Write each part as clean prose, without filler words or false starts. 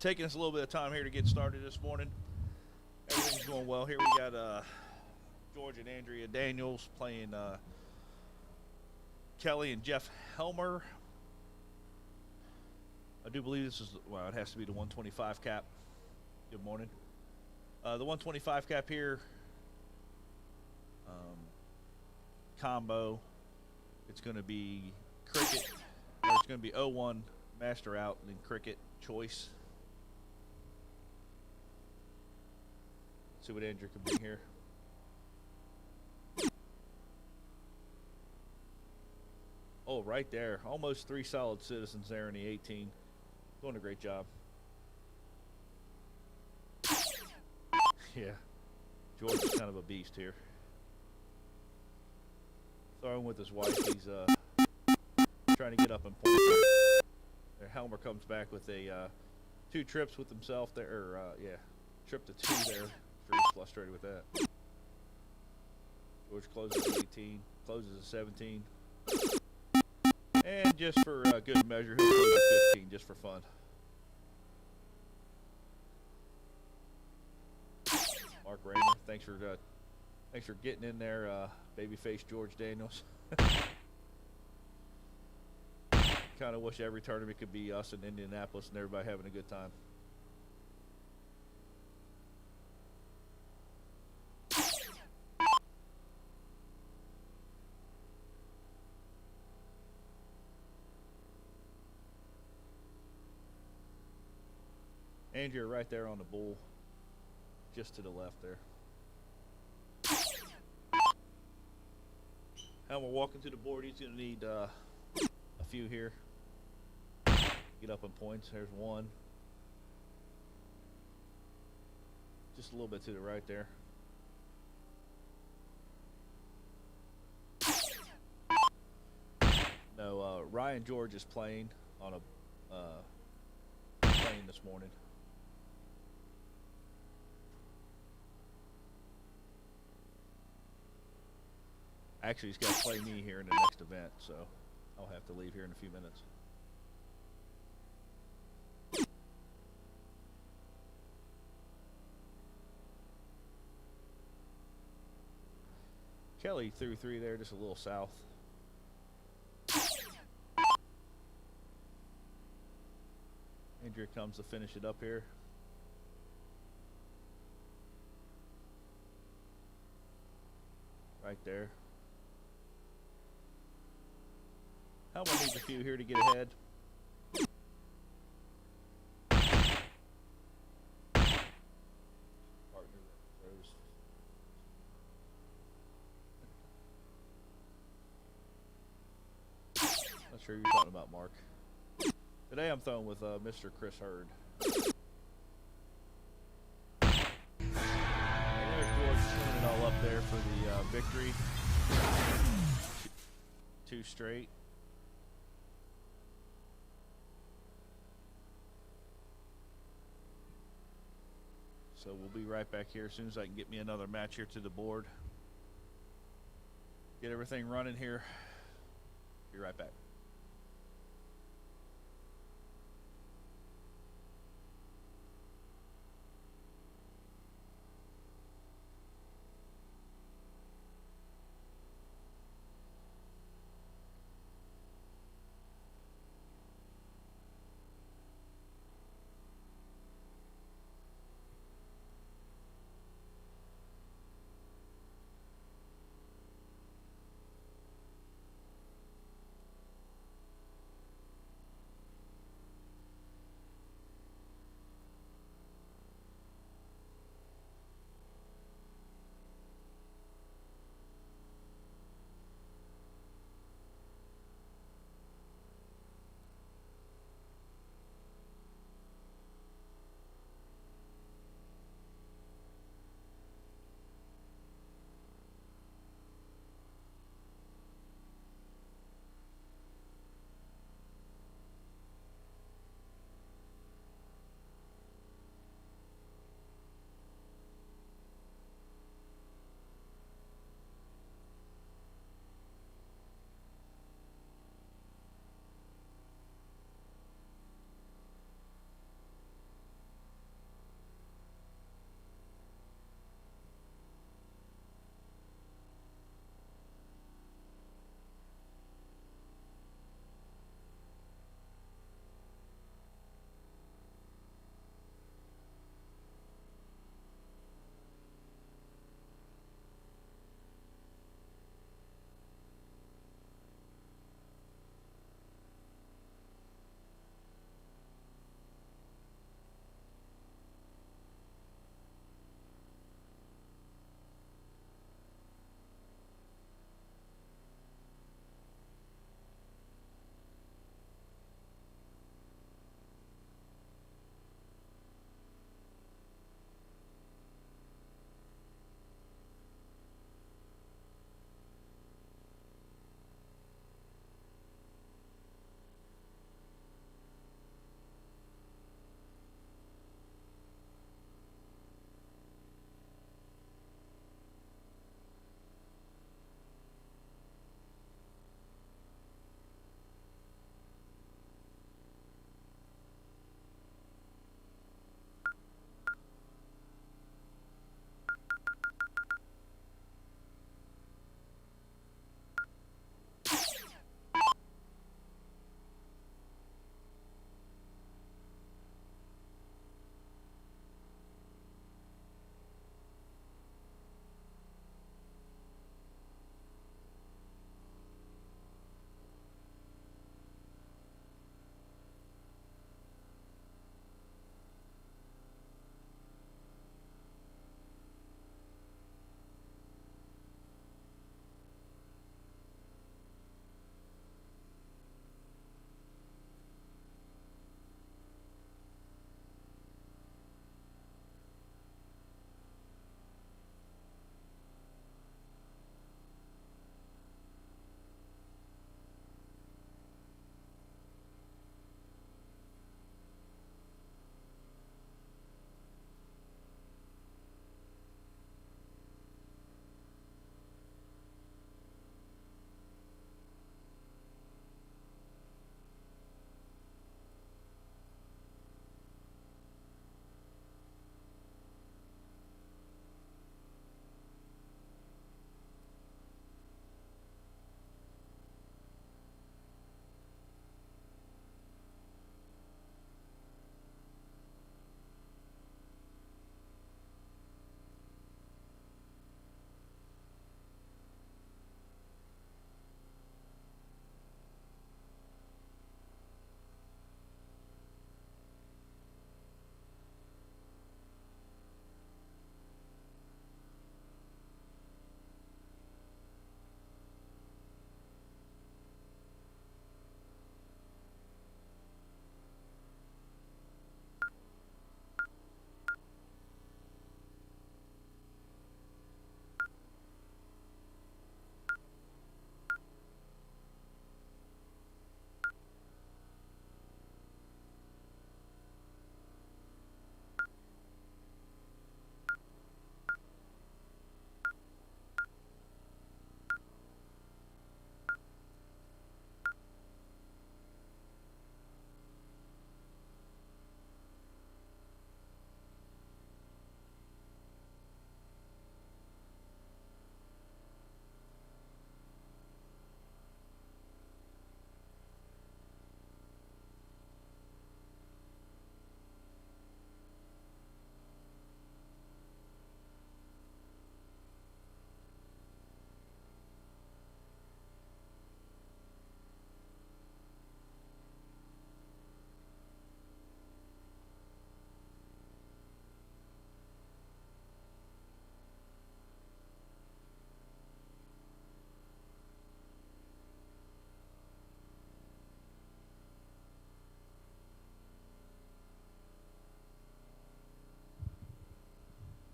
taking us a little bit of time here to get started this morning. Everything's going well here. We got George and Andrea Daniels playing Kelly and Jeff Helmer. I do believe this is, well, it has to be the 125 cap. Good morning. The 125 cap here, combo, it's going to be cricket, or it's going to be 0-1 master out, and then cricket choice. See what Andrew can bring here. Oh, right there. Almost 3 solid citizens there in the 18. Doing a great job. Yeah. George is kind of a beast here. Throwing with his wife. He's trying to get up in points. Helmer comes back with a 2 trips with himself there. Or, yeah, trip to 2 there. Sure he's frustrated with that. George closes at 18. Closes at 17. And just for good measure, he'll close at 15 just for fun. Mark Rayner, thanks for getting in there, babyface George Daniels. Kind of wish every tournament could be us in Indianapolis and everybody having a good time. Andrew right there on the bull, just to the left there. Helmer walking to the board. He's going to need a few here. Get up in points. There's 1. Just a little bit to the right there. No, Ryan George is playing on a plane this morning. Actually, he's got to play me here in the next event, so I'll have to leave here in a few minutes. Kelly threw 3 there, just a little south. Andrea comes to finish it up here. Right there. Helmer needs a few here to get ahead. Not sure who you're talking about, Mark. Today I'm throwing with Mr. Chris Hurd. And there's George putting it all up there for the victory. 2 straight. So we'll be right back here as soon as I can get me another match here to the board. Get everything running here. Be right back.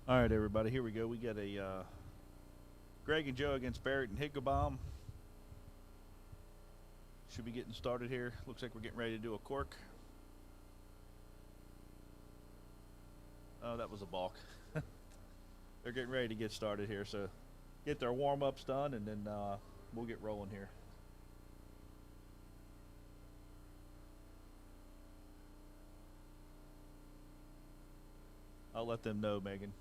All right, everybody, here we go. We got a Greg and Joe against Barrett and Higginbom. Should be getting started here. Looks like we're getting ready to do a cork. Oh, that was a balk. They're getting ready to get started here, so get their warm-ups done, and then we'll get rolling here. I'll let them know, Megan.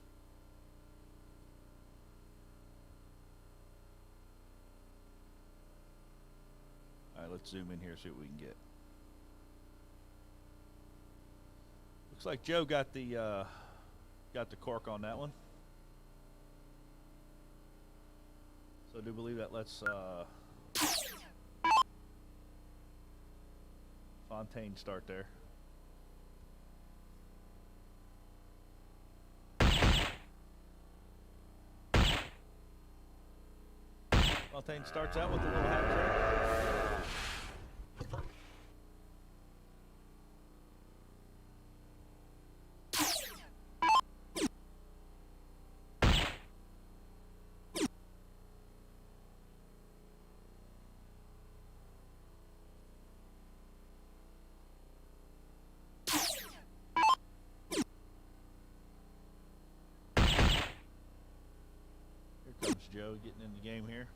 All right, let's zoom in here, see what we can get. Looks like Joe got the cork on that one. So I do believe that lets Fontaine start there. Fontaine starts out with a little hat trick. Here comes Joe getting in the game here.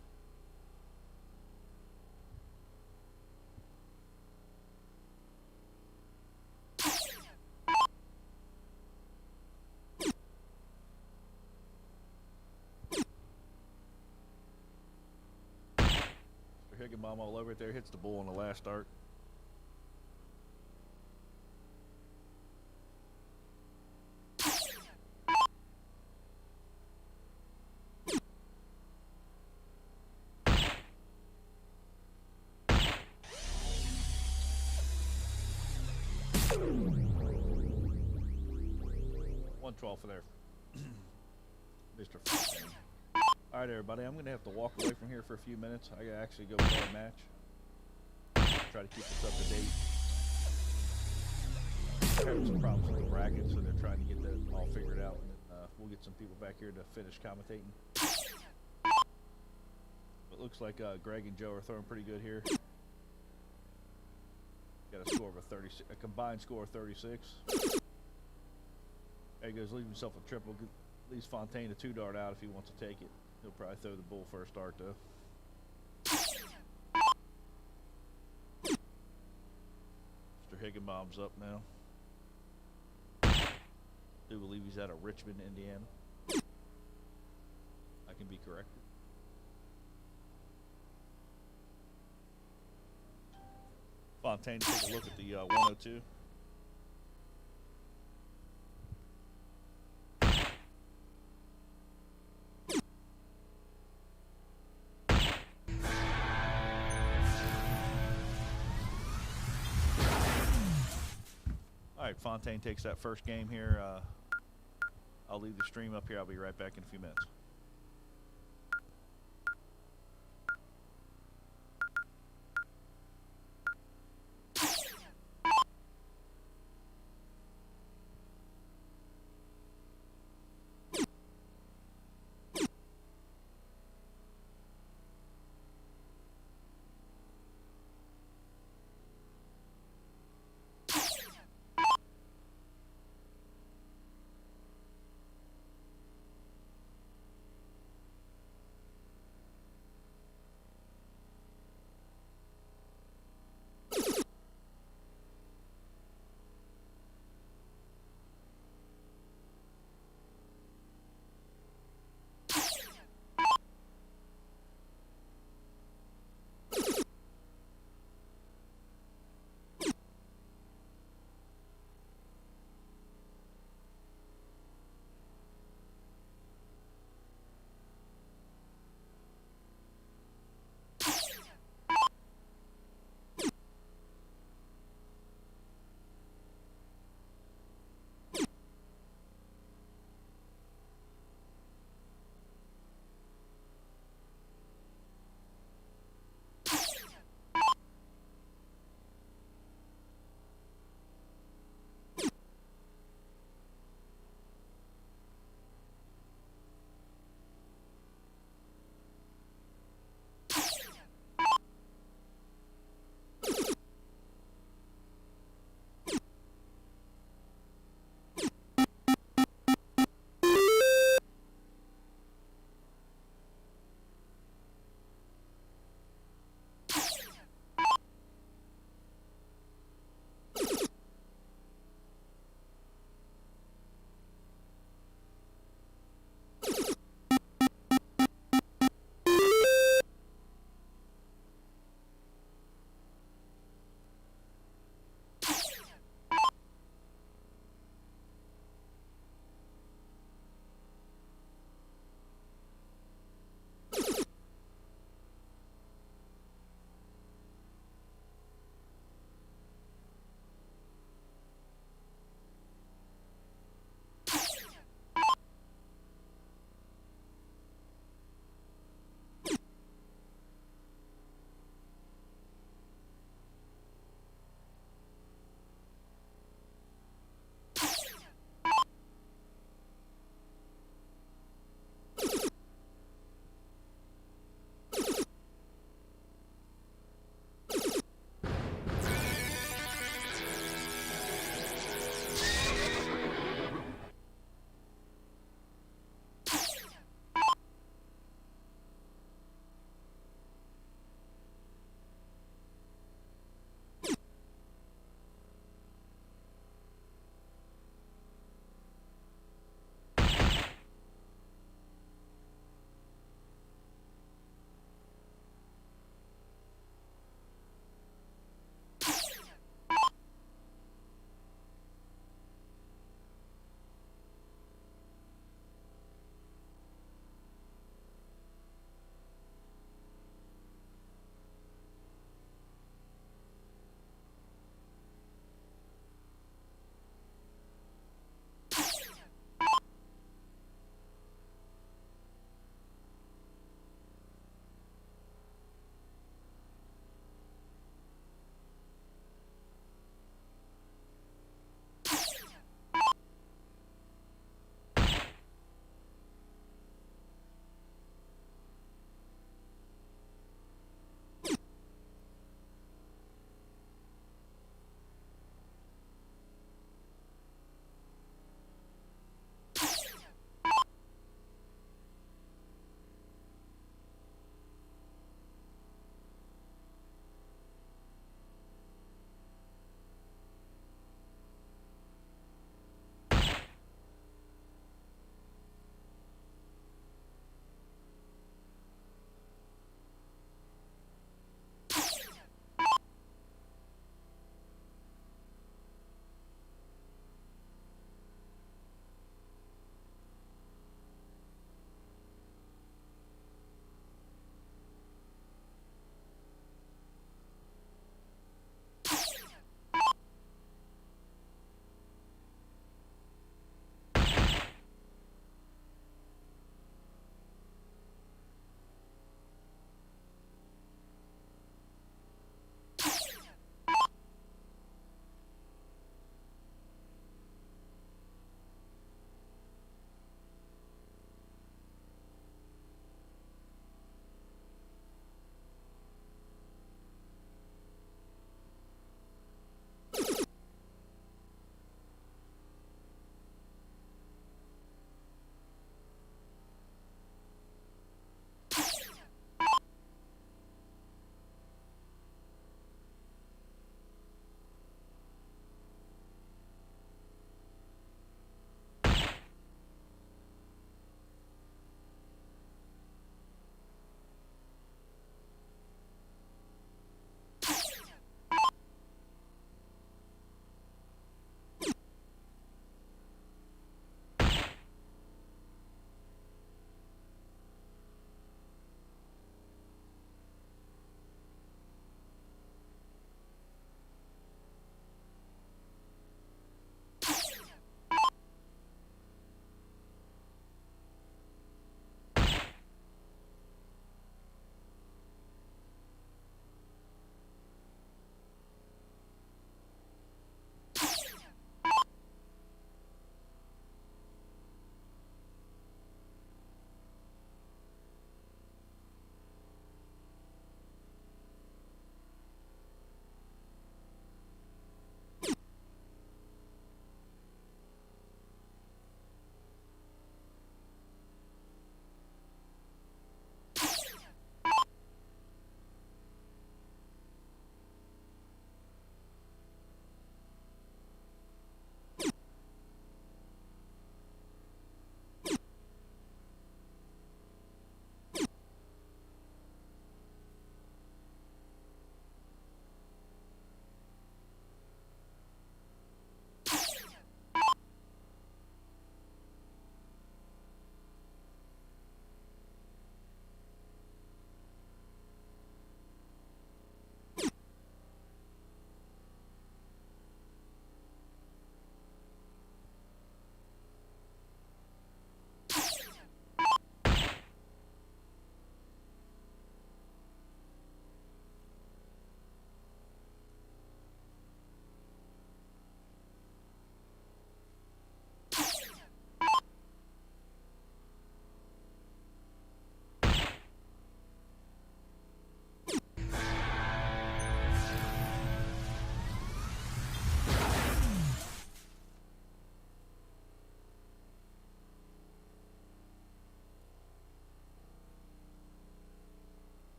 Higginbom all over it there, hits the bull on the last start. $112 for there. Mr. Fontaine. All right, everybody, I'm going to have to walk away from here for a few minutes. I got to actually go play a match. Try to keep us up to date. They're having some problems with the bracket, so they're trying to get that all figured out. And we'll get some people back here to finish commentating. It looks like Greg and Joe are throwing pretty good here. Got a score of a combined score of 36. There he goes, leaving himself a triple. Leaves Fontaine a 2-dart out if he wants to take it. He'll probably throw the bull first start, though. Mr. Higginbom's up now. Do believe he's out of Richmond, Indiana. I can be corrected. Fontaine, take a look at the 102. All right, Fontaine takes that first game here. I'll leave the stream up here. I'll be right back in a few minutes.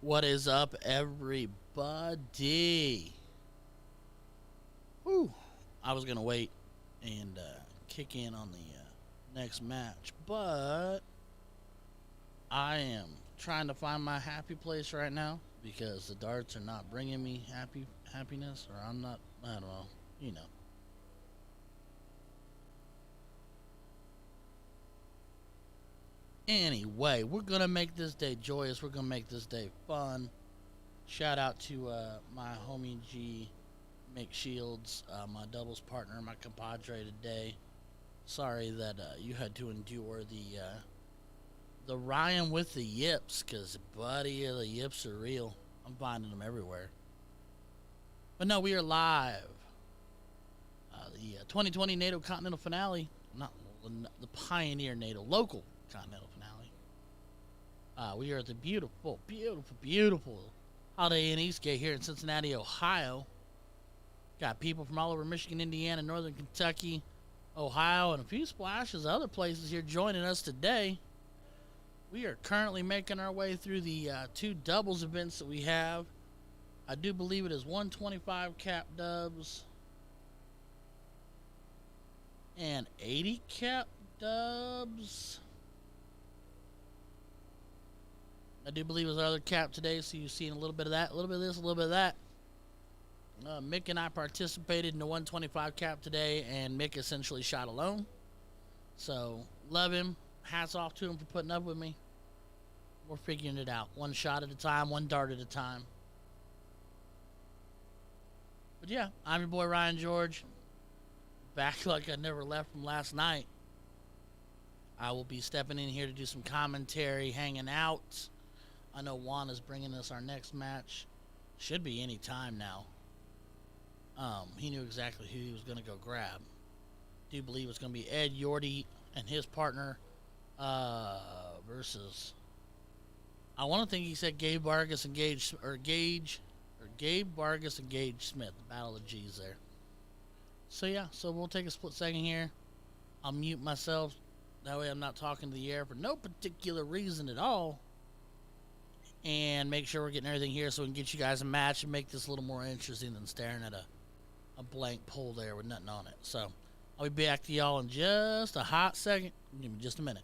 What is up, everybody? Whew. I was gonna wait and kick in on the next match, but I am trying to find my happy place right now because the darts are not bringing me happiness, or I'm not. I don't know. You know. Anyway, we're gonna make this day joyous. We're gonna make this day fun. Shout out to my homie G, Mick Shields, my doubles partner, my compadre today. Sorry that you had to endure the Ryan with the yips, cause buddy, the yips are real. I'm finding them everywhere. But no, we are live. The 2020 NATO Continental Finale, not the Pioneer NATO local Continental Finale. We are at the beautiful Holiday Inn Eastgate here in Cincinnati, Ohio. Got people from all over Michigan, Indiana, Northern Kentucky, Ohio, and a few splashes of other places here joining us today. We are currently making our way through the two doubles events that we have. I do believe it is 125 cap dubs and 80 cap dubs. I do believe it was our other cap today, so you've seen a little bit of that, a little bit of this, a little bit of that. Mick and I participated in the 125 cap today, and Mick essentially shot alone. So, love him. Hats off to him for putting up with me. We're figuring it out. One shot at a time, one dart at a time. But yeah, I'm your boy Ryan George. Back like I never left from last night. I will be stepping in here to do some commentary, hanging out. I know Juan is bringing us our next match. Should be any time now. He knew exactly who he was going to go grab. Do believe it's going to be Ed Yorty and his partner versus. I want to think he said Gabe Vargas and Gabe Vargas and Gage Smith. The battle of G's there. So yeah, so we'll take a split second here. I'll mute myself. That way I'm not talking to the air for no particular reason at all. And make sure we're getting everything here so we can get you guys a match and make this a little more interesting than staring at a blank pole there with nothing on it. So I'll be back to y'all in just a hot second. Give me just a minute.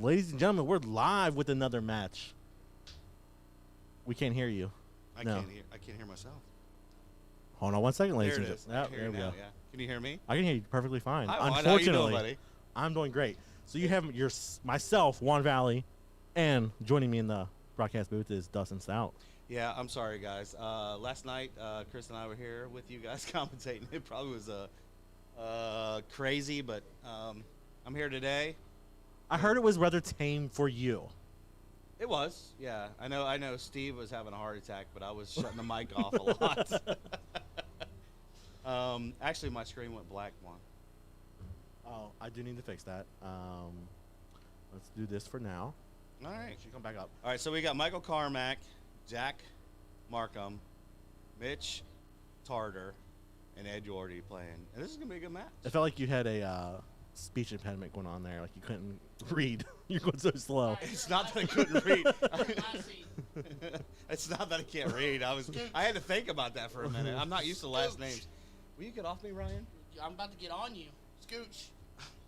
Ladies and gentlemen, we're live with another match. We can't hear you. I can't hear myself. Hold on one second, ladies There and it is. gentlemen. I can hear there you we now, go. yeah. Can you hear me? I can hear you perfectly fine. Hi, Juan. How you Unfortunately, doing, buddy? I'm doing great. So you have myself, Juan Valley, and joining me in the broadcast booth is Dustin Stout. Yeah, I'm sorry, guys. Last night, Chris and I were here with you guys commentating. It probably was crazy, but I'm here today. I heard it was rather tame for you. It was, yeah. I know Steve was having a heart attack, but I was shutting the mic off a lot. Actually, my screen went black, one. Oh, I do need to fix that. Let's do this for now. All right. She come back up. All right, so we got Michael Carmack, Jack Markham, Mitch Tarter, and Ed Yorty playing. And this is going to be a good match. It felt like you had a speech impediment going on there, like you couldn't read. You're going so slow. It's not that I couldn't read. It's not that I can't read. I had to think about that for a minute. I'm not used to last names. Will you get off me, Ryan? I'm about to get on you. Scooch.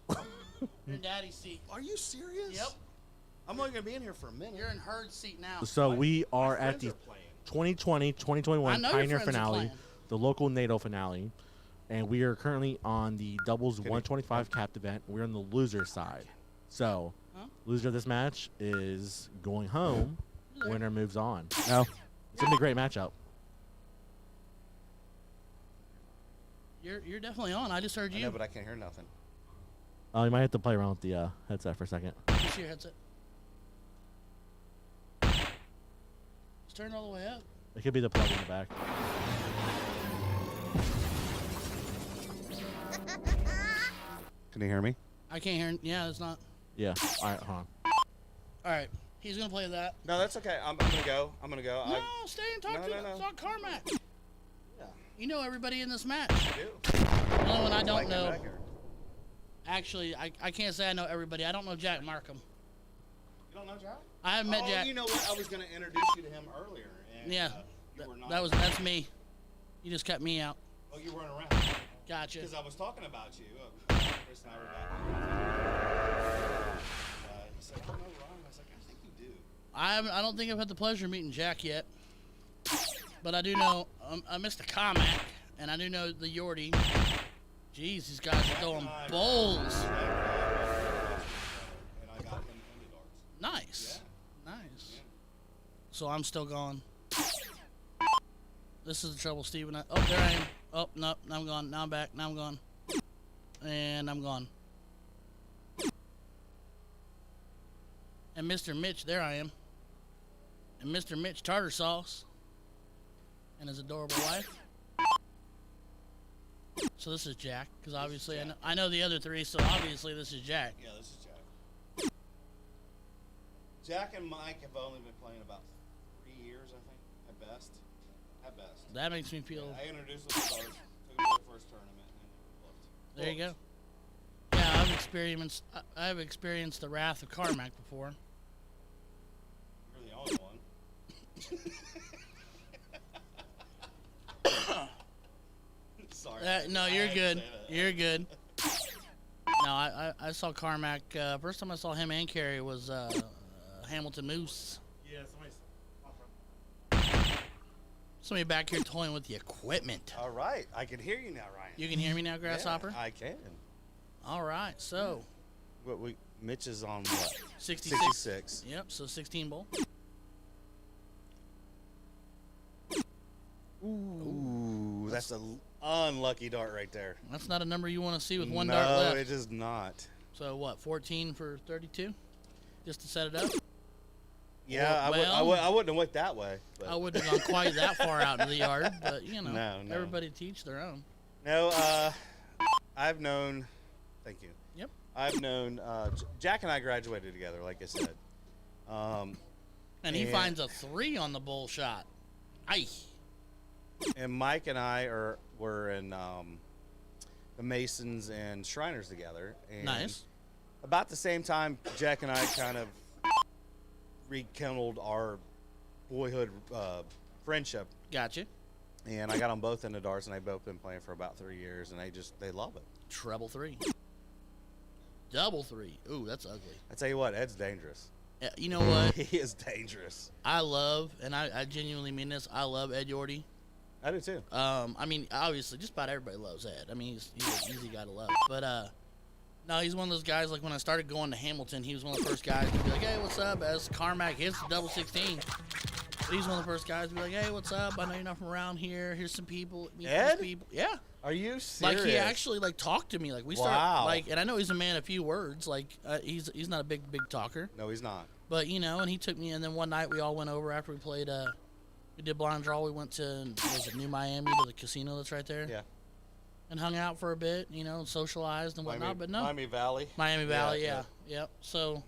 You're in daddy's seat. Are you serious? Yep. I'm only going to be in here for a minute. You're in herd's seat now. So we are at the 2020-2021 I know your Pioneer friends are finale, playing. the local NATO finale, and we are currently on the doubles 125 capped event. We're on the loser side. So, loser of this match is going home. Winner moves on. No, it's gonna be a great matchup. You're definitely on. I just heard I you. know, but I can't hear nothing. Oh, you might have to play around with the headset for a second. Just your headset. Just turn it all the way up. It could be the plug in the back. Can you hear me? I can't hear. Yeah, it's not. Yeah. All right, hold on. All right. He's going to play that. No, that's okay. I'm going to go. No, stay and talk to no. talk Carmack. Yeah. You know everybody in this match. I do. The only one I don't Like him know. back here. Actually, I can't say I know everybody. I don't know Jack Markham. You don't know Jack? I haven't met Jack. You know what? I was going to introduce you to him earlier. And, Yeah. you were not. That's me. You just cut me out. Oh, you weren't around. Gotcha. Because I was talking about you. Chris and I were back. He said, "Oh no, Ryan." I was like, "I think you do." I don't think I've had the pleasure of meeting Jack yet, but I do know Mr. Carmack, and I do know the Yorty. Jeez, these guys are throwing bowls. And I got him in the darts. Nice, Yeah. nice. Yeah. So I'm still gone. This is the trouble, Steven. Oh, there I am. Oh, no, now I'm gone. Now I'm back. Now I'm gone. And I'm gone. And Mr. Mitch, there I am. And Mr. Mitch Tartar Sauce. And his adorable wife. So this is Jack, because obviously I know the other three, so obviously this is Jack. Yeah, this is Jack. Jack and Mike have only been playing about 3 years, I think, at best. At best. That makes me feel... I introduced them to darts, took them to the first tournament, and There you go. Yeah, I've experienced the wrath of Carmack before. You're the only one. Sorry. No, I you're had to good. say that. You're good. No, I saw Carmack. First time I saw him and Carey was Hamilton Moose. Yeah, Somebody back here toying with the equipment. All right, I can hear you now, Ryan. You can hear me now, Grasshopper? Yeah, I can. All right, so Mitch is on what? 66. 66. Yep, so 16 bowl. Ooh, that's an unlucky dart right there. That's not a number you want to see with one no, dart left. it is not. So what, 14 for 32? Just to set it up? Yeah, I wouldn't have went that way. But. I wouldn't have gone quite that far out into the yard, but you know, No. everybody teach their own. No, I've known. Thank you. Yep. I've known. Jack and I graduated together, like I said. And he finds a 3 on the bull shot. Aye. And Mike and I were in the Masons and Shriners together. And Nice. About the same time, Jack and I kind of rekindled our boyhood friendship. Gotcha. And I got them both into darts, and they've both been playing for about 3 years, and they love it. Treble 3. Double three. Ooh, that's ugly. I tell you what, Ed's dangerous. You know what? He is dangerous. I love, and I genuinely mean this, I love Ed Yorty. I do too. I mean, obviously, just about everybody loves Ed. I mean, he's an easy guy to love. But, no, he's one of those guys, like, when I started going to Hamilton, he was one of the first guys to be like, hey, what's up? As Carmack hits the double 16. But he's one of the first guys to be like, hey, what's up? I know you're not from around here. Here's some people. Ed? Some people. Yeah. Are you serious? Like, he actually, like, talked to me. Like, we started, Wow. like, and I know he's a man of few words. Like, he's not a big talker. No, he's not. But, you know, and he took me, and then one night we all went over after we played, we did blind draw. We went to, was it New Miami, to the casino that's right there? Yeah. And hung out for a bit, you know, socialized and whatnot. But no. Miami Valley. Miami Valley, yeah. Yep. So.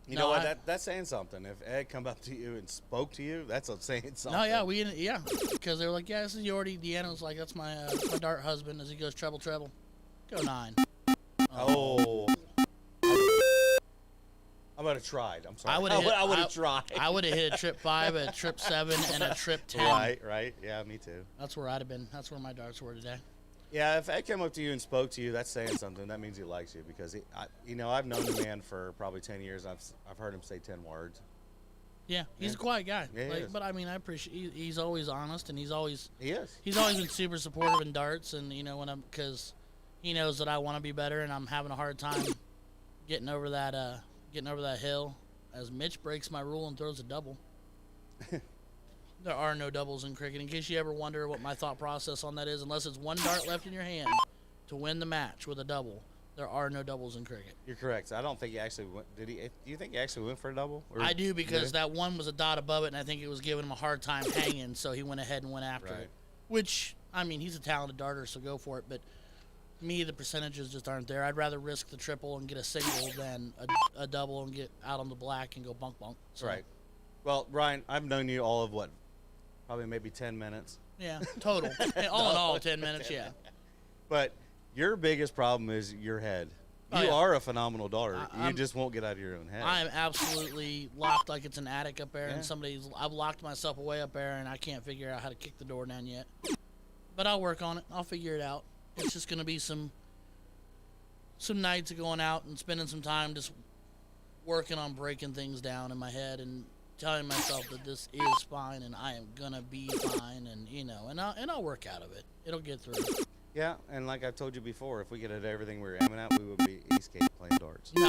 You know what? That's saying something. If Ed come up to you and spoke to you, that's saying something. No, yeah, because they were like, yeah, this is Yorty. Deanna was like, that's my dart husband. As he goes treble. Go 9. Oh. I would have tried. I'm sorry. I would have tried. I would have hit a trip 5, a trip 7, and a trip 10. Right. Yeah, me too. That's where I'd have been. That's where my darts were today. Yeah, if Ed came up to you and spoke to you, that's saying something. That means he likes you because I've known the man for probably 10 years. I've heard him say 10 words. Yeah, he's a quiet guy. Yeah, he is. But I mean, I appreciate. He's always honest, and he is. He's always been super supportive in darts, and you know because he knows that I want to be better, and I'm having a hard time getting over that hill. As Mitch breaks my rule and throws a double. There are no doubles in cricket. In case you ever wonder what my thought process on that is, unless it's one dart left in your hand to win the match with a double, there are no doubles in cricket. You're correct. I don't think he actually went. Did he? Do you think he actually went for a double? I do because that one was a dot above it, and I think it was giving him a hard time hanging, so he went ahead and went after it. Which, I mean, he's a talented darter, so go for it. But me, the percentages just aren't there. I'd rather risk the triple and get a single than a double and get out on the black and go bunk. So. Right. Well, Ryan, I've known you all of what? Probably maybe 10 minutes. Yeah, total. All in all, 10 minutes, yeah. But your biggest problem is your head. You are a phenomenal darter. You just won't get out of your own head. I am absolutely locked like it's an attic up there, and I've locked myself away up there, and I can't figure out how to kick the door down yet. But I'll work on it. I'll figure it out. It's just going to be some nights of going out and spending some time just working on breaking things down in my head and telling myself that this is fine and I am gonna be fine, and you know, and I'll work out of it. It'll get through. Yeah, and like I've told you before, if we get at everything we were aiming at, we would be Eastgate playing darts. No,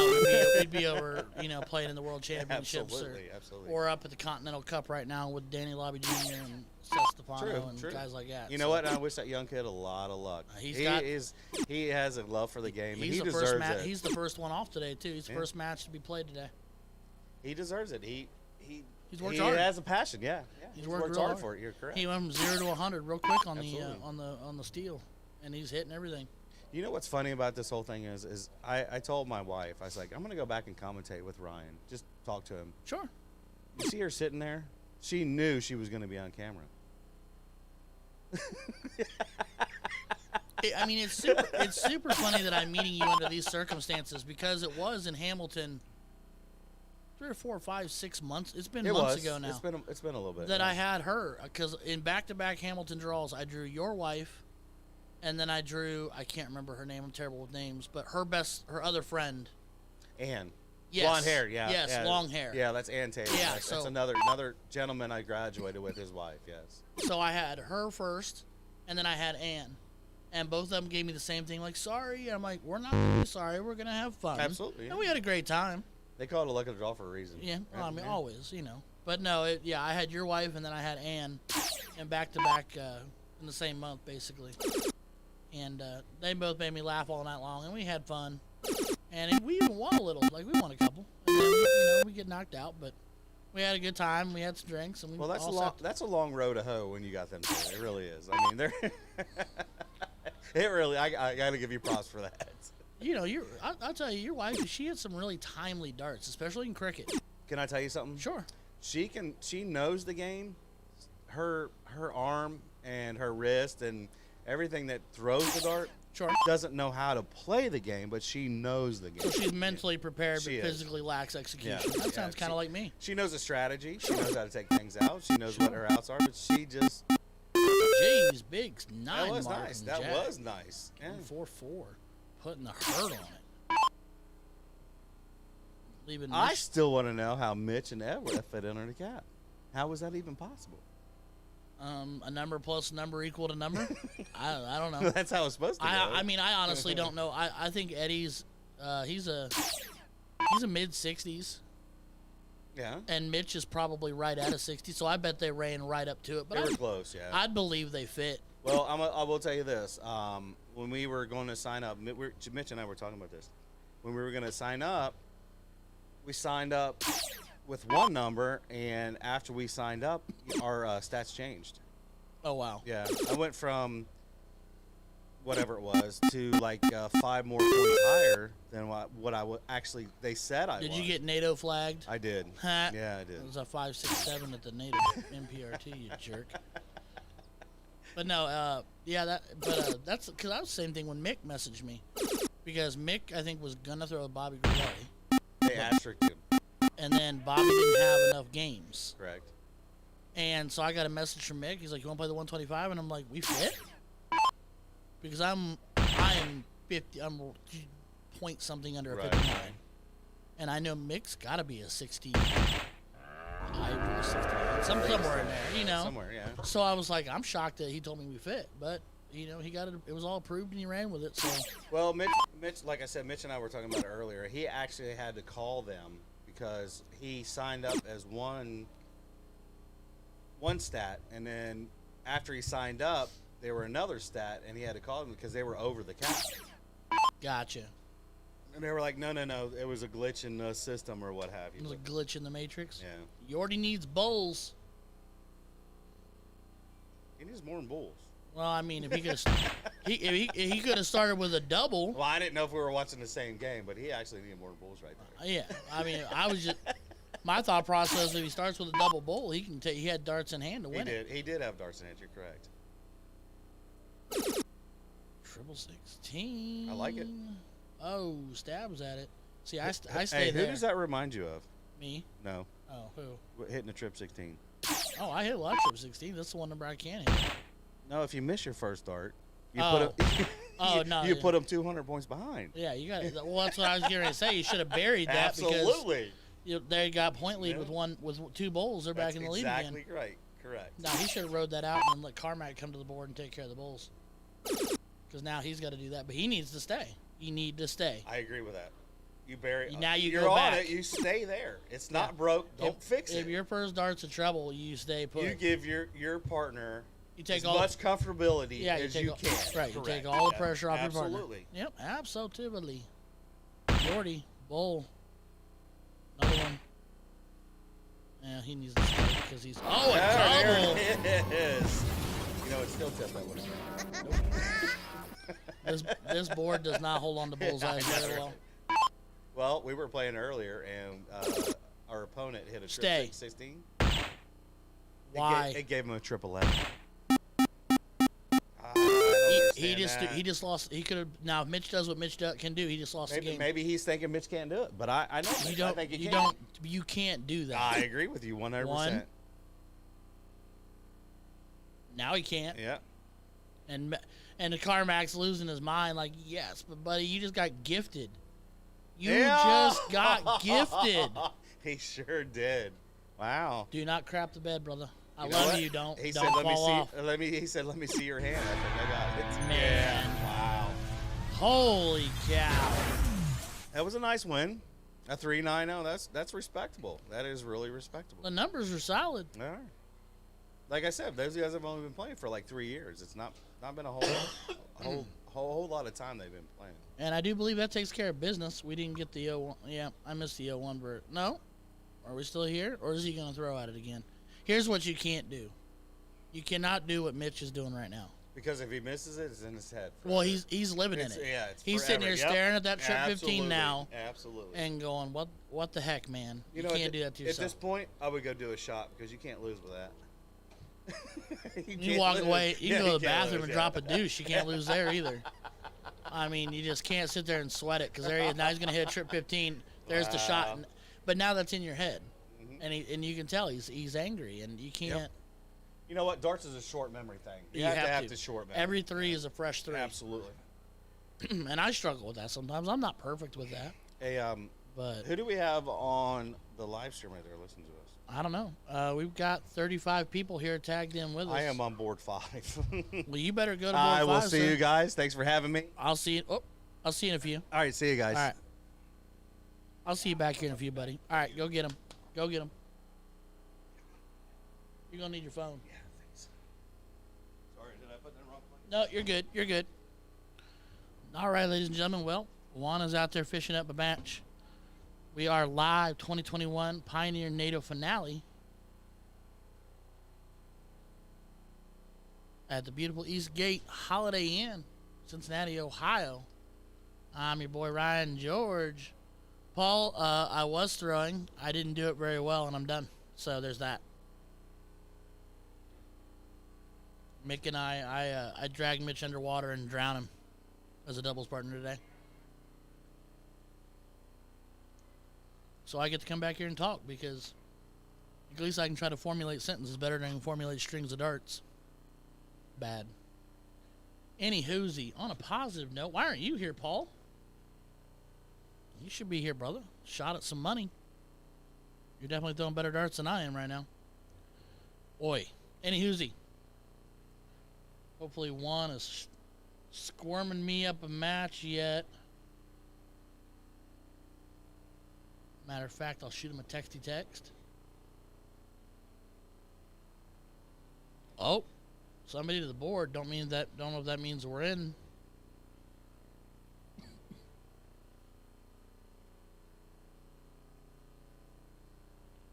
we'd be over, you know, playing in the World Championships, absolutely. or up at the Continental Cup right now with Danny Lobby Jr. and Seth Stefano and guys like that. You know what? I wish that young kid a lot of luck. He has a love for the game, and he deserves it. He's the first one off today too. He's the first match to be played today. He deserves it. He's worked hard. He has a passion. Yeah. He's worked hard for it. You're correct. He went from 0 to 100 real quick on the steel, and he's hitting everything. You know what's funny about this whole thing is I told my wife, I was like, I'm gonna go back and commentate with Ryan. Just talk to him. Sure. You see her sitting there? She knew she was gonna be on camera. I mean, it's super funny that I'm meeting you under these circumstances because it was in Hamilton 3 or 4 or 5, 6 months. It's been months ago now. It's been a little bit. That I had her because in back-to-back Hamilton draws, I drew your wife, and then I drew, I can't remember her name. I'm terrible with names, but her other friend, Ann. Yes. Blonde hair, yeah. Yes, yeah. long hair. Yeah, that's Ann Taylor. Yeah, that's another gentleman I graduated with, his wife. Yes. So I had her first, and then I had Ann. And both of them gave me the same thing, like, sorry. I'm like, we're not going to be sorry. We're going to have fun. Absolutely. Yeah. And we had a great time. They call it a luck of the draw for a reason. Yeah, well, I mean, always, you know. But no, I had your wife, and then I had Ann, and back-to-back in the same month, basically. And they both made me laugh all night long, and we had fun. And we even won a little. Like, we won a couple. And then, we get knocked out, but we had a good time. We had some drinks. And that's a long road to hoe when you got them two. It really is. I mean, they're... It really, I got to give you props for that. You know, I'll tell you, your wife, she had some really timely darts, especially in cricket. Can I tell you something? Sure. She knows the game. Her arm and her wrist and everything that throws the dart. Sure. Doesn't know how to play the game, but she knows the game. So she's mentally prepared, but physically lacks execution. Yeah, that sounds kind of like me. She knows the strategy. She knows how to take things out. She knows what her outs are, but she just... Jeez, big 9 That was mark nice. from That Jack. was nice. Yeah. 4-4. Putting the hurt on it. leaving. I Mitch. still want to know how Mitch and Edward fit under the cap. How was that even possible? A number plus number equal to number. I don't know. That's how it's supposed to go. I mean, I honestly don't know. I think Eddie's he's a mid 60s. Yeah. And Mitch is probably right at a 60, so I bet they ran right up to it. But They were close, yeah. I'd believe they fit. Well, I will tell you this. When we were going to sign up, Mitch and I were talking about this. When we were going to sign up, we signed up with one number, and after we signed up, our stats changed. Oh, wow. Yeah. I went from whatever it was to like 5 more points higher than what I would actually they said I Did was. you get NATO flagged? I did. Ha. Yeah, I did. It was a 567 at the NATO MPRT, you jerk. But no, that's because I was the same thing when Mick messaged me. Because Mick, I think, was going to throw a Bobby Goulet. They asterisked him. And then Bobby didn't have enough games. Correct. And so I got a message from Mick. He's like, "You want to play the 125?" And I'm like, "We fit?" Because I am 50. I'm point something under a Right. 59, and I know Mick's got to be a 60. Somewhere in there, you know. Somewhere, yeah. So I was like, I'm shocked that he told me we fit, but you know, he got it. It was all approved, and he ran with it. So Well, Mitch, like I said, Mitch and I were talking about it earlier. He actually had to call them because he signed up as one stat, and then after he signed up, they were another stat, and he had to call them because they were over the cap. gotcha. And they were like, no, it was a glitch in the system or what have It you. was a glitch in the matrix. Yeah. Yordi needs bowls. He needs more than bulls. Well, I mean, if he could, he could have started with a double. Well, I didn't know if we were watching the same game, but he actually needed more than bulls right there. Yeah, I mean, I was just my thought process. If he starts with a double bowl, he can take. He had darts in hand to win it. He did have darts in hand. You're correct. 16. I like it. Oh, stabs at it. See, I stay Hey, there. who does that remind you of? Me? No, Oh, who? hitting a trip 16. Oh, I hit a lot of trip 16. That's the one number I can hit. No, if you miss your first dart, you Oh. put him. Oh, no, You yeah. put him 200 points behind. Yeah, you got it. Well, that's what I was getting ready to say. You should have buried that Absolutely. because they got point lead Yeah. with 2 bowls. They're That's back in the lead again. exactly right. Correct. No, he should have rode that out and then let Carmack come to the board and take care of the bulls. Because now he's got to do that, but he needs to stay. You need to stay. I agree with that. You bury it. Now You're go on back. it. You stay there. It's not Yeah. broke. Don't fix If it. your first dart's in trouble, you stay put. You give your partner You take as all much comfortability yeah, as take you all, can. Right, you Correct. take all the Yeah. pressure off your partner. Absolutely. Yep, absolutely. Jordy, bowl. Another one. Yeah, he needs to stay because he's. Oh, a double! There it is. You know, it's still tip that would This board does not hold on to bullseyes very well. Well, we were playing earlier, and our opponent hit a Stay. trip 16. Why? It gave him a triple 11. He just lost. He could have now. If Mitch does what Mitch can do, he just lost the game. Maybe he's thinking Mitch can't do it, but I know Mitch. You don't. I think he You can. don't. You can't do that. I agree with you 100%. One. Now he can't. Yeah. And the Carmack's losing his mind. Like, yes, but buddy, you just got gifted. You Yeah. just got gifted. He sure did. Wow. Do not crap the bed, brother. I You know love what? you. Don't. He don't said, "Let me fall off. see." He said, "Let me see your hand." I think I got it. Man. Yeah. Wow. Holy cow. That was a nice win. A 3-9-0. That's respectable. That is really respectable. The numbers are solid. All right. Like I said, those guys have only been playing for like 3 years. It's not been a whole lot of time they've been playing. And I do believe that takes care of business. We didn't get the 0-1. Yeah, I missed the 0-1. No? Are we still here? Or is he going to throw at it again? Here's what you can't do. You cannot do what Mitch is doing right now. Because if he misses it, it's in his head. Well, forever. he's living in It's- it. Yeah, it's He's sitting forever. there Yep. staring at that trip 15 Absolutely. now Absolutely. and going, what the heck, man? You know, can't do that to At yourself. this point, I would go do a shot because you can't lose with that. You can't walk lose. away. You Yeah, can go to the can't bathroom lose, and yeah. drop a deuce. You can't lose there either. I mean, you just can't sit there and sweat it because there he is. Now he's going to hit a trip 15. There's the shot. Wow. But now that's in your head. Mhm. And you can tell he's angry, and you can't. Yep. You know what? Darts is a short memory thing. You, You have have to have to. the short memory. Every 3 is a fresh 3. Absolutely. And I struggle with that sometimes. I'm not perfect with that. Hey, But Who do we have on the live stream right there listening to us? I don't know. We've got 35 people here tagged in with us. I am on board 5. Well, you better go to board I 5. will see sir. you guys. Thanks for having me. I'll see you. Oh, I'll see you in a few. All right, see you guys. All right. I'll see you back here in a few, buddy. All right, go get him. Go get him. You're gonna need your phone. Yeah, thanks. Sorry, did I put that in the wrong place? No, you're good. You're good. All right, ladies and gentlemen. Well, Juana's out there fishing up a match. We are live 2021 Pioneer NATO finale at the beautiful Eastgate Holiday Inn, Cincinnati, Ohio. I'm your boy Ryan George. Paul, I was throwing. I didn't do it very well, and I'm done. So there's that. Mick and I dragged Mitch underwater and drowned him as a doubles partner today. So I get to come back here and talk because at least I can try to formulate sentences better than I can formulate strings of darts. Bad. Any hoozy. On a positive note, why aren't you here, Paul? You should be here, brother. Shot at some money. You're definitely throwing better darts than I am right now. Oi. Any hoozy. Hopefully Juan is squirming me up a match yet. Matter of fact, I'll shoot him a texty text. Oh, somebody to the board. Don't know if that means we're in.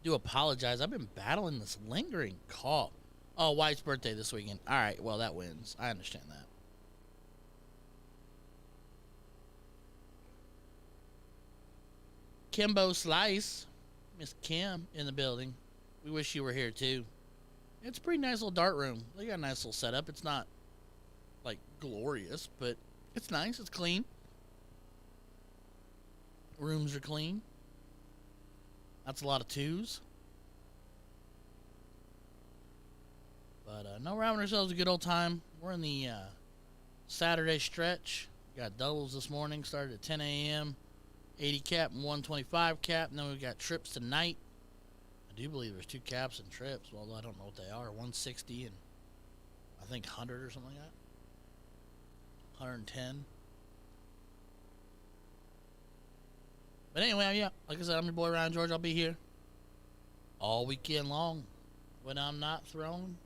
Do apologize. I've been battling this lingering cough. Oh, White's birthday this weekend. All right, well that wins. I understand that. Kimbo Slice, Miss Kim in the building. We wish you were here too. It's a pretty nice little dart room. They got a nice little setup. It's not like glorious, but it's nice. It's clean. Rooms are clean. That's a lot of twos. But no, we're having ourselves a good old time. We're in the Saturday stretch. We got doubles this morning. Started at 10 a.m. 80 cap and 125 cap. And then we've got trips tonight. I do believe there's 2 caps and trips, although I don't know what they are. 160 and I think 100 or something like that. 110. But anyway, yeah, like I said, I'm your boy Ryan George. I'll be here all weekend long. When I'm not throwing,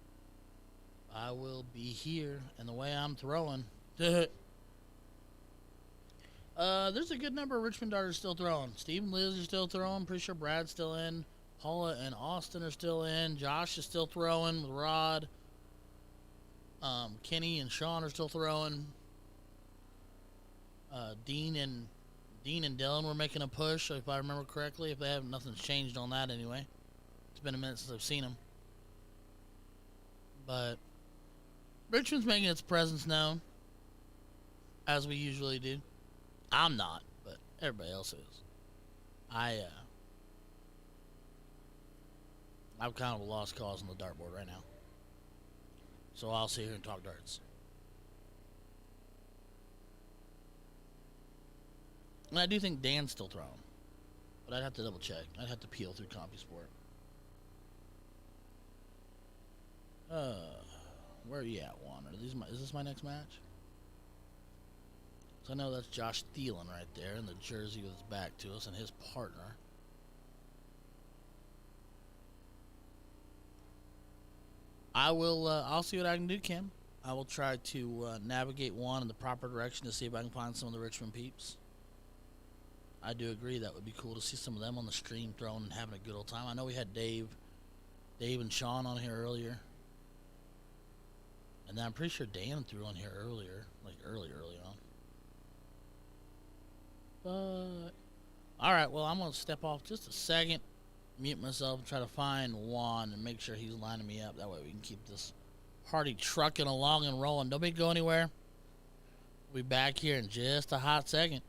I will be here. And the way I'm throwing, there's a good number of Richmond darters still throwing. Steve and Liz are still throwing. Pretty sure Brad's still in. Paula and Austin are still in. Josh is still throwing with Rod. Kenny and Sean are still throwing. Dean and Dylan were making a push, if I remember correctly. If they haven't, nothing's changed on that anyway. It's been a minute since I've seen them. But Richmond's making its presence known, as we usually do. I'm not, but everybody else is. I'm kind of a lost cause on the dartboard right now. So I'll sit here and talk darts. And I do think Dan's still throwing. But I'd have to double check. I'd have to peel through CompuSport. Where are you at, Juan? Is this my next match? So I know that's Josh Thielen right there in the jersey with his back to us and his partner. I'll see what I can do, Kim. I will try to navigate Juan in the proper direction to see if I can find some of the Richmond peeps. I do agree that would be cool to see some of them on the stream throwing and having a good old time. I know we had Dave and Sean on here earlier. And then I'm pretty sure Dan threw on here earlier, like early on. But, alright, well, I'm going to step off just a second, mute myself, and try to find Juan and make sure he's lining me up. That way we can keep this party trucking along and rolling. Don't be go anywhere. We'll be back here in just a hot second.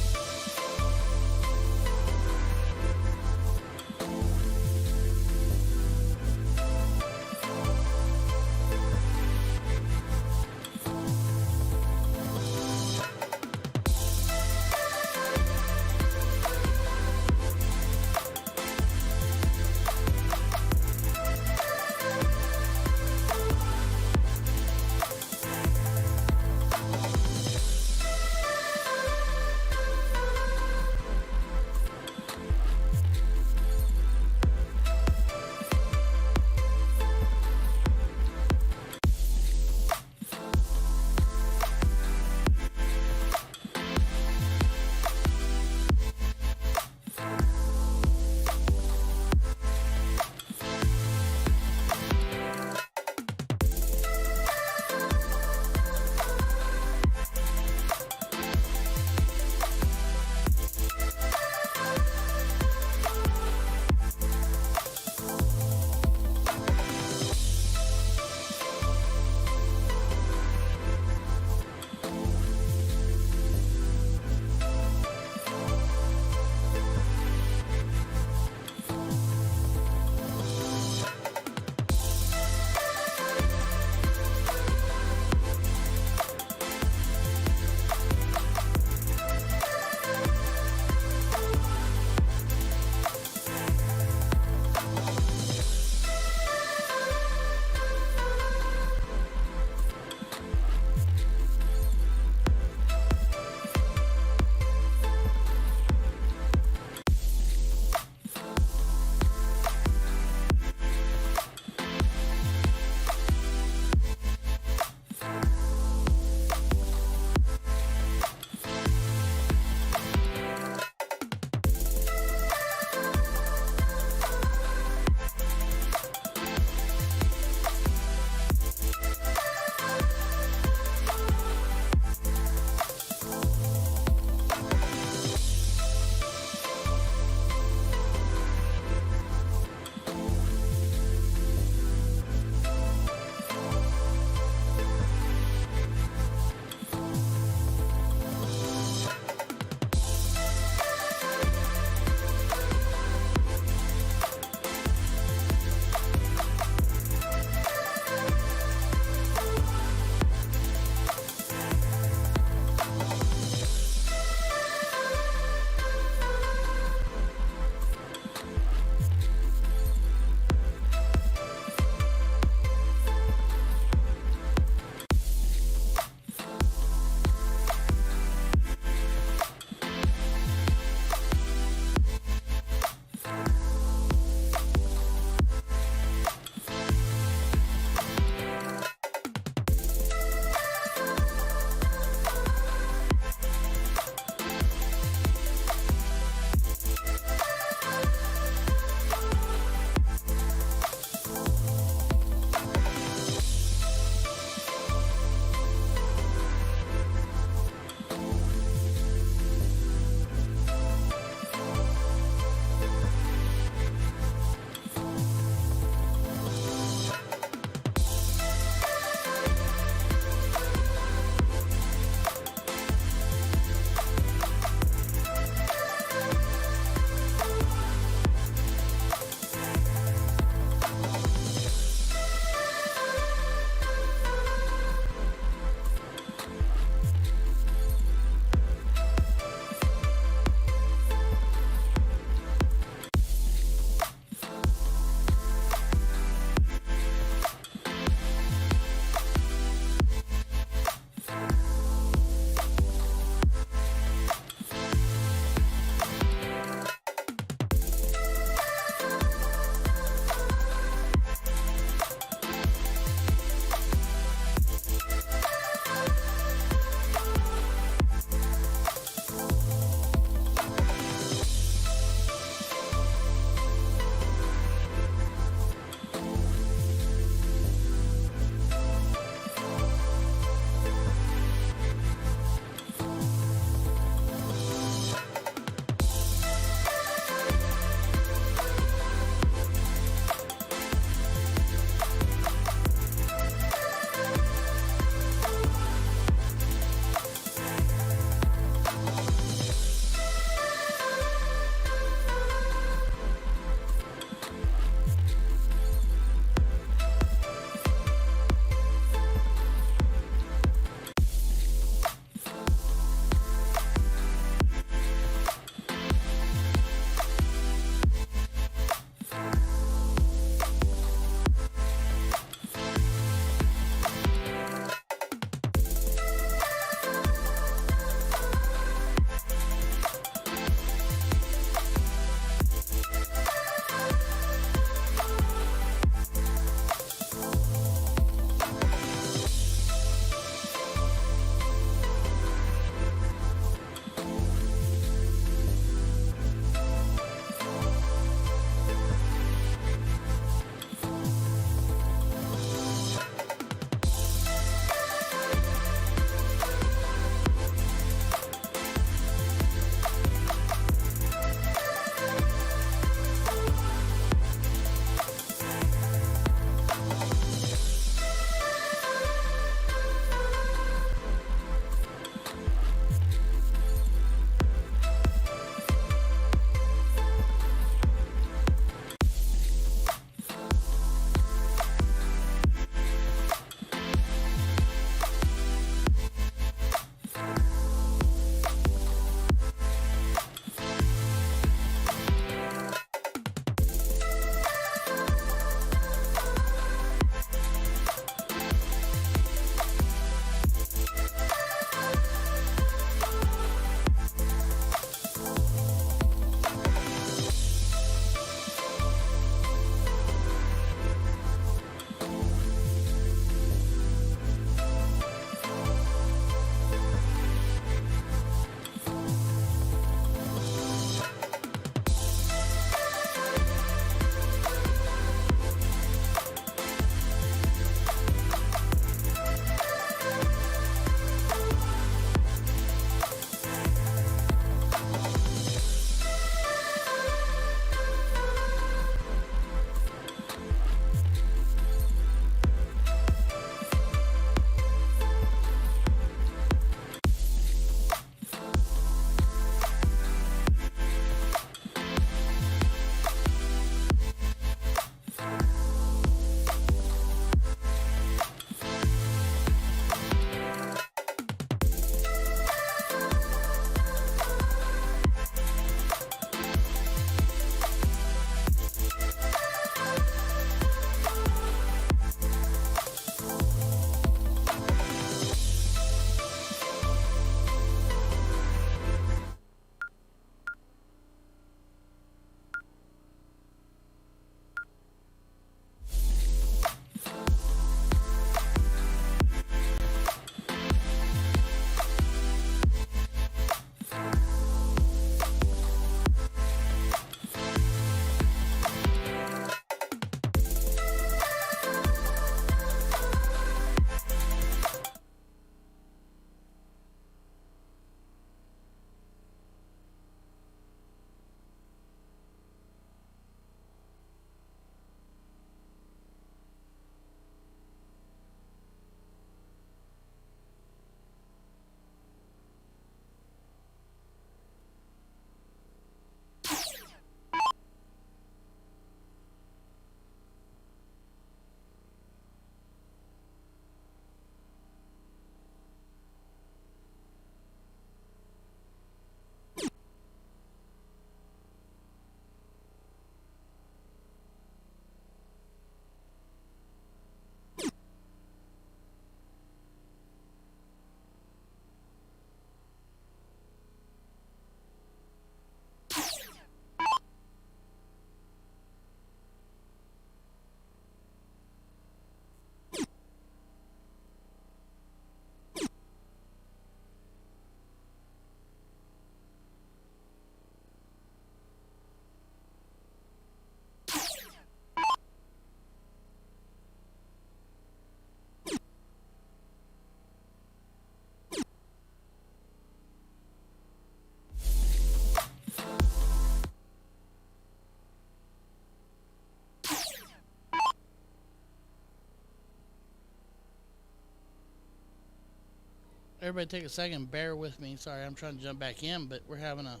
Everybody take a second, bear with me. Sorry, I'm trying to jump back in, but we're having a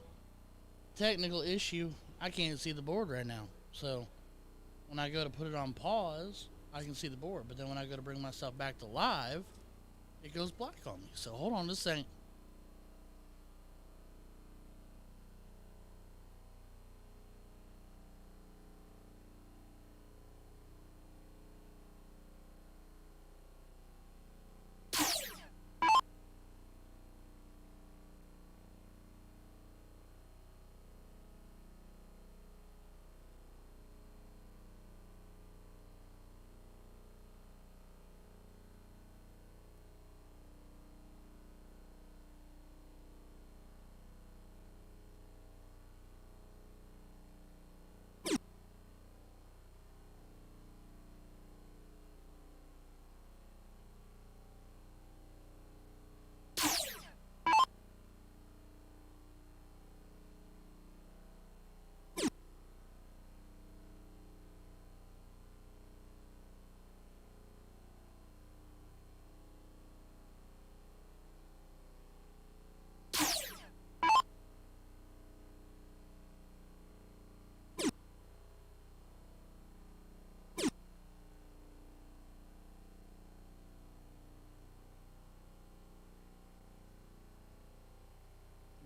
technical issue. I can't see the board right now. So when I go to put it on pause, I can see the board. But then when I go to bring myself back to live, it goes black on me. So hold on just a second.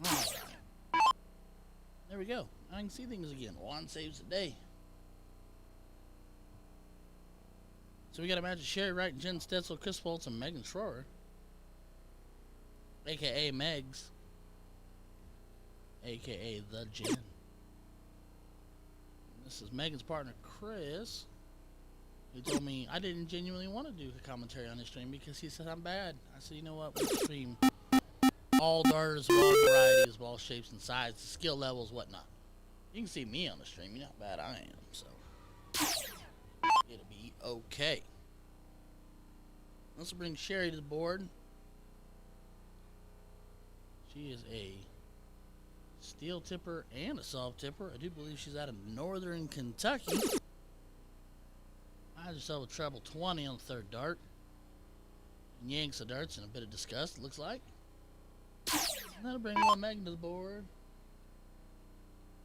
Alright. There we go. I can see things again. Juan saves the day. So we got a match of Sherry Wright and Jen Stetzel, Chris Foltz, and Megan Schroer. AKA Megs. AKA the Jen. And this is Megan's partner, Chris. He told me I didn't genuinely want to do the commentary on this stream because he said I'm bad. I said, you know what? We stream all darters of all varieties, of all shapes and sizes, skill levels, whatnot. You can see me on the stream. You know how bad I am. So it'll be okay. Let's bring Sherry to the board. She is a steel tipper and a soft tipper. I do believe she's out of northern Kentucky. I just have a treble 20 on the third dart. And yanks the darts in a bit of disgust, it looks like. And that'll bring one Megan to the board.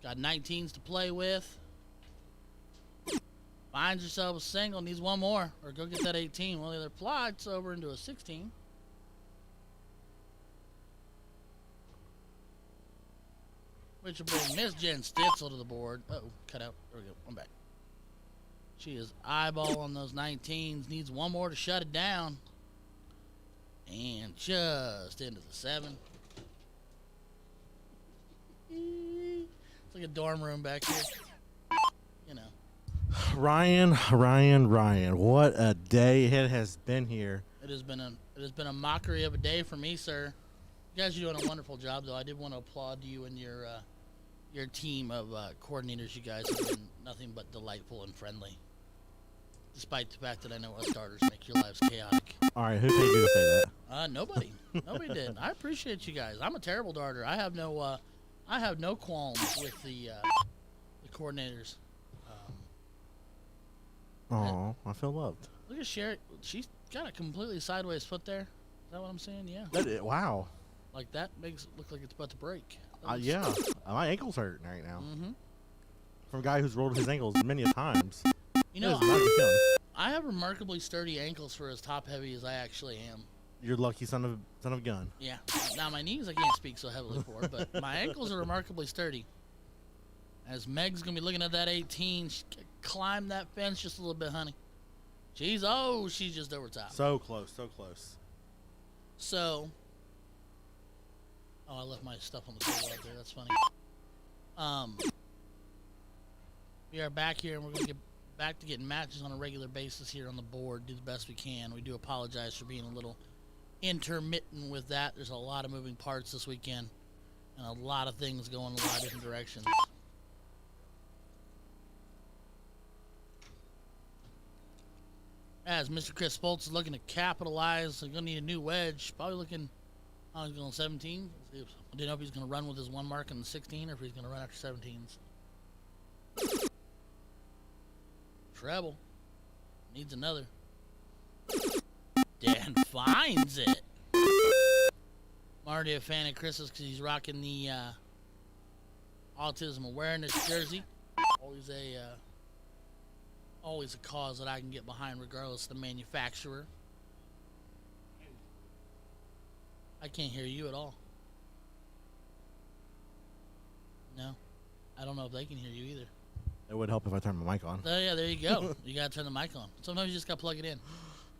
Got 19s to play with. Finds herself a single, needs one more. Or go get that 18. Well, the other plots over into a 16. Which will bring Miss Jen Stitzel to the board. Uh-oh, cut out. There we go. I'm back. She is eyeballing those 19s. Needs one more to shut it down. And just into the 7. It's like a dorm room back here. You know. Ryan, what a day it has been here. It has been a mockery of a day for me, sir. You guys are doing a wonderful job, though. I did want to applaud you and your team of coordinators. You guys have been nothing but delightful and friendly. Despite the fact that I know us starters make your lives chaotic. All right, who paid you to say that? Nobody. Nobody did. I appreciate you guys. I'm a terrible darter. I have no qualms with the coordinators. Oh, I feel loved. Look at Sherry. She's got a completely sideways foot there. Is that what I'm saying? Yeah. Wow. Like that makes it look like it's about to break. Yeah. My ankle's hurting right now. Mm-hmm. From a guy who's rolled his ankles many a times. You know, I have remarkably sturdy ankles for as top heavy as I actually am. You're lucky son of a gun. Yeah. Now my knees I can't speak so heavily for, but my ankles are remarkably sturdy. As Meg's gonna be looking at that 18, she climb that fence just a little bit, honey. She's just over top. So close, so close. So, I left my stuff on the table out there. That's funny. We are back here, and we're gonna get back to getting matches on a regular basis here on the board. Do the best we can. We do apologize for being a little intermittent with that. There's a lot of moving parts this weekend, and a lot of things going in a lot of different directions. As Mr. Chris Foltz is looking to capitalize, they're going to need a new wedge. Probably looking, he's going 17. I didn't know if he's going to run with his one mark in the 16 or if he's going to run after 17s. Treble. Needs another. Dan finds it. already a fan of Chris's because he's rocking the autism awareness jersey. Always a cause that I can get behind, regardless of the manufacturer. I can't hear you at all. No, I don't know if they can hear you either. It would help if I turned my mic on. Oh yeah, there you go. You gotta turn the mic on. Sometimes you just gotta plug it in.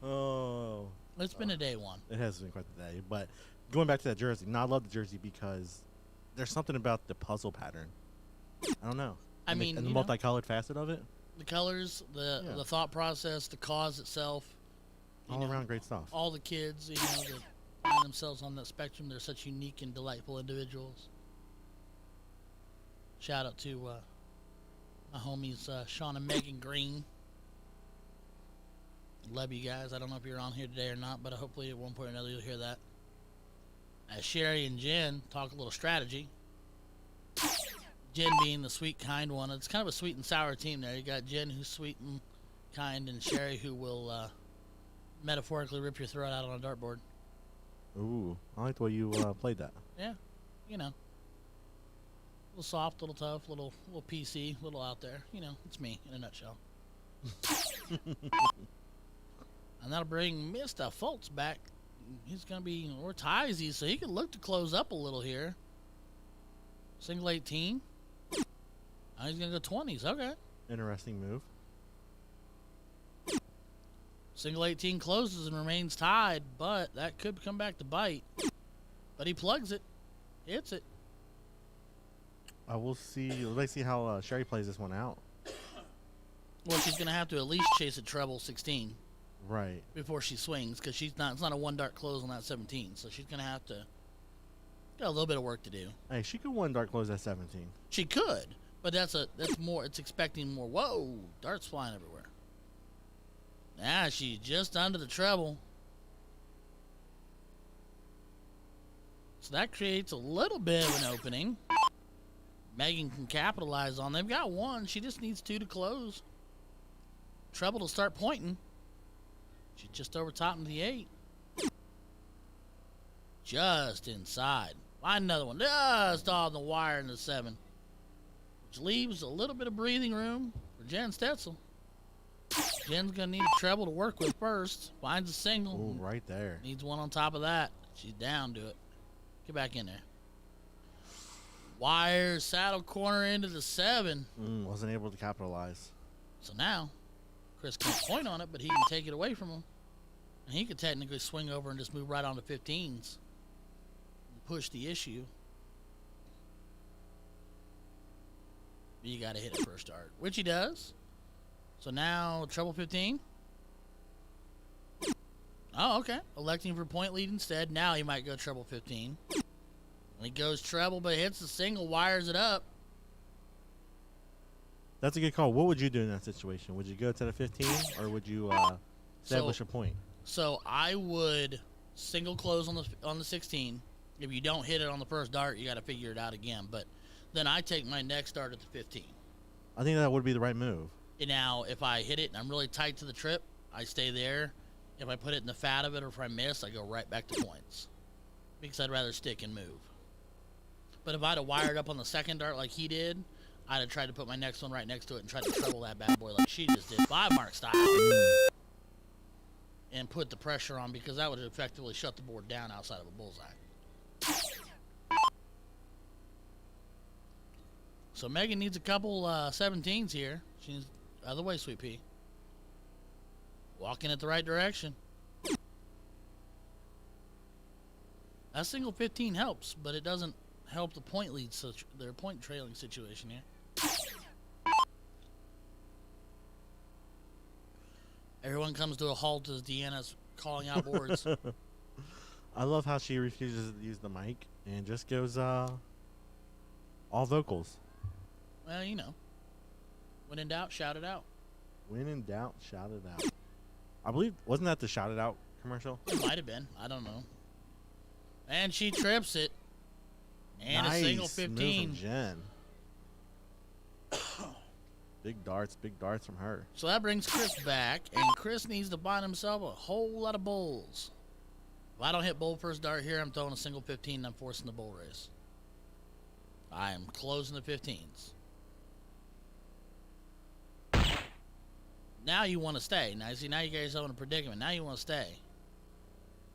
Oh. It's been a day one. It has been quite the day. But going back to that jersey, I love the jersey because there's something about the puzzle pattern. I don't know. I mean, and the multicolored facet of it. The colors, the thought process, the cause itself. All around great stuff. All the kids, that find themselves on that spectrum. They're such unique and delightful individuals. Shout out to my homies Sean and Megan Green. Love you guys. I don't know if you're on here today or not, but hopefully at one point or another you'll hear that. As Sherry and Jen talk a little strategy. Jen being the sweet, kind one. It's kind of a sweet and sour team there. You got Jen, who's sweet and kind, and Sherry, who will metaphorically rip your throat out on a dartboard. Ooh, I like the way you played that. Yeah, A little soft, a little tough, a little PC, a little out there. It's me in a nutshell. And that'll bring Mr. Fultz back. He's going to be, or ties, so he can look to close up a little here. Single 18. Now he's going to go 20s. Okay. Interesting move. Single 18 closes and remains tied, but that could come back to bite. But he plugs it. Hits it. I will see. Let's see how Sherry plays this one out. Well, she's going to have to at least chase a treble 16. Right. Before she swings, because it's not a one dart close on that 17, so she's going to have to got a little bit of work to do. Hey, she could one dart close at 17. She could, but that's more. It's expecting more. Whoa, darts flying everywhere. Yeah, she's just under the treble. So that creates a little bit of an opening. Megan can capitalize on. They've got one. She just needs two to close. Treble to start pointing. She's just over top of the 8. Just inside. Find another one. Just on the wire in the 7. Which leaves a little bit of breathing room for Jen Stetzel. Jen's going to need a treble to work with first. Finds a single. Ooh, right there. Needs one on top of that. She's down to it. Get back in there. Wire, saddle corner into the 7. Wasn't able to capitalize. So now, Chris can't point on it, but he can take it away from him. And he could technically swing over and just move right on to 15s. And push the issue. But you got to hit it first dart, which he does. So now, treble 15. Oh, okay. Electing for point lead instead. Now he might go treble 15. And he goes treble, but hits the single, wires it up. That's a good call. What would you do in that situation? Would you go to the 15 or would you establish a point? So I would single close on the 16. If you don't hit it on the first dart, you got to figure it out again. But then I take my next dart at the 15. I think that would be the right move. And now, if I hit it and I'm really tight to the trip, I stay there. If I put it in the fat of it or if I miss, I go right back to points. Because I'd rather stick and move. But if I'd have wired up on the second dart like he did, I'd have tried to put my next one right next to it and tried to treble that bad boy like she just did, 5-mark style. And put the pressure on, because that would have effectively shut the board down outside of a bullseye. So Megan needs a couple 17s here. She's other way, Sweet Pea. Walking at the right direction. That single 15 helps, but it doesn't help the point lead, their point trailing situation here. Everyone comes to a halt as Deanna's calling out boards. I love how she refuses to use the mic and just goes all vocals. Well, when in doubt, shout it out. When in doubt, shout it out. I believe, wasn't that the shout it out commercial? It might have been. I don't know. And she trips it. And nice a single 15. Move from Jen. Big darts from her. So that brings Chris back, and Chris needs to buy himself a whole lot of bowls. If I don't hit bowl first dart here, I'm throwing a single 15 and I'm forcing the bowl race. I am closing the 15s. Now you want to stay. Now, see, now you guys are in a predicament. Now you want to stay.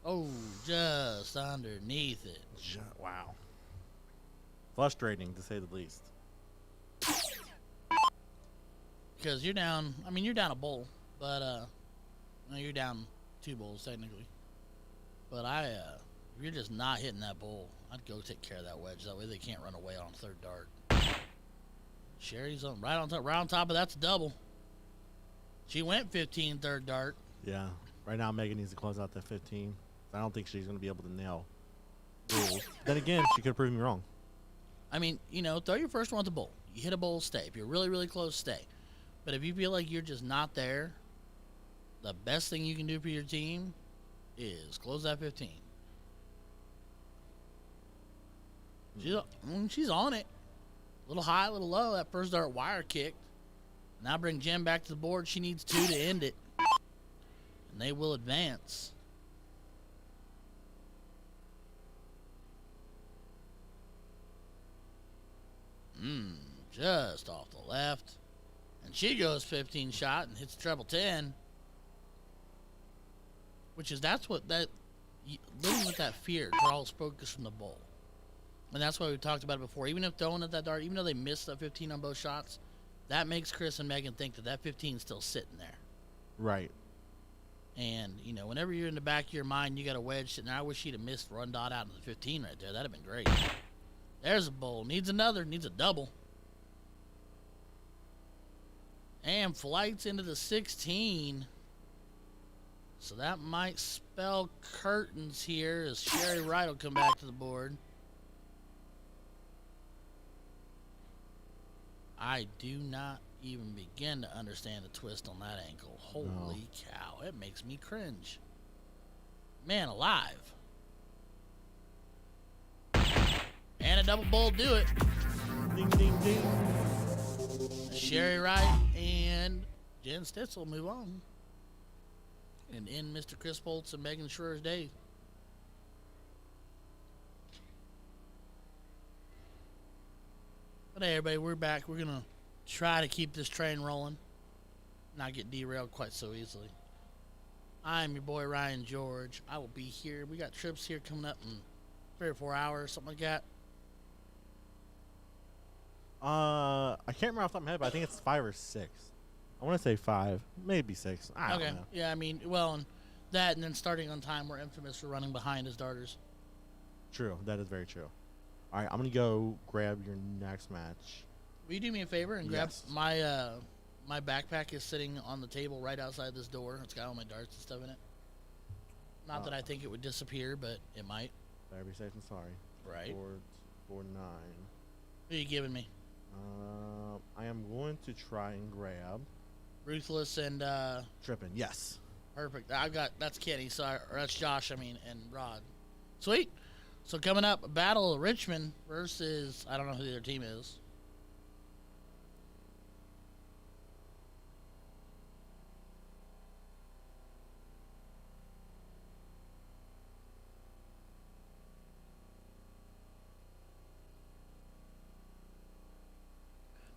Oh, just underneath it. Wow. Frustrating, to say the least. Because you're down, I mean, you're down a bowl. But, no, you're down 2 bowls, technically. But if you're just not hitting that bowl, I'd go take care of that wedge. That way they can't run away on 3rd dart. Sherry's right on top of that's a double. She went 15 3rd dart. Yeah. Right now, Megan needs to close out that 15. I don't think she's going to be able to nail rules. Then again, she could prove me wrong. I mean, you know, throw your first one at the bowl. You hit a bowl, stay. If you're really, really close, stay. But if you feel like you're just not there, the best thing you can do for your team is close that 15. She's on it. A little high, a little low. That first dart wire kicked. Now bring Jen back to the board. She needs 2 to end it. And they will advance. Just off the left. And she goes 15 shot and hits treble 10. Which is, living with that fear draws focus from the bowl. And that's why we talked about it before. Even if throwing at that dart, even though they missed the 15 on both shots, that makes Chris and Megan think that 15 is still sitting there. Right. And, you know, whenever you're in the back of your mind, you got a wedge sitting there. I wish she'd have missed run dot out of the 15 right there. That'd have been great. There's a bowl. Needs another. Needs a double. And flights into the 16. So that might spell curtains here as Sherry Wright will come back to the board. I do not even begin to understand the twist on that ankle. Holy cow. It makes me cringe. Man alive. And a double bowl do it. Ding, ding, ding. Sherry Wright and Jen Stitzel move on. And end Mr. Chris Boltz and Megan Schroer's day. But hey, everybody, we're back. We're going to try to keep this train rolling. Not get derailed quite so easily. I'm your boy, Ryan George. I will be here. We got trips here coming up in 3 or 4 hours, something like that. I can't remember off the top of my head, but I think it's 5 or 6. I want to say 5, maybe 6. I don't know. Yeah, I mean, well, and that, and then starting on time, we're infamous for running behind as darters. True. That is very true. All right, I'm going to go grab your next match. Will you do me a favor and grab Yes. my backpack is sitting on the table right outside this door. It's got all my darts and stuff in it. Not that I think it would disappear, but it might. Better be safe than sorry. Right. 4, 9. Who are you giving me? I am going to try and grab Ruthless and Trippin'. Yes. Perfect. That's Kenny. Sorry, or that's Josh. I mean, and Rod. Sweet. So coming up, Battle of Richmond versus I don't know who the other team is.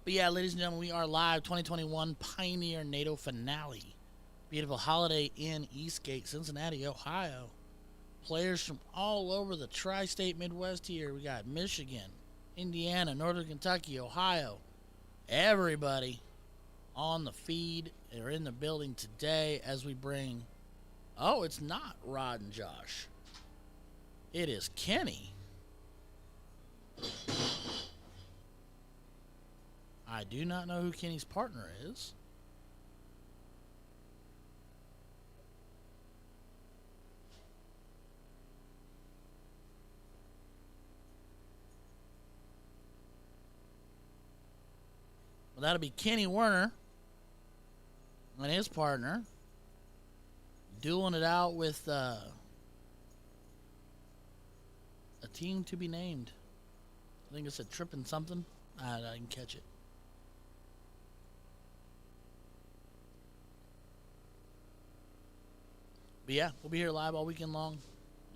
But yeah, ladies and gentlemen, we are live 2021 Pioneer NATO finale. Beautiful Holiday Inn Eastgate, Cincinnati, Ohio. Players from all over the tri-state Midwest here. We got Michigan, Indiana, Northern Kentucky, Ohio. Everybody on the feed or in the building today as we bring... Oh, it's not Rod and Josh. It is Kenny. I do not know who Kenny's partner is. Well, that'll be Kenny Werner and his partner dueling it out with a team to be named. I think it's a Trippin' something. I didn't catch it. But yeah, we'll be here live all weekend long.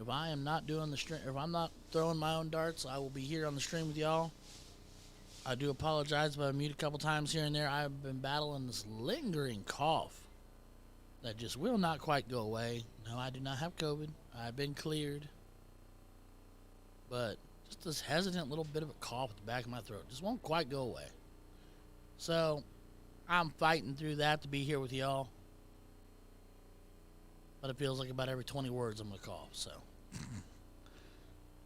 If I am not doing the stream, if I'm not throwing my own darts, I will be here on the stream with y'all. I do apologize, but I mute a couple times here and there. I've been battling this lingering cough that just will not quite go away. No, I do not have COVID. I've been cleared. But just this hesitant little bit of a cough at the back of my throat just won't quite go away. So I'm fighting through that to be here with y'all. But it feels like about every 20 words I'm going to cough, so.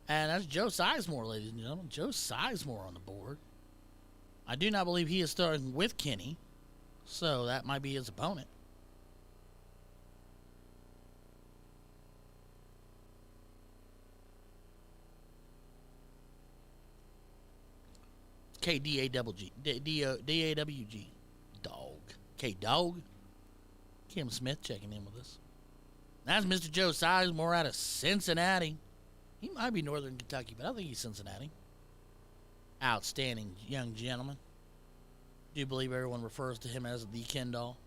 And that's Joe Sizemore, ladies and gentlemen. Joe Sizemore on the board. I do not believe he is starting with Kenny, so that might be his opponent. K-D-A-W-G. D-A-W-G. Dog. K-Dog. Kim Smith checking in with us. That's Mr. Joe Sizemore out of Cincinnati. He might be Northern Kentucky, but I think he's Cincinnati. Outstanding young gentleman. Do believe everyone refers to him as the Ken doll.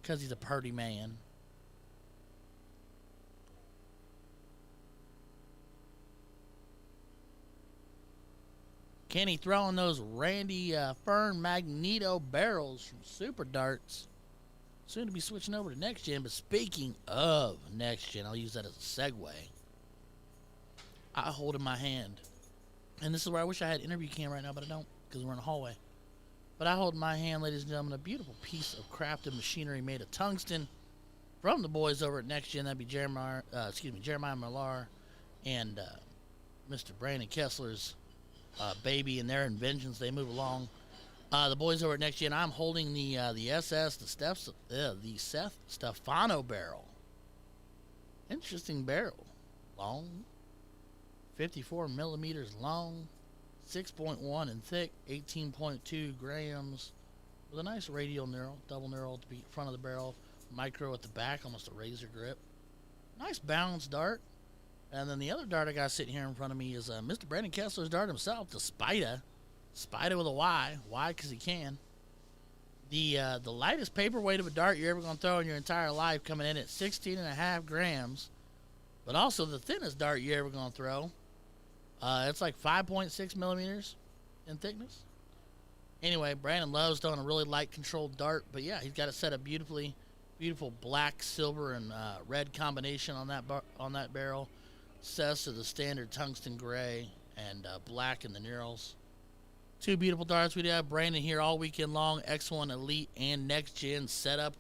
Because he's a purty man. Kenny throwing those Randy Fern Magneto barrels from Super Darts. Soon to be switching over to Next Gen, but speaking of Next Gen, I'll use that as a segue. I hold in my hand, and this is where I wish I had interview cam right now, but I don't, because we're in a hallway. But I hold in my hand, ladies and gentlemen, a beautiful piece of crafted machinery made of tungsten from the boys over at Next Gen. That'd be Jeremiah Millar and Mr. Brandon Kessler's baby and their inventions. They move along. The boys over at Next Gen. I'm holding the Seth Stefano barrel. Interesting barrel. Long, 54 millimeters long, 6.1 in thick, 18.2 grams, with a nice radial knurl, double knurl at the front of the barrel, micro at the back, almost a razor grip. Nice balanced dart. And then the other dart I got sitting here in front of me is Mr. Brandon Kessler's dart himself, the Spida. Spida with a Y. Why? Because he can. The lightest paperweight of a dart you're ever going to throw in your entire life, coming in at 16.5 grams. But also the thinnest dart you're ever going to throw. It's like 5.6 millimeters in thickness. Anyway, Brandon loves throwing a really light controlled dart. But yeah, he's got it set up beautifully. Beautiful black, silver, and red combination on that barrel. Sets to the standard tungsten gray and black in the knurls. Two beautiful darts. We do have Brandon here all weekend long. X1 Elite and Next Gen set up.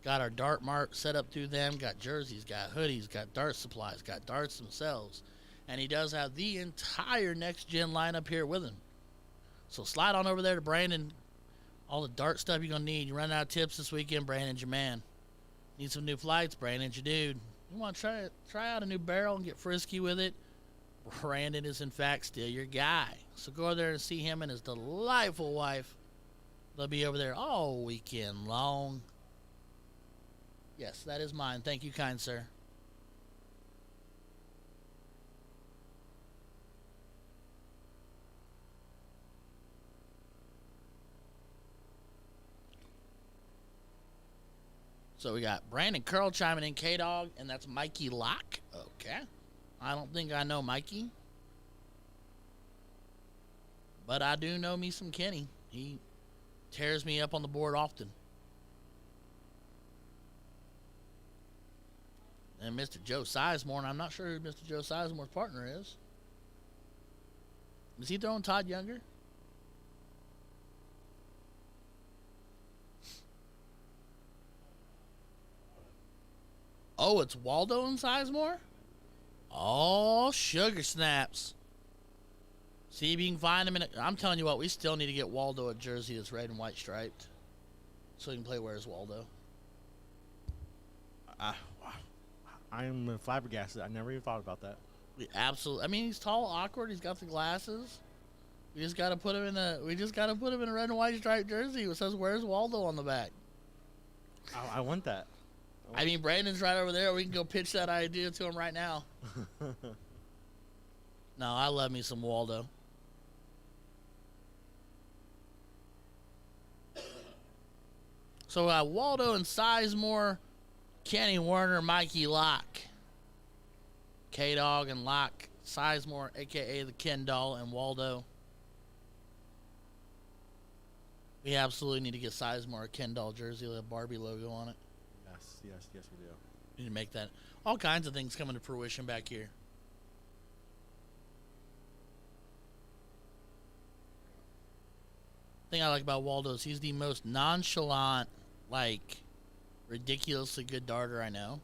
Got our dart mark set up through them. Got jerseys, got hoodies, got dart supplies, got darts themselves. And he does have the entire Next Gen lineup here with him. So slide on over there to Brandon. All the dart stuff you're going to need. You run out of tips this weekend, Brandon's your man. Need some new flights, Brandon's your dude. You want to try out a new barrel and get frisky with it? Brandon is in fact still your guy. So go over there and see him and his delightful wife. They'll be over there all weekend long. Yes, that is mine. Thank you, kind sir. So we got Brandon Curl chiming in, K-Dog, and that's Mikey Locke. Okay. I don't think I know Mikey. But I do know me some Kenny. He tears me up on the board often. And Mr. Joe Sizemore, and I'm not sure who Mr. Joe Sizemore's partner is. Is he throwing Todd Younger? Oh, it's Waldo and Sizemore? Oh, sugar snaps. See if you can find him in it. I'm telling you what, we still need to get Waldo a jersey that's red and white striped. So he can play Where's Waldo. I'm flabbergasted. I never even thought about that. Absolutely. I mean, he's tall, awkward. He's got the glasses. We just got to put him in a red and white striped jersey that says Where's Waldo on the back. I want that. I mean, Brandon's right over there. We can go pitch that idea to him right now. No, I love me some Waldo. So Waldo and Sizemore, Kenny Werner, Mikey Locke. K-Dog and Locke Sizemore, a.k.a. the Ken Doll, and Waldo. We absolutely need to get Sizemore a Ken Doll jersey with a Barbie logo on it. Yes, we do. We need to make that. All kinds of things coming to fruition back here. Thing I like about Waldo is he's the most nonchalant, like, ridiculously good darter I know.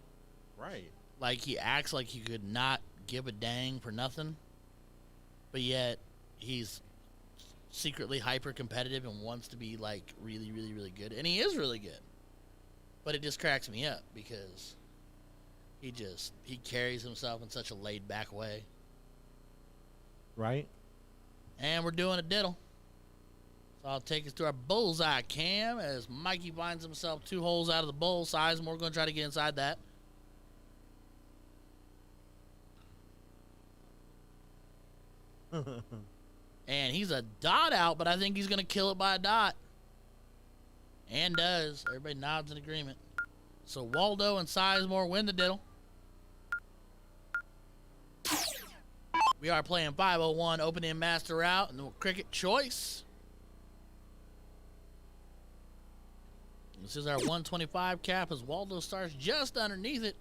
Right. Like, he acts like he could not give a dang for nothing, but yet he's secretly hyper competitive and wants to be, like, really, really, really good. And he is really good. But it just cracks me up because he carries himself in such a laid back way. Right. And we're doing a diddle. So I'll take us to our bullseye cam as Mikey finds himself 2 holes out of the bull size, and we're going to try to get inside that. And he's a dot out, but I think he's going to kill it by a dot. And does. Everybody nods in agreement. So Waldo and Sizemore win the diddle. We are playing 501 open-end master route and the cricket choice. This is our 125 cap as Waldo starts just underneath it.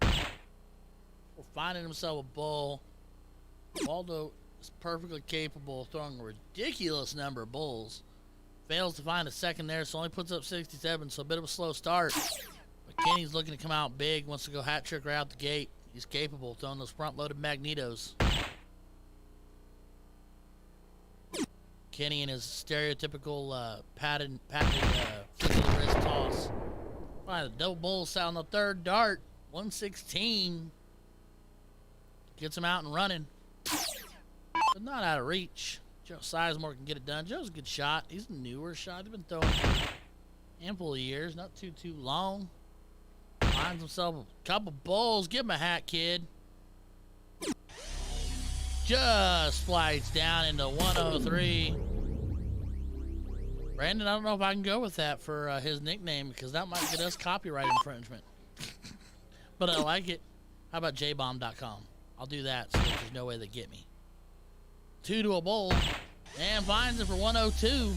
We're finding himself a bull. Waldo is perfectly capable of throwing a ridiculous number of bulls. Fails to find a second there, so only puts up 67, so a bit of a slow start. But Kenny's looking to come out big, wants to go hat trick right out the gate. He's capable of throwing those front-loaded magnetos. Kenny and his stereotypical patented flick of the wrist toss. Find a double bull sat on the third dart. 116. Gets him out and running. But not out of reach. Joe Sizemore can get it done. Joe's a good shot. He's a newer shot. He's been throwing for a handful of years. Not too long. Finds himself a couple bulls. Give him a hat, kid. Just flights down into 103. Brandon, I don't know if I can go with that for his nickname because that might get us copyright infringement. But I like it. How about jbomb.com? I'll do that so there's no way they get me. 2 to a bull and finds it for 102. So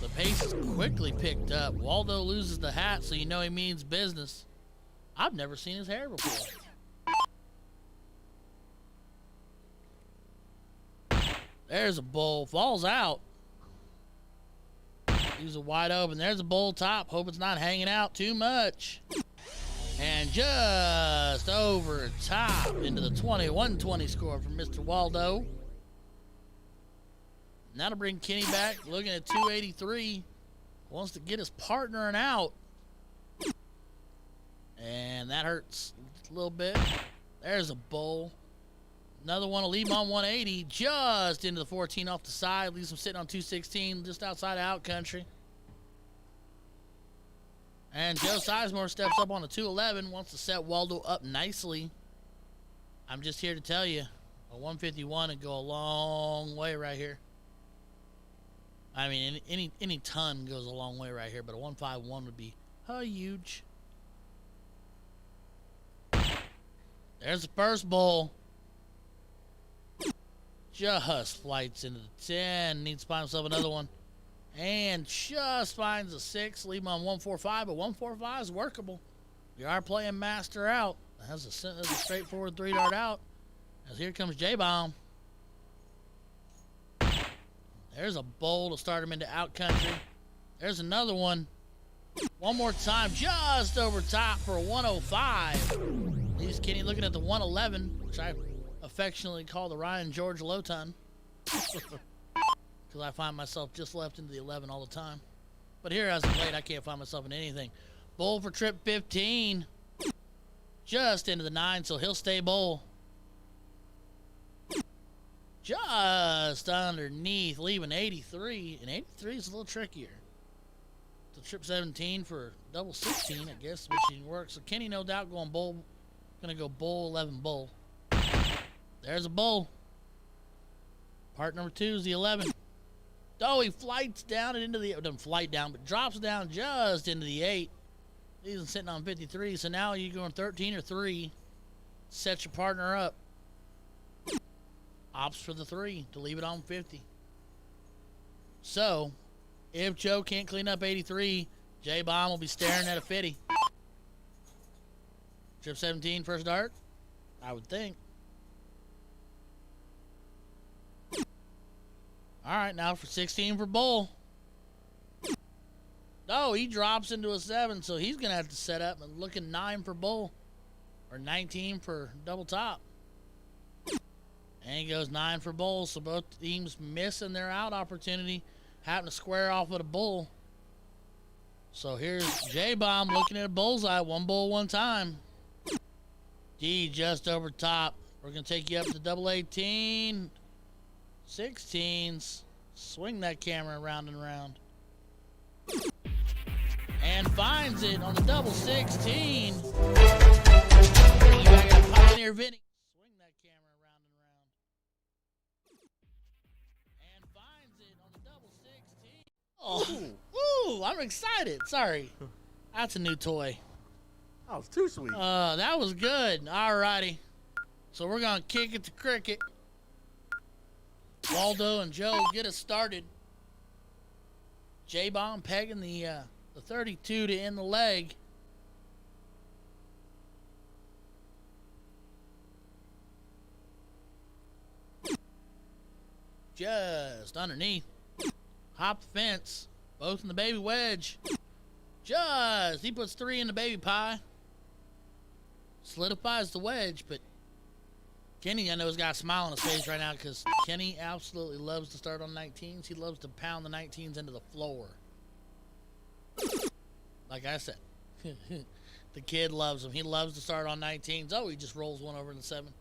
the pace is quickly picked up. Waldo loses the hat, so you know he means business. I've never seen his hair before. There's a bull. Falls out. He's a wide open. There's a bull top. Hope it's not hanging out too much. And just over top into the 120 score from Mr. Waldo. And that'll bring Kenny back, looking at 283. Wants to get his partner an out. And that hurts a little bit. There's a bull. Another one will leave him on 180, just into the 14 off the side. Leaves him sitting on 216, just outside of out country. And Joe Sizemore steps up on the 211, wants to set Waldo up nicely. I'm just here to tell you, a 151 would go a long way right here. I mean, any ton goes a long way right here, but a 151 would be huge. There's the first bull. Just flights into the 10. Needs to find himself another one. And just finds a 6. Leave him on 145, but 145 is workable. We are playing master out. That's a straightforward 3-dart out. As here comes J-Bomb. There's a bull to start him into out country. There's another one. One more time, just over top for a 105. Leaves Kenny looking at the 111, which I affectionately call the Ryan George low ton. Because I find myself just left into the 11 all the time. But here as of late, I can't find myself in anything. Bull for trip 15. Just into the 9, so he'll stay bull. Just underneath, leaving 83. And 83 is a little trickier. So trip 17 for double 16, I guess, which didn't work. So Kenny, no doubt, going bull. Gonna go bull, 11 bull. There's a bull. Part number 2 is the 11. Oh, he flights down and into the, doesn't flight down, but drops down just into the 8. He's sitting on 53, so now you're going 13 or 3. set your partner up. Opts for the 3 to leave it on 50. So, if Joe can't clean up 83, J-Bomb will be staring at a 50. Trip 17, first dart? I would think. All right, now for 16 for Bull. No, he drops into a 7, so he's going to have to set up and looking 9 for Bull. Or 19 for double top. And he goes 9 for Bull, so both teams missing their out opportunity, having to square off with a Bull. So here's J-Bomb looking at a bullseye. 1 bull, 1 time. D just over top. We're going to take you up to double 18. 16s. Swing that camera around and around. And finds it on the double 16. You got Pioneer Vinny. Swing that camera around and around. And finds it on the double 16. Oh, ooh, I'm excited. Sorry. That's a new toy. That was too sweet. That was good. Alrighty. So we're going to kick it to cricket. Waldo and Joe get us started. J-Bomb pegging the 32 to end the leg. Just underneath. Hop the fence. Both in the baby wedge. Just. He puts 3 in the baby pie. Solidifies the wedge, but Kenny, I know, has got a smile on his face right now because Kenny absolutely loves to start on 19s. He loves to pound the 19s into the floor. Like I said, the kid loves them. He loves to start on 19s. Oh, he just rolls one over in the 7.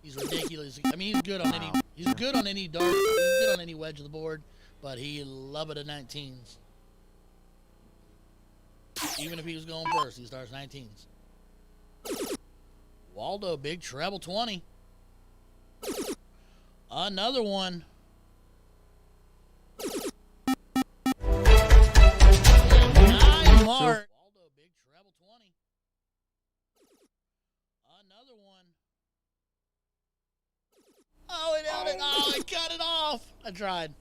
He's ridiculous. I mean, he's good on any. He's good on any dart. He's good on any wedge of the board, but he love it at 19s. Even if he was going first, he starts 19s. Waldo, big treble 20. Another one. Nine mark. Waldo, big treble 20. Another one. Oh, it held it. Oh, it cut it off. I tried.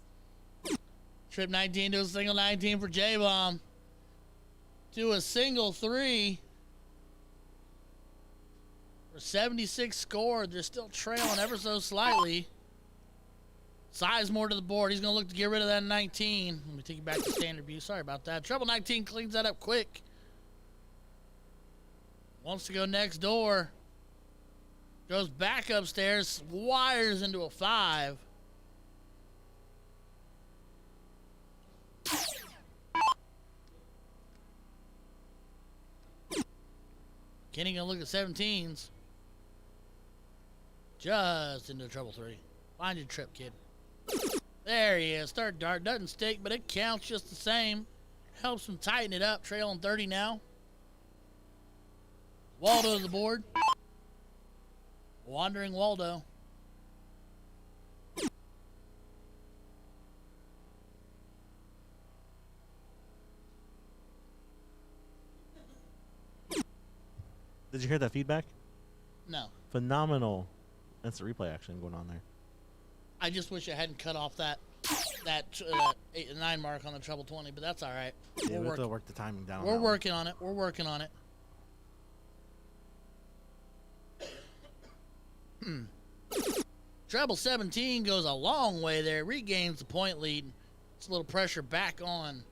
Trip 19 to a single 19 for J-Bomb. To a single 3. For 76 scored. They're still trailing ever so slightly. Sizemore to the board. He's going to look to get rid of that 19. Let me take you back to standard view. Sorry about that. Treble 19 cleans that up quick. Wants to go next door. Goes back upstairs. Wires into a 5. Kenny going to look at 17s. Just into treble 3. Find your trip, kid. There he is. Third dart. Doesn't stick, but it counts just the same. Helps him tighten it up. Trailing 30 now. Waldo to the board. Wandering Waldo. Did you hear that feedback? No. Phenomenal instant replay action going on there. I just wish I hadn't cut off that 8 and 9 mark on the treble 20, but that's all right. Yeah, we have to work the timing down. We're working on it. We're working on it. Treble 17 goes a long way there. Regains the point lead. It's a little pressure back on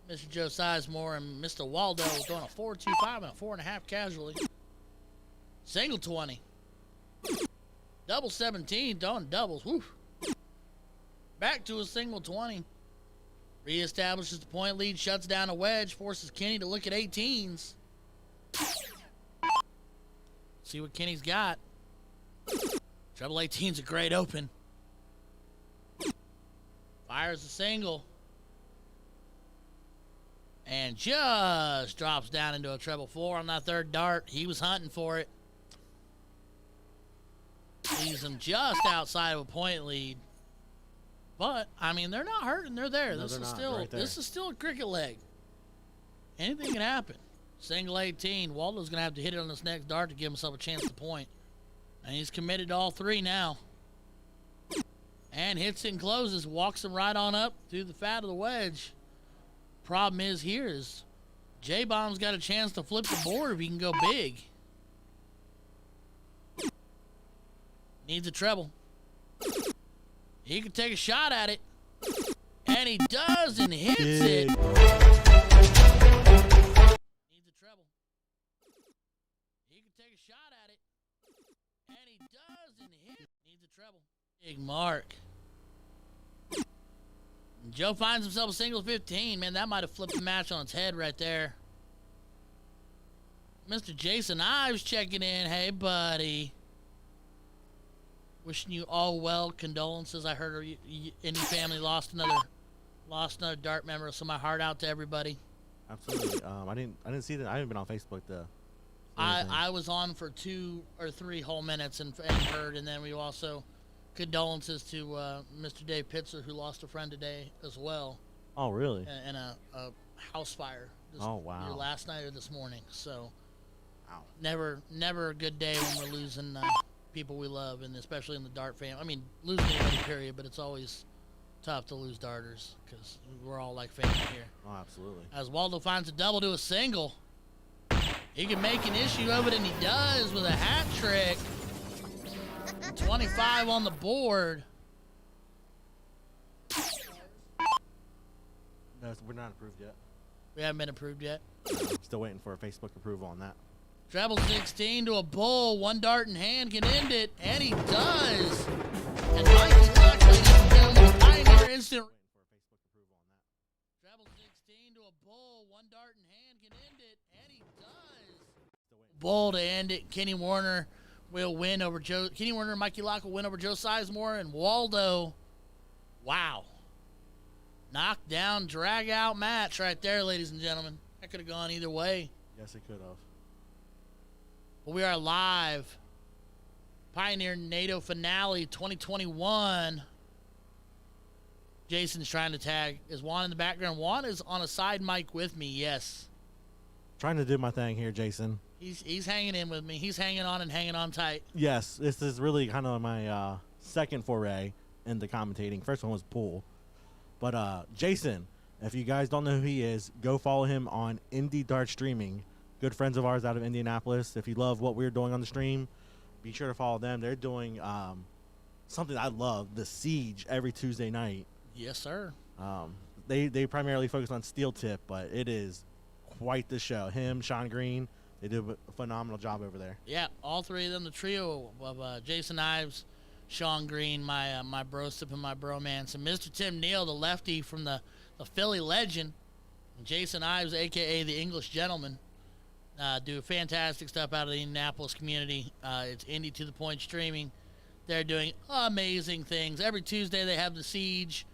Mr. Joe Sizemore and Mr. Waldo throwing a 4.25 and a 4.5 casually. Single 20. Double 17, throwing doubles. Woo. Back to a single 20. Reestablishes the point lead, shuts down a wedge, forces Kenny to look at 18s. See what Kenny's got. Treble 18's a great open. Fires a single. And just drops down into a treble 4 on that third dart. He was hunting for it. Leaves him just outside of a point lead. But, I mean, they're not hurting. They're there. No, This is still a cricket leg. Anything can happen. Single 18. Waldo's going to have to hit it on this next dart to give himself a chance to point. And he's committed to all three now. And hits and closes, walks him right on up through the fat of the wedge. Problem is here is J-Bomb's got a chance to flip the board if he can go big. Needs a treble. He can take a shot at it. And he does and hits it. Needs a treble. He can take a shot at it. And he does and hits. Needs a treble. Big mark. And Joe finds himself a singles 15. Man, that might have flipped the match on its head right there. Mr. Jason Ives checking in. Hey, buddy. Wishing you all well. Condolences. I heard any family lost another dart member. So my heart out to everybody. Absolutely. I didn't see that. I haven't been on Facebook to. I was on for 2 or 3 whole minutes and heard, and then we also condolences to Mr. Dave Pitzer, who lost a friend today as well. Oh, really? In a house fire. Oh, wow. Either last night or this morning. So, wow. Never a good day when we're losing people we love, and especially in the dart family. I mean, losing anybody, period, but it's always tough to lose darters because we're all like family here. Oh, absolutely. As Waldo finds a double to a single. He can make an issue of it, and he does with a hat trick. 25 on the board. No, we're not approved yet. We haven't been approved yet. Still waiting for a Facebook approval on that. Treble 16 to a bull. One dart in hand can end it, and he does. And Mikey Luck, ladies and gentlemen, the Pioneer instant. Treble 16 to a bull. One dart in hand can end it, and he does. Bull to end it. Kenny Warner will win over Joe. Kenny Warner and Mikey Locke will win over Joe Sizemore, and Waldo. Wow. Knockdown, drag out match right there, ladies and gentlemen. That could have gone either way. Yes, it could have. But we are live. Pioneer NATO finale 2021. Jason's trying to tag. Is Juan in the background? Juan is on a side mic with me, yes. Trying to do my thing here, Jason. He's hanging in with me. He's hanging on tight. Yes, this is really kind of my second foray into commentating. First one was pool. But Jason, if you guys don't know who he is, go follow him on Indie Dart Streaming. Good friends of ours out of Indianapolis. If you love what we're doing on the stream, be sure to follow them. They're doing something I love, The Siege, every Tuesday night. Yes, sir. They primarily focus on steel tip, but it is quite the show. Him, Sean Green, they do a phenomenal job over there. Yeah, all three of them, the trio of Jason Ives, Sean Green, my brosip and my bromance, and Mr. Tim Neal, the lefty from the Philly legend, and Jason Ives, a.k.a. the English Gentleman, do fantastic stuff out of the Indianapolis community. It's Indie to the Point streaming. They're doing amazing things. Every Tuesday they have the Siege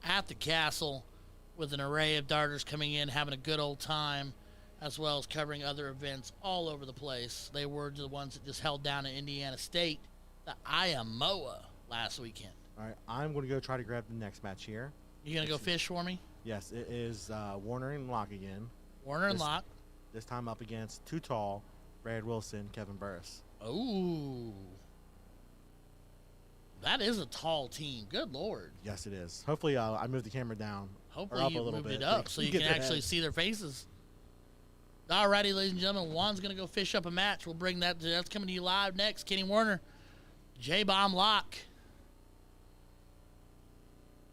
at the castle with an array of darters coming in, having a good old time, as well as covering other events all over the place. They were the ones that just held down in Indiana State, the Iamoa, last weekend. All right, I'm going to go try to grab the next match here. You going to go fish for me? Yes, it is Warner and Locke again. Warner and Locke. This time up against Too Tall, Brad Wilson, Kevin Burris. Ooh. That is a tall team. Good Lord. Yes, it is. Hopefully, I moved the camera down. Hopefully, or up you a little moved bit it up so you can actually see their faces. Alrighty, ladies and gentlemen, Juan's going to go fish up a match. We'll bring that. That's coming to you live next. Kenny Warner, J-Bomb Locke.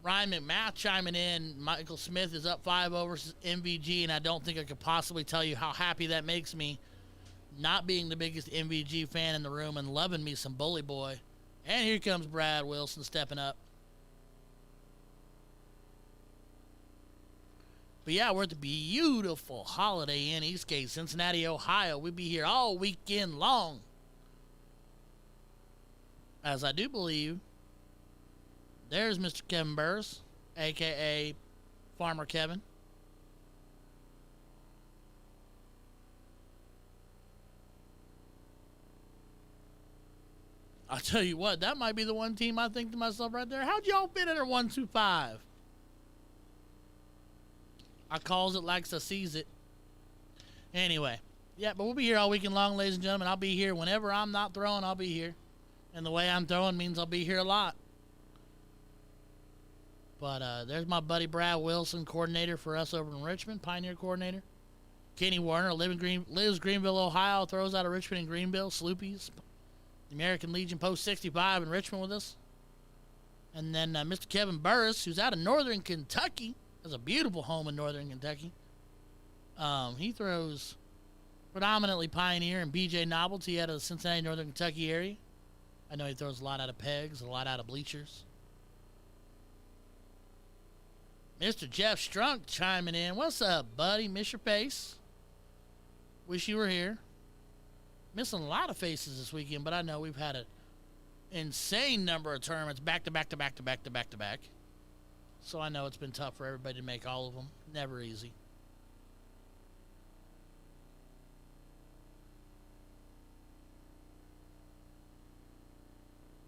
Ryan McMath chiming in. Michael Smith is up 5-0 versus MVG, and I don't think I could possibly tell you how happy that makes me, not being the biggest MVG fan in the room and loving me some Bully Boy. And here comes Brad Wilson stepping up. But yeah, we're at the beautiful Holiday Inn Eastgate, Cincinnati, Ohio. We'll be here all weekend long. As I do believe, there's Mr. Kevin Burris, a.k.a. Farmer Kevin. I'll tell you what, that might be the one team I think to myself right there, how'd y'all fit under 125? I calls it like I sees it. Anyway, yeah, but we'll be here all weekend long, ladies and gentlemen. I'll be here whenever I'm not throwing, I'll be here. And the way I'm throwing means I'll be here a lot. But there's my buddy Brad Wilson, coordinator for us over in Richmond, Pioneer coordinator. Kenny Warner, lives Greenville, Ohio, throws out of Richmond and Greenville. Sloopies, the American Legion Post 65 in Richmond with us. And then Mr. Kevin Burris, who's out of Northern Kentucky, has a beautiful home in Northern Kentucky. He throws predominantly Pioneer and BJ Novelty out of the Cincinnati, Northern Kentucky area. I know he throws a lot out of pegs, a lot out of bleachers. Mr. Jeff Strunk chiming in. What's up, buddy? Miss your face. Wish you were here. Missing a lot of faces this weekend, but I know we've had an insane number of tournaments back to back to back to back to back to back. So I know it's been tough for everybody to make all of them. Never easy.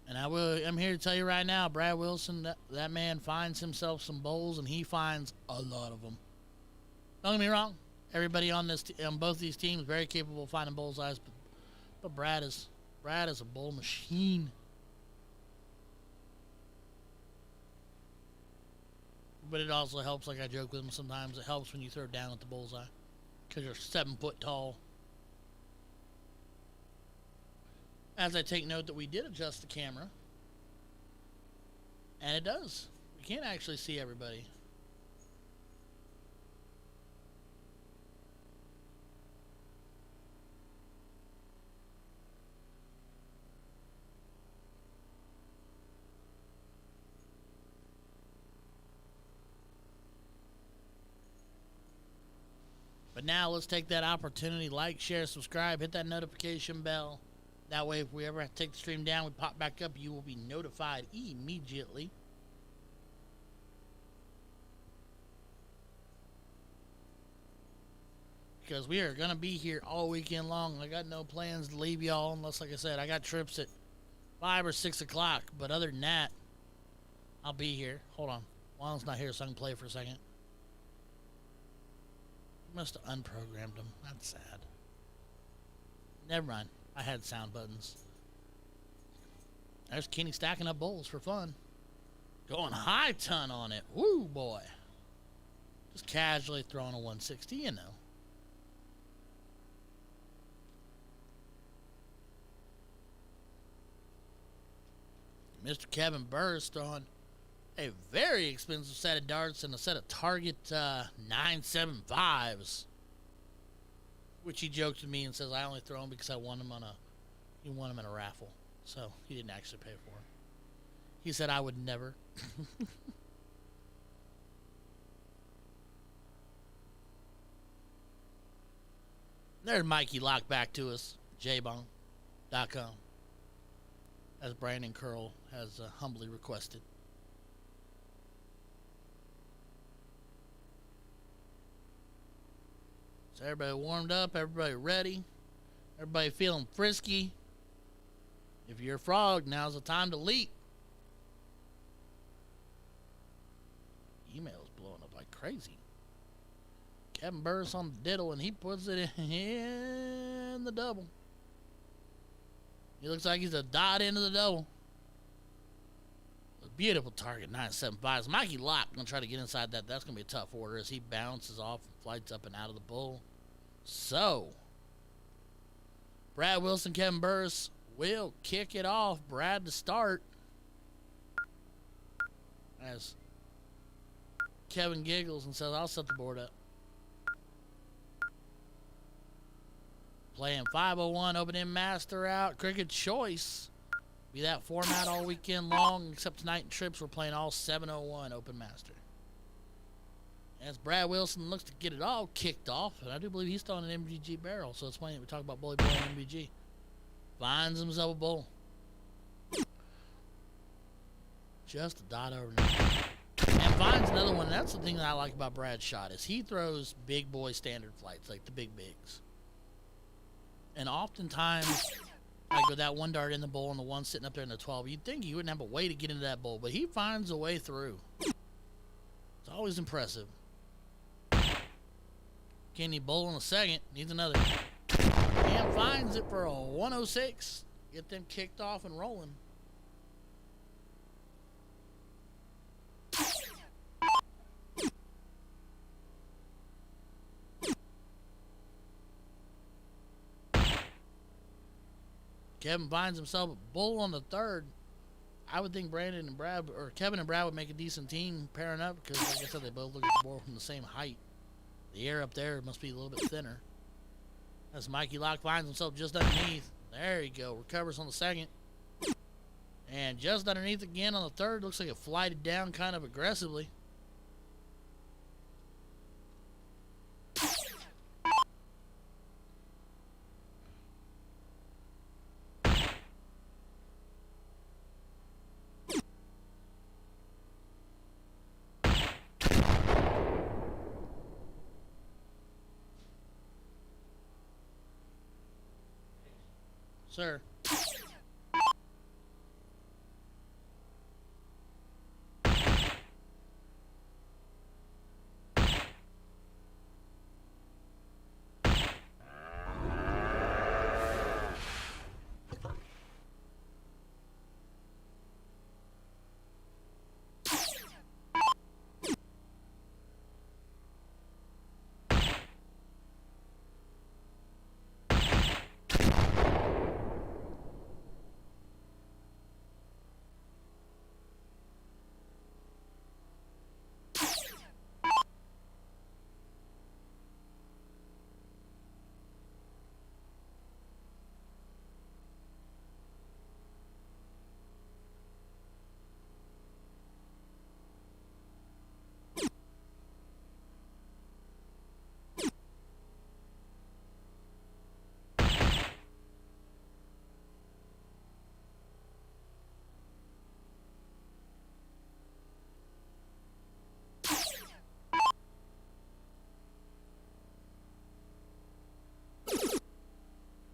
And I'm here to tell you right now, Brad Wilson, that man finds himself some bowls, and he finds a lot of them. Don't get me wrong. Everybody on both these teams very capable of finding bullseyes, but Brad is a bowl machine. But it also helps, like I joke with him sometimes, it helps when you throw down at the bullseye because you're 7 foot tall. As I take note that we did adjust the camera, and it does. We can't actually see everybody. But now let's take that opportunity, like, share, subscribe, hit that notification bell. That way, if we ever take the stream down, we pop back up, you will be notified immediately. Because we are going to be here all weekend long. I got no plans to leave y'all unless, like I said, I got trips at 5 or 6 o'clock. But other than that, I'll be here. Hold on. Juan's not here, so I can play for a second. Must have unprogrammed him. That's sad. Never mind. I had sound buttons. There's Kenny stacking up bowls for fun. Going high ton on it. Woo, boy. Just casually throwing a 160, you know. Mr. Kevin Burris throwing a very expensive set of darts and a set of Target 975s. Which he jokes with me and says I only throw them because I won them he won them in a raffle. So he didn't actually pay for them. He said I would never. There's Mikey Lock back to us. jbong.com. As Brandon Curl has humbly requested. So everybody warmed up, everybody ready, everybody feeling frisky. If you're a frog, now's the time to leap. Email's blowing up like crazy. Kevin Burris on the diddle, and he puts it in the double. He looks like he's a dot into the double. A beautiful target, 975. Mikey Lock gonna try to get inside that. That's gonna be a tough order as he bounces off and flights up and out of the bowl. So, Brad Wilson, Kevin Burris will kick it off. Brad to start. As Kevin giggles and says, I'll set the board up. Playing 501, open-end master out. Cricket choice. Be that format all weekend long, except tonight in trips we're playing all 701 open master. As Brad Wilson looks to get it all kicked off, and I do believe he's throwing an MVG barrel, so it's funny that we talk about bully bowl and MVG. Finds himself a bowl. Just a dot over now. And finds another one. That's the thing that I like about Brad's shot is he throws big boy standard flights, like the big bigs. And oftentimes, like with that one dart in the bowl and the one sitting up there in the 12, you'd think he wouldn't have a way to get into that bowl, but he finds a way through. It's always impressive. Kenny bowl in a second. Needs another. And finds it for a 106. Get them kicked off and rolling. Kevin finds himself a bull on the third. I would think Brandon and Brad, or Kevin and Brad, would make a decent team pairing up because, like I said, they both look at the board from the same height. The air up there must be a little bit thinner. As Mikey Lock finds himself just underneath. There you go. Recovers on the second. And just underneath again on the third. Looks like it flighted down kind of aggressively. Sir.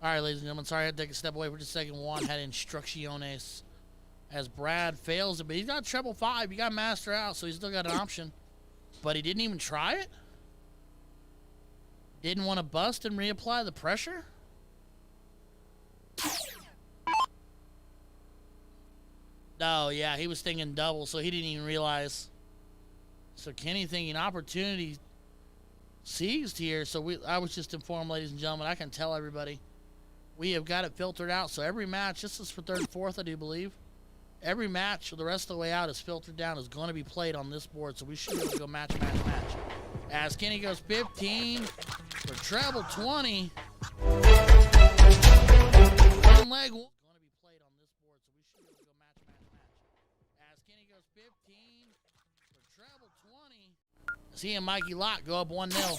All right, ladies and gentlemen, sorry I had to take a step away for just a second. Juan had instrucciones as Brad fails it, but he's got treble 5. You got master out, so he's still got an option. But he didn't even try it? Didn't want to bust and reapply the pressure? No, yeah, he was thinking double, so he didn't even realize. So Kenny thinking opportunity seized here. So I was just informed, ladies and gentlemen, I can tell everybody. We have got it filtered out. So every match, this is for third and fourth, I do believe. Every match for the rest of the way out is filtered down, is going to be played on this board. So we should be able to go match. As Kenny goes 15 for treble 20. One leg. Going to be played on this board, so we should be able to go match. As Kenny goes 15 for treble 20. As he and Mikey Lott go up 1-0.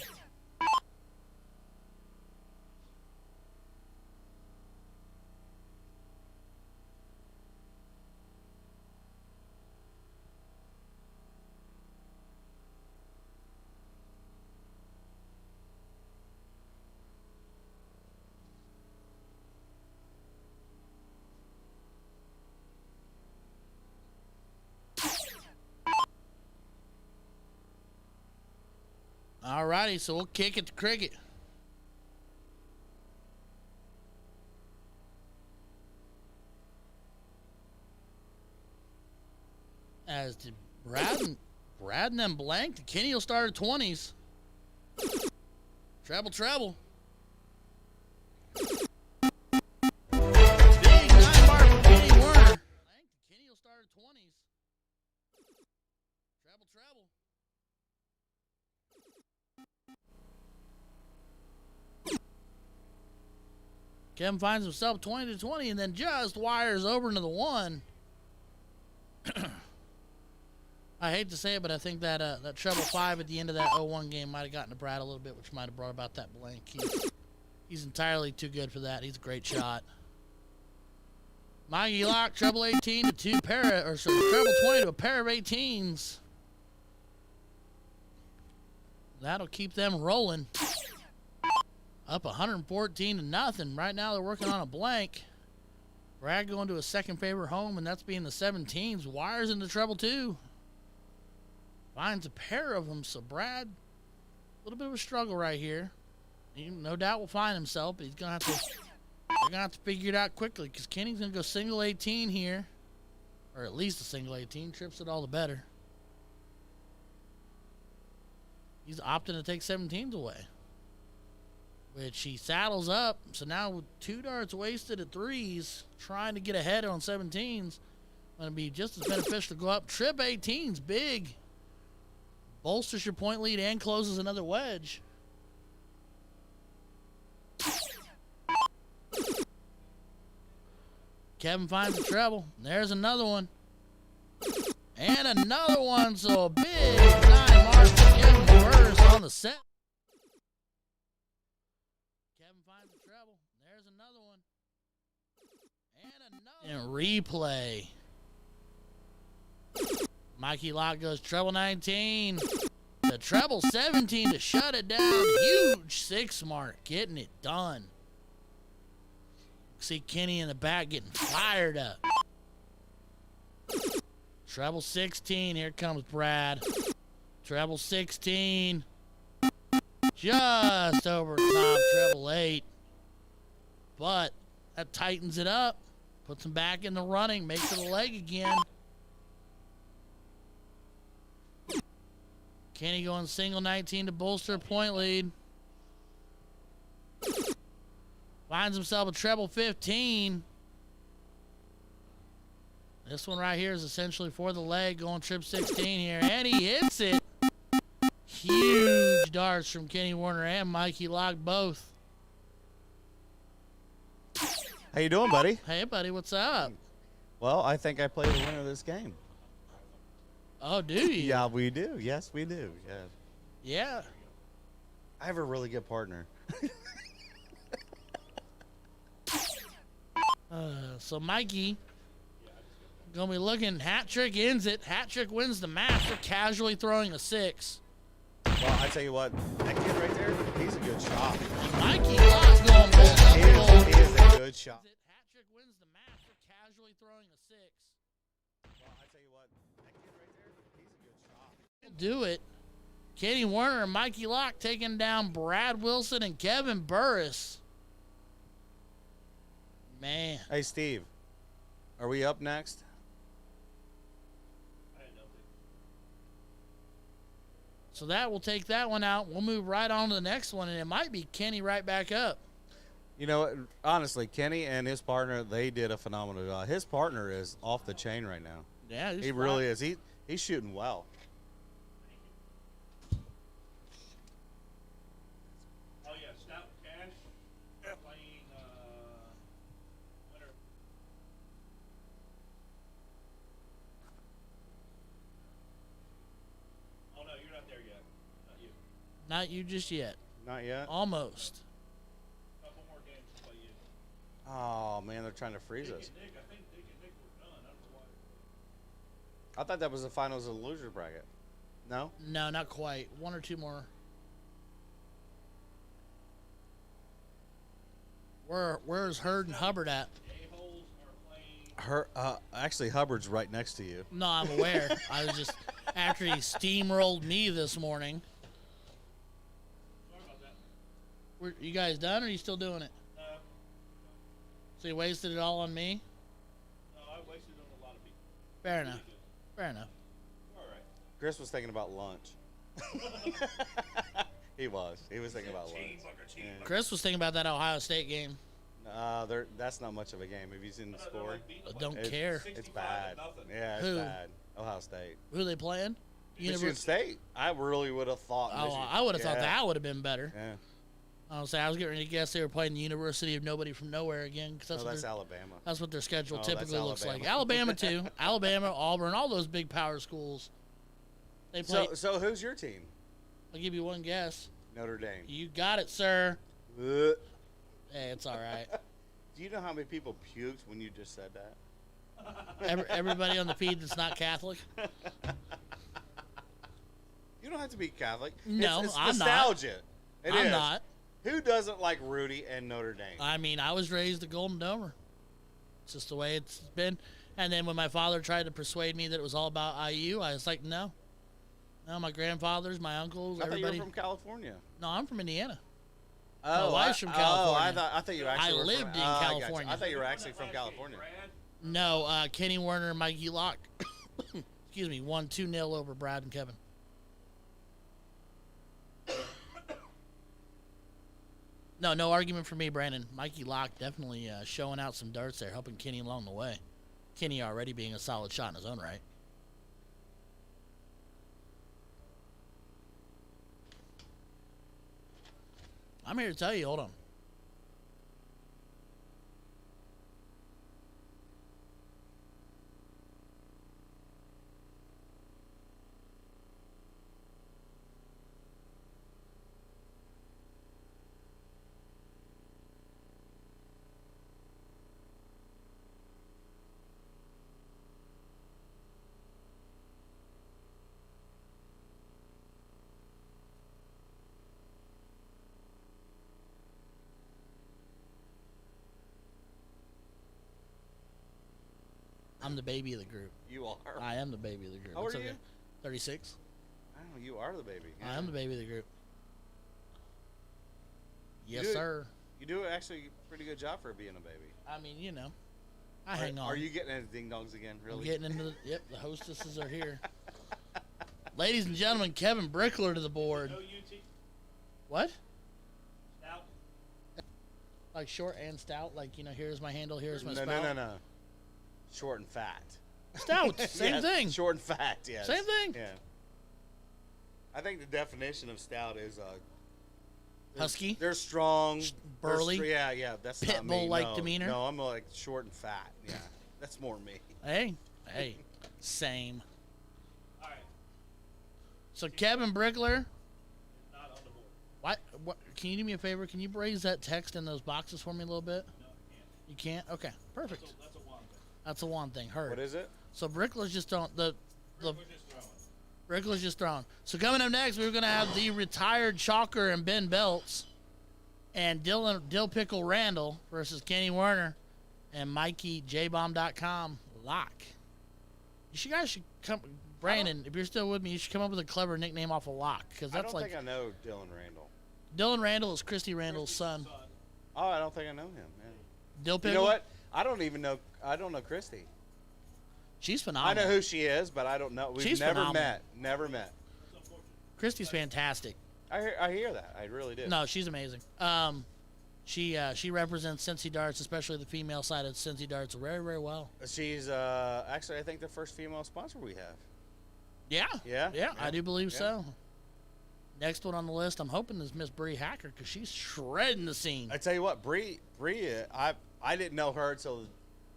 Alrighty, so we'll kick it to cricket. As did Brad and then blanked. Kenny will start at 20s. Treble. Big 9-bar for Kenny Werner. Kenny will start at 20s. Treble. Kevin finds himself 20-20 and then just wires over into the 1. I hate to say it, but I think that that treble 5 at the end of that 0-1 game might have gotten to Brad a little bit, which might have brought about that blank. He's entirely too good for that. He's a great shot. Mikey Lock, treble 18 to treble 20 to a pair of 18s. That'll keep them rolling. Up 114-0. Right now they're working on a blank. Brad going to a second favorite home, and that's being the 17s. Wires into treble 2. Finds a pair of them, so Brad, a little bit of a struggle right here. He no doubt will find himself, but he's going to have to They're gonna have to figure it out quickly because Kenny's gonna go single 18 here, or at least a single 18. Trips it all the better. He's opting to take 17s away, which he saddles up. So now with 2 darts wasted at 3s, trying to get ahead on 17s, going to be just as beneficial to go up. Trip 18s, big. Bolsters your point lead and closes another wedge. Kevin finds the treble. There's another one. And another one. So a big 9 mark for Kevin Burris on the set. Kevin finds the treble. There's another one. And another. And replay. Mikey Locke goes treble 19. The treble 17 to shut it down. Huge 6 mark. Getting it done. See Kenny in the back getting fired up. Treble 16. Here comes Brad. Treble 16. Just over top. Treble 8. But that tightens it up. Puts him back in the running. Makes it a leg again. Kenny going single 19 to bolster a point lead. Finds himself a treble 15. This one right here is essentially for the leg, going trip 16 here, and he hits it. Huge darts from Kenny Warner and Mikey Locke both. How you doing, buddy? Hey, buddy, what's up? Well, I think I played the winner of this game. Oh, do you? Yeah, we do. Yes, we do. Yeah. Yeah. I have a really good partner. So Mikey gonna be looking. Hat trick ends it. Hat trick wins the match for casually throwing a 6. Well, I tell you what, that kid right there, he's a good shot. And Mikey Locke's going He is a good shot. Hat trick wins the match for casually throwing a 6. Well, I tell you what, that kid right there, he's a good shot. Do it. Kenny Warner and Mikey Locke taking down Brad Wilson and Kevin Burris. Man. Hey, Steve, are we up next? So that will take that one out. We'll move right on to the next one, and it might be Kenny right back up. You know, honestly, Kenny and his partner, they did a phenomenal job. His partner is off the chain right now. Yeah, He really is. He's shooting well. Oh yeah, Stout Cash playing winner. Oh no, you're not there yet. Not you. Not you just yet. Not yet? Almost. Couple more games to play you. Oh, man, they're trying to freeze us. Nick, I think Nick and Nick were done. I don't know why. I thought that was the finals of the loser bracket. No? No, not quite. 1 or 2 more. Where's Hurd and Hubbard at? A-holes are playing. Actually, Hubbard's right next to you. No, I'm aware. I was just after he steamrolled me this morning. Sorry about that. You guys done, or are you still doing it? No, So you wasted it all on me? no, I wasted on a lot of people. Fair enough. Fair enough. All right. Chris was thinking about lunch. He was thinking about lunch. Yeah. Chris was thinking about that Ohio State game. That's not much of a game. Have you seen the score? I don't care. It's bad. Yeah, it's Who? bad. Ohio State. Who are they playing? Michigan State. I really would have thought. Oh, Michigan. I would have thought Yeah. that would have been better. Yeah. I was getting ready to guess they were playing the University of Nobody from Nowhere again, because No, that's Alabama. that's what their schedule Oh, that's typically looks like. Alabama. Alabama too. Alabama, Auburn, all those big power schools. They play. So who's your team? I'll give you one guess. Notre Dame. You got it, sir. Uh, Hey, it's all right. Do you know how many people puked when you just said that? Everybody on the feed that's not Catholic. You don't have to be Catholic. No, it's I'm not. nostalgia. It I'm is. not. Who doesn't like Rudy and Notre Dame? I mean, I was raised a Golden Domer. It's just the way it's been. And then when my father tried to persuade me that it was all about IU, I was like, no. No, my grandfathers, my uncles, I thought everybody. you were from California. No, I'm from Indiana. My wife's from California. I thought you actually were lived from, in I California. gotcha. I thought you were actually from California. No, Kenny Werner and Mikey Locke. Excuse me, won 2-0 over Brad and Kevin. No argument for me, Brandon. Mikey Locke definitely showing out some darts there, helping Kenny along the way. Kenny already being a solid shot in his own right. I'm here to tell you, hold on. I'm the baby of the group. You are. I am the baby of the group. How old It's are you? 36. I don't know. You are the baby. I am the baby of the group. Yes, do it. sir. You do actually a pretty good job for being a baby. I mean, you know, I hang on. Are you getting into ding dongs again? Really? I'm getting into the, yep, the hostesses are here. Ladies and gentlemen, Kevin Brickler to the board. No UT. What? Stout. Like short and stout? Like, you know, here's my handle, here's my No. spout? No. Short and fat. Stout, same Yes, thing. Short and fat. Yes. Same thing. Yeah. I think the definition of stout is Husky? They're strong, Burly? Yeah. That's not me. Pitbull-like No, demeanor? No, I'm like short and fat. Yeah, that's more me. Hey, same. All right. So Kevin Brickler, Not on the board. what? Can you do me a favor? Can you raise that text in those boxes for me a little bit? No, I can't. You can't? Okay, perfect. That's a one. That's a one thing. Heard. What is it? So Brickler's just on the We're just throwing. Brickler's just thrown. So coming up next, we're gonna have the retired Chalker and Ben Belts, and Dill Pickle Randall versus Kenny Werner, and Mikey JBomb.com Lock. You guys should come, Brandon. If you're still with me, you should come up with a clever nickname off of Lock, because I that's don't like think I know Dylan Randall. Dylan Randall is Christy Randall's son. Oh, I don't think I know him. Man. Dill Pickle. You know what? I don't know Christy. She's I phenomenal. know who she is, but I don't know. We've She's never phenomenal. met. Never met. Christy's fantastic. I hear that. I really do. No, she's amazing. She represents Cincy Darts, especially the female side of Cincy Darts, very, very well. She's actually, I think, the first female sponsor we have. Yeah. Yeah? Yeah, I do believe Yeah. so. Next one on the list, I'm hoping is Miss Bree Hacker, because she's shredding the scene. I tell you what, Bree, I didn't know her until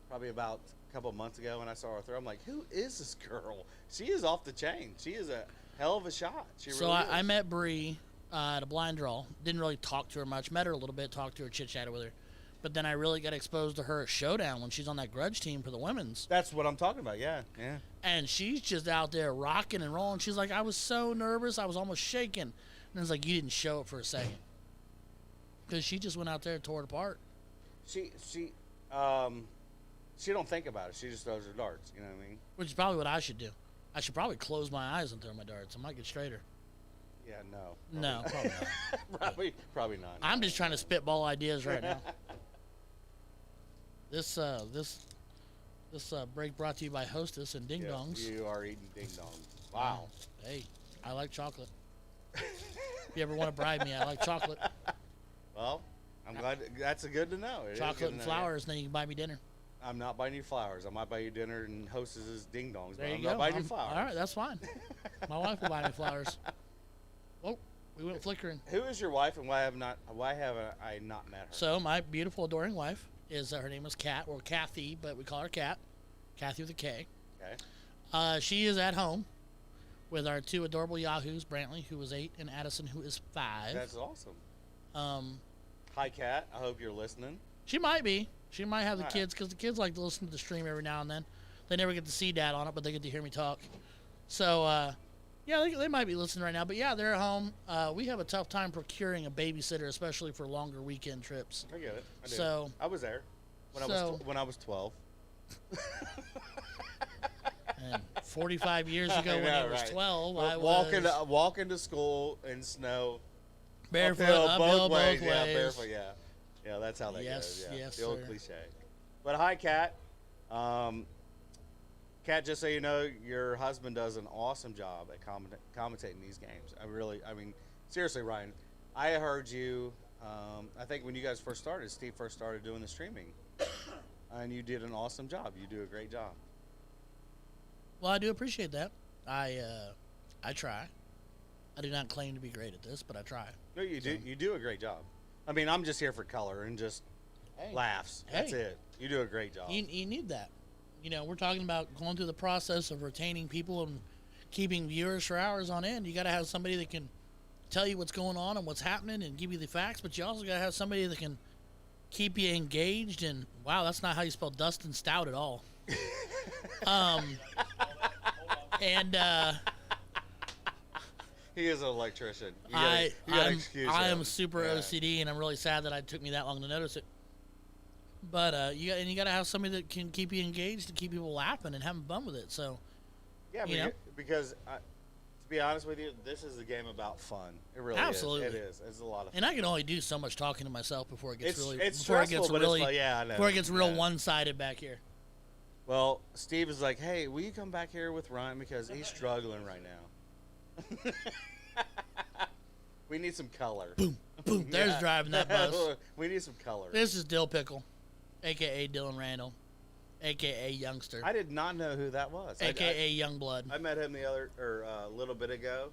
probably about a couple of months ago when I saw her throw. I'm like, who is this girl? She is off the chain. She is a hell of a shot. She So really is. I met Bree at a blind draw. Didn't really talk to her much. Met her a little bit, talked to her, chit-chatted with her. But then I really got exposed to her at Showdown when she's on that grudge team for the women's. That's what I'm talking about. Yeah. And she's just out there rocking and rolling. She's like, I was so nervous. I was almost shaking. And it's like, you didn't show it for a second. Because she just went out there and tore it apart. She don't think about it. She just throws her darts. You know what I mean? Which is probably what I should do. I should probably close my eyes and throw my darts. I might get straighter. Yeah. No. No, probably not. Probably not. I'm just trying to spitball ideas right now. This break brought to you by Hostess and Ding Yeah, Dongs. you are eating ding dong. Wow. Hey, I like chocolate. If you ever want to bribe me, I like chocolate. Well, I'm glad. That's good to know. It is good Chocolate to and know, flowers, and then you can buy me dinner. yeah. I'm not buying you flowers. I might buy you dinner and Hostess's ding dongs, There but you I'm go. not buying you flowers. All right, that's fine. My wife will buy me flowers. Oh, we went flickering. Who is your wife, and why have I not met her? So my beautiful, adoring wife is her name is Kat, or Kathy, but we call her Kat. Kathy with a K. Okay. She is at home with our two adorable yahoos, Brantley, who is 8, and Addison, who is 5. That's awesome. Um, Hi, Kat. I hope you're listening. she might be. She might have the All right. kids, because the kids like to listen to the stream every now and then. They never get to see Dad on it, but they get to hear me talk. So, yeah, they might be listening right now. But yeah, they're at home. We have a tough time procuring a babysitter, especially for longer weekend trips. I get it. I do. So- I was there when I was 12. And 45 years ago, I when know, I was right. 12, Well, I was walking to school in snow. Barefoot, uphill both ways. ways. Yeah, barefoot. Yeah, yeah. That's how that Yes, goes. Yeah, yes, the old sir. cliche. But hi, Kat. Kat, just so you know, your husband does an awesome job at commentating these games. I mean, seriously, Ryan, I heard you. I think when you guys first started, Steve first started doing the streaming, and you did an awesome job. You do a great job. Well, I do appreciate that. I try. I do not claim to be great at this, but I try. No, you do. You do a great job. I mean, I'm just here for color and just laughs. That's Hey. it. You do a great job. You need that. You know, we're talking about going through the process of retaining people and keeping viewers for hours on end. You got to have somebody that can tell you what's going on and what's happening and give you the facts, but you also got to have somebody that can keep you engaged. And wow, that's not how you spell Dustin Stout at all. And He is an electrician. I am him. super Yeah. OCD, and I'm really sad that it took me that long to notice it. But you got to have somebody that can keep you engaged and keep people laughing and having fun with it. So Yeah, you know? because to be honest with you, this is a game about fun. It really Absolutely. is. It is. It's a lot of fun. and I can only do so much talking to myself before it gets It's before it stressful, gets but really it's fun. Yeah, I know. before it gets real Yeah. one-sided back here. Well, Steve is like, hey, will you come back here with Ryan because he's struggling right now. We need some color. Boom, boom. There's Yeah. driving that bus. We need some color. This is Dill Pickle, aka Dylan Randall, aka Youngster, I did not know who that was. aka Youngblood. I met him a little bit ago.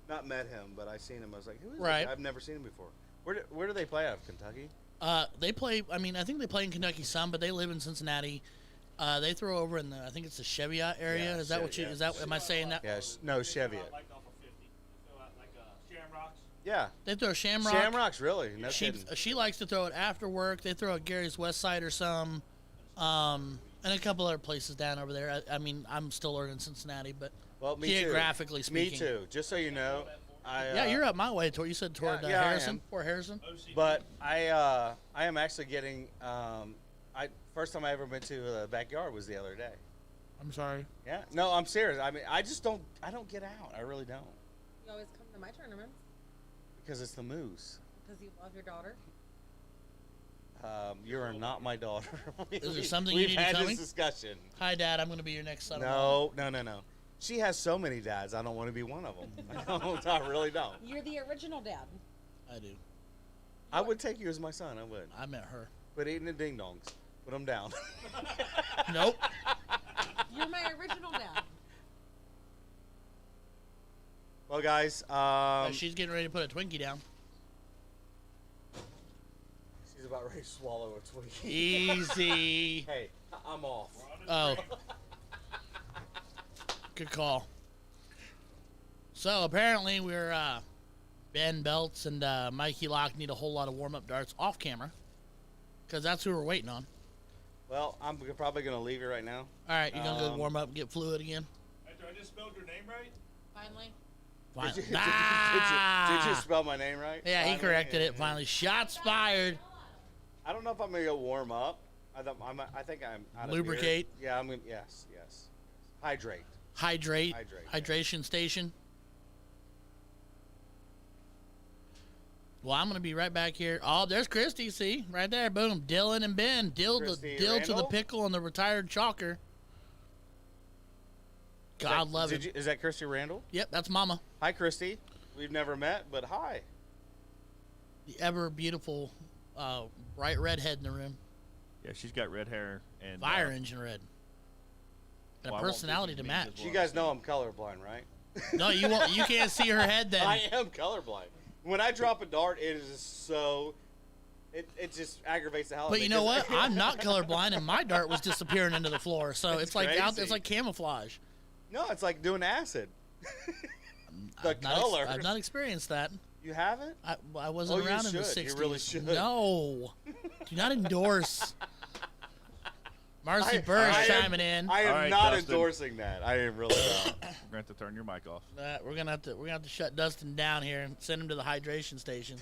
Not met him, but I seen him. I was like, who is Right. this? I've never seen him before. Where do they play out of? Kentucky? They play. I mean, I think they play in Kentucky some, but they live in Cincinnati. They throw over in the. I think it's the Cheviot area. Yeah, is that what you? yeah. Is that? Am I saying that? Yeah, no, Cheviot. Like off of 50. So like Shamrocks. Yeah. They throw Shamrock. Shamrocks, really. No She kidding. she likes to throw it after work. They throw at Gary's West Side or some, and a couple other places down over there. I mean, I'm still learning Cincinnati, but Well, me geographically too. speaking. Me too. Just so you know, Yeah, you're up my way. You said toward yeah, I Harrison, am. Fort Harrison. But I am actually getting. First time I ever went to the backyard was the other day. I'm sorry. Yeah. No, I'm serious. I mean, I don't get out. I really don't. You always come to my tournaments Because it's the moose. because you love your daughter. You are not my daughter. Is there something you We've need to had tell this me? discussion. Hi, Dad. I'm going to be your next son-in-law. No. She has so many dads. I don't want to be one of them. I really don't. You're the original dad. I do. I would take you as my son. I would. I met her. But eating the ding dongs. Put them down. Nope. You're my original dad. Well, guys, She's getting ready to put a Twinkie down. she's about ready to swallow a Twinkie. Easy. Hey, I'm off. Oh. Good call. So apparently we're Ben Belts and Mikey Locke need a whole lot of warm-up darts off camera, because that's who we're waiting on. Well, I'm probably going to leave you right now. All right, you gonna go warm up and get fluid again? Hey, did I just spelled your name right? Finally. Fine. Did you Ah! spell my name right? Yeah, he Finally? corrected it finally. Shots fired. I don't know if I'm going to go warm up. I think I'm out of Lubricate? beer. Yeah, I'm going to. Yes. Hydrate. Hydrate. Hydrate. Hydration station. Well, I'm gonna be right back here. Oh, there's Christy. See, right there. Boom. Dylan and Ben. Dill to the Randall? pickle and the retired chalker. God love it. Is that Christy Randall? Yep, that's Mama. Hi, Christy. We've never met, but hi. The ever beautiful, bright redhead in the room. Yeah, she's got red hair and Fire engine red. And well, I a won't personality to think it means match. as You guys know I'm colorblind, right? No, you won't. You can't see her head then. I am colorblind. When I drop a dart, it is just so. It just aggravates the hell out of But me. you know what? I'm not colorblind, and my dart was disappearing into the floor. So It's it's like crazy. it's like camouflage. No, it's like doing acid. The color. I've not experienced that. You haven't? I wasn't Oh, you around in the should. 60s. You really should. No. Do not endorse. Marcy Burr is chiming in. I am All right, not Dustin. endorsing that. I am really not. We're gonna have to turn your mic off. We're gonna have to shut Dustin down here and send him to the hydration station.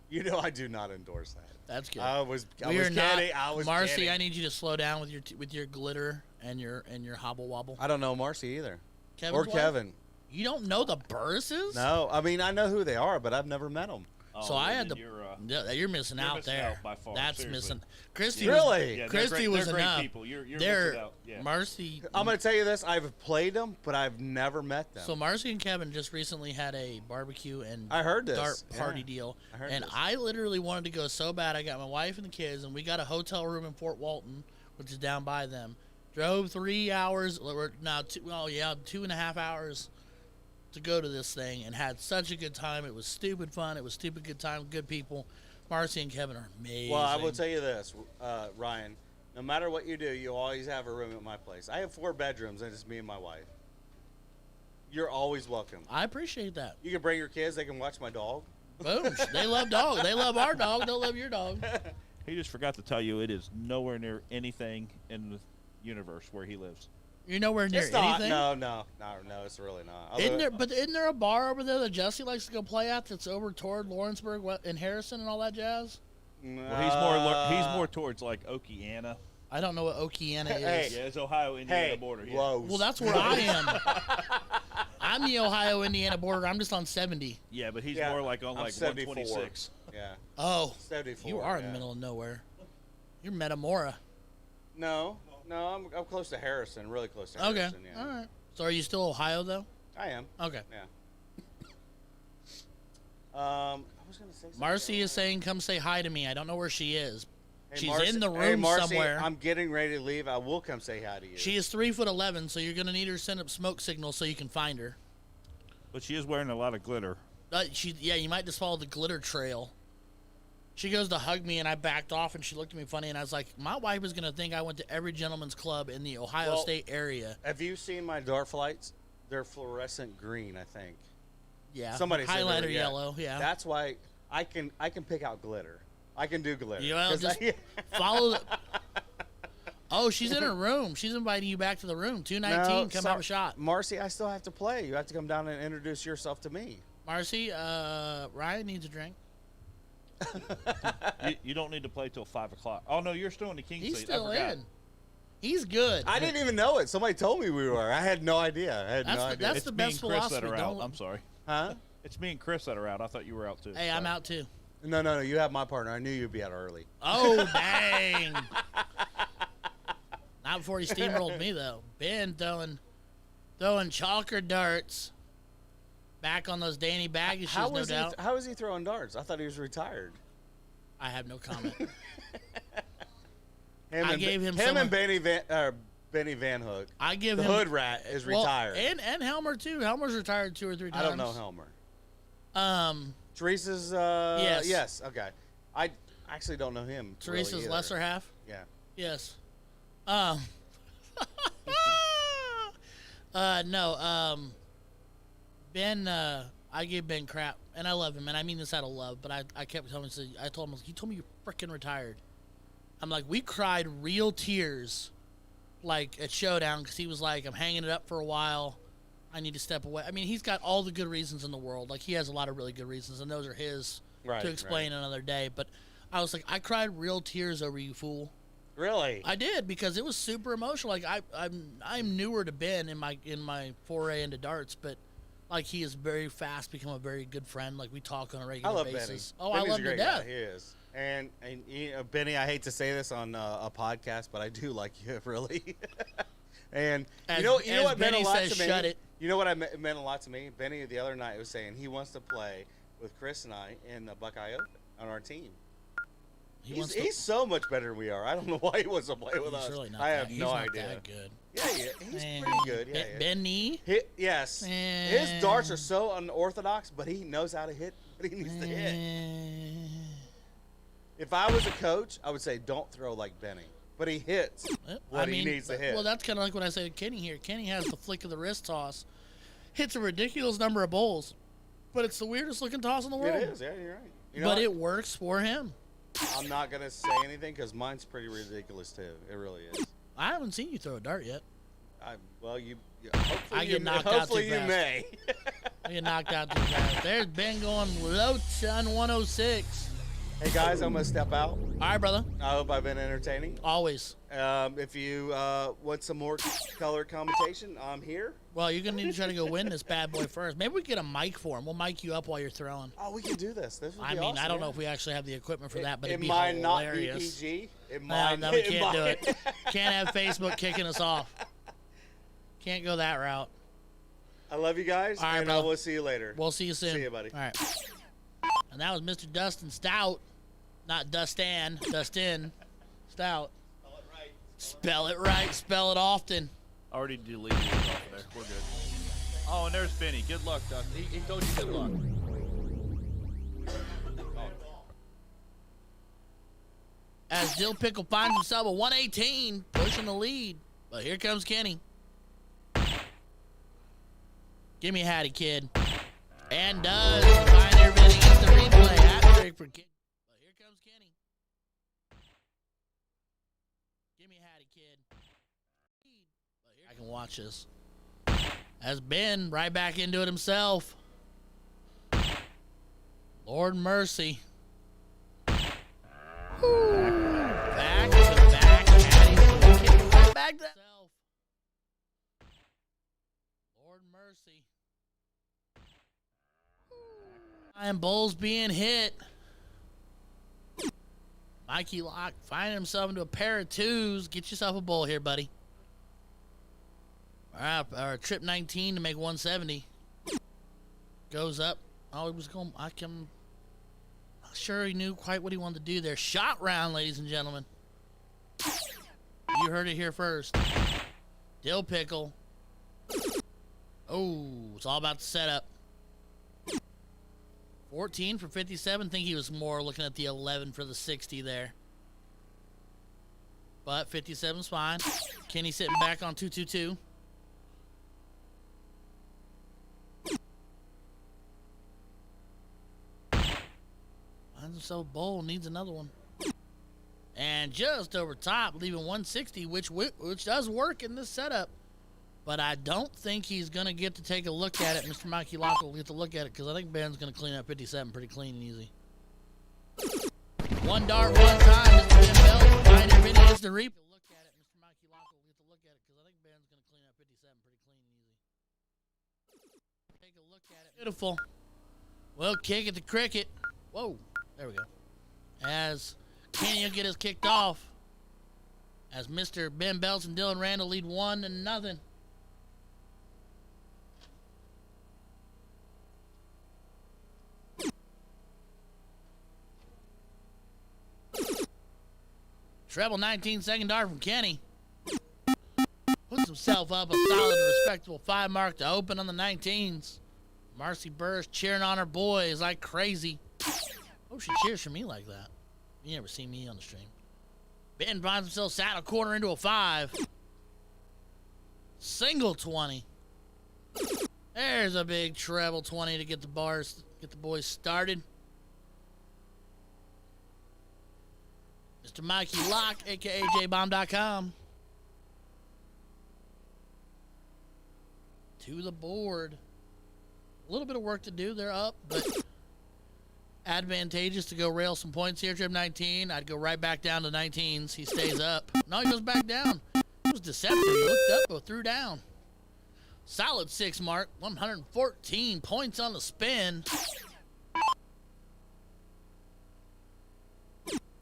You know I do not endorse that. That's good. I was We are not. kidding. I was Marcy, kidding. I need you to slow down with your glitter and your hobble wobble. I don't know Marcy either. Kevin's or wife? Kevin. You don't know the Burrises? No, I mean I know who they are, but I've never met them. So Oh, I well, had then to. You're Missing you're out missing there. out by far, That's seriously. missing. Christy Really? yeah, Christy they're was great enough. people. You're They're missing out. Yeah. Marcy. I'm gonna tell you this: I've played them, but I've never met them. So Marcy and Kevin just recently had a barbecue and I heard this. dart party Yeah. deal, I heard and this. I literally wanted to go so bad. I got my wife and the kids, and we got a hotel room in Fort Walton, which is down by them. Drove 3 hours, or now 2.5 hours to go to this thing, and had such a good time. It was stupid fun. It was stupid good time. Good people. Marcy and Kevin are amazing. Well, I will tell you this, Ryan. No matter what you do, you always have a room at my place. I have 4 bedrooms, and it's me and my wife. You're always welcome. I appreciate that. You can bring your kids; they can watch my dog. Boom. They love dog. They love our dog. They'll love your dog. He just forgot to tell you it is nowhere near anything in the universe where he lives. You're nowhere near It's not. anything. No, it's really not. Isn't there a bar over there that Jesse likes to go play at that's over toward Lawrenceburg and Harrison and all that jazz? Well, he's more towards like Okeana. I don't know what Okeana is. Hey. Yeah, it's Ohio-Indiana Hey, border. Yeah. Lowe's. Well, that's where I am. I'm the Ohio-Indiana border. I'm just on 70. Yeah, but he's Yeah, more like on I'm like 74. 126. Yeah, Oh, 74. you are in yeah. the middle of nowhere. You're Metamora. No, I'm close to Harrison. Really close to Okay. Harrison. Yeah. All right. So are you still Ohio though? I am. Okay. I was gonna say something. Marcy is saying, "Come say hi to me." I don't know where she is. Hey, She's Marcy- in the hey, room Marcy, somewhere. I'm getting ready to leave. I will come say hi to you. She is 3'11", so you're gonna need her to send up smoke signals so you can find her. But she is wearing a lot of glitter. You might just follow the glitter trail. She goes to hug me, and I backed off, and she looked at me funny, and I was like, my wife is going to think I went to every gentleman's club in the Ohio Well, State area. Have you seen my dart flights? They're fluorescent green, I think. Yeah. Somebody said they highlighter were- yeah. yellow, yeah. That's why I can pick out glitter. I can do glitter. You know, 'Cause just follow the... Oh, she's in her room. She's inviting you back to the room. 219, come have a shot. Marcy, I still have to play. You have to come down and introduce yourself to me. Marcy, Ryan needs a drink. You don't need to play till 5 o'clock. Oh no, you're still in the King He's seat. still I forgot. in. He's good. I didn't even know it. Somebody told me we were. I had no idea. I had no idea. That's It's the me best and Chris that philosophy. are out. Don't- I'm sorry. Huh? It's me and Chris that are out. I thought you were out too. Hey, I'm Sorry. out too. No. You have my partner. I knew you'd be out early. Oh, dang. Not before he steamrolled me, though. Ben throwing chalker darts back on those Danny Bag issues, How no doubt. is he throwing darts? I thought he was retired. I have no comment. Him gave him him some- and Benny Van Hook. I give The him hood rat is retired. And Helmer too. Helmer's retired 2 or 3 I times. don't know Helmer. Teresa's. Yes. Yes. Okay. I actually don't know him. Teresa's really either. lesser half. Yeah. Yes. No. Ben. I gave Ben crap, and I love him, and I mean this out of love. But I kept telling him. I told him, he told me you're freaking retired. I'm like, we cried real tears, like at Showdown, because he was like, I'm hanging it up for a while. I need to step away. I mean, he's got all the good reasons in the world. Like, he has a lot of really good reasons, and those are his Right. to explain another day. But I was like, I cried real tears over you, fool. Really? I did, because it was super emotional. Like, I'm newer to Ben in my foray into darts, but like, he has very fast become a very good friend. Like, we talk on a I regular love basis. Benny. Oh, Benny's I love a him to great death. guy. He is. And you know, Benny, I hate to say this on a podcast, but I do like you, really. And As- you know as what meant Benny a lot says, to me. shut it. You know what meant a lot to me. Benny the other night was saying he wants to play with Chris and I in the Buckeye Open on our team. He's so much better than we are. I don't know why he wants to play with He's us. really not I that, have he's no not idea. that good. Yeah, he's Man. pretty good. Yeah, yeah. Benny. Yes. His darts are so unorthodox, but he knows how to hit what he needs to hit. If I was a coach, I would say don't throw like Benny. But he hits what he needs to hit. Well, that's kind of like what I said to Kenny here. Kenny has the flick of the wrist toss, hits a ridiculous number of bowls, but it's the weirdest looking toss in the world. It is. Yeah, you're right. You know But what? it works for him. I'm not going to say anything because mine's pretty ridiculous, too. It really is. I haven't seen you throw a dart yet. Hopefully I get knocked out hopefully too you fast. may. I get knocked out too fast. There's Ben going low on 106. Hey guys, I'm gonna step out. All right, brother. I hope I've been entertaining. Always. If you want some more color commentation, I'm here. Well, you're gonna need to try to go win this bad boy first. Maybe we get a mic for him. We'll mic you up while you're throwing. Oh, we can do this. This would be I mean, awesome, I don't know yeah. if we actually have the equipment for that, but It it'd be might not be hilarious. PG. It No, might. no, we it can't do might. it. Can't have Facebook kicking us off. Can't go that route. I love you guys, All right, and I brother. will see you later. We'll see you soon. See you, buddy. All right. And that was Mr. Dustin Stout, not Dustin Stout. Spell it right. Spell it often. Already deleted it off there. We're good. Oh, and there's Benny. Good luck, Doc. He told you good luck. As Dill Pickle finds himself a 118, pushing the lead. But here comes Kenny. Give me a Hattie, kid. And does. Find everything against the replay. Hat trick for Kid. But here comes Kenny. Give me a Hattie, kid. But here I can watch this. As Ben right back into it himself. Lord mercy. Back to back. Hattie's kicking right back to himself. Lord mercy. And Bulls being hit. Mikey Locke finding himself into a pair of twos. Get yourself a bowl here, buddy. All right, or trip 19 to make 170. Goes up. Oh, he was going. Not sure he knew quite what he wanted to do there. Shot round, ladies and gentlemen. You heard it here first. Dill Pickle. Oh, it's all about the setup. 14 for 57. Think he was more looking at the 11 for the 60 there. But 57's fine. Kenny sitting back on 222. Finds himself a bowl, needs another one. And just over top, leaving 160, which does work in this setup. But I don't think he's going to get to take a look at it. Mr. Mikey Locke will get to look at it because I think Ben's going to clean up 57 pretty clean and easy. One dart, one time. Mr. Ben Bell, find everything against the reap. Look at it. Mr. Mikey Locke will get to look at it because I think Ben's going to clean up 57 pretty clean and easy. Take a look at it. Beautiful. Well, kick at the cricket. Whoa. There we go. As Kenny will get us kicked off. As Mr. Ben Belts and Dylan Randall lead 1-0. Treble 19, second dart from Kenny. Puts himself up a solid and respectable 5 mark to open on the 19s. Marcy Burris cheering on her boys like crazy. Oh, she cheers for me like that. You never see me on the stream. Ben finds himself saddle corner into a 5. Single 20. There's a big treble 20 to get the boys started. Mr. Mikey Locke, aka jbomb.com. To the board. A little bit of work to do. They're up, but advantageous to go rail some points here. Trip 19. I'd go right back down to 19s. He stays up. No, he goes back down. It was deceptive. He looked up, but threw down. Solid 6 mark. 114 points on the spin.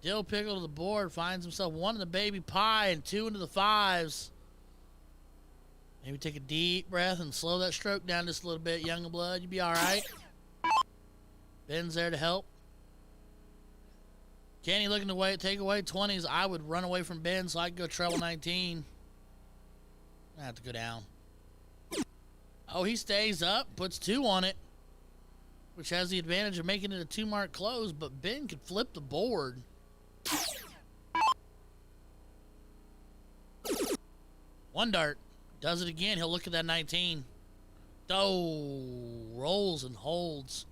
Dill Pickle to the board. Finds himself 1 in the baby pie and 2 into the 5s. Maybe take a deep breath and slow that stroke down just a little bit, young blood. You'll be all right. Ben's there to help. Kenny looking to take away 20s. I would run away from Ben so I could go treble 19. I have to go down. Oh, he stays up, puts 2 on it, which has the advantage of making it a 2-mark close, but Ben could flip the board. One dart. Does it again. He'll look at that 19. Oh, rolls and holds.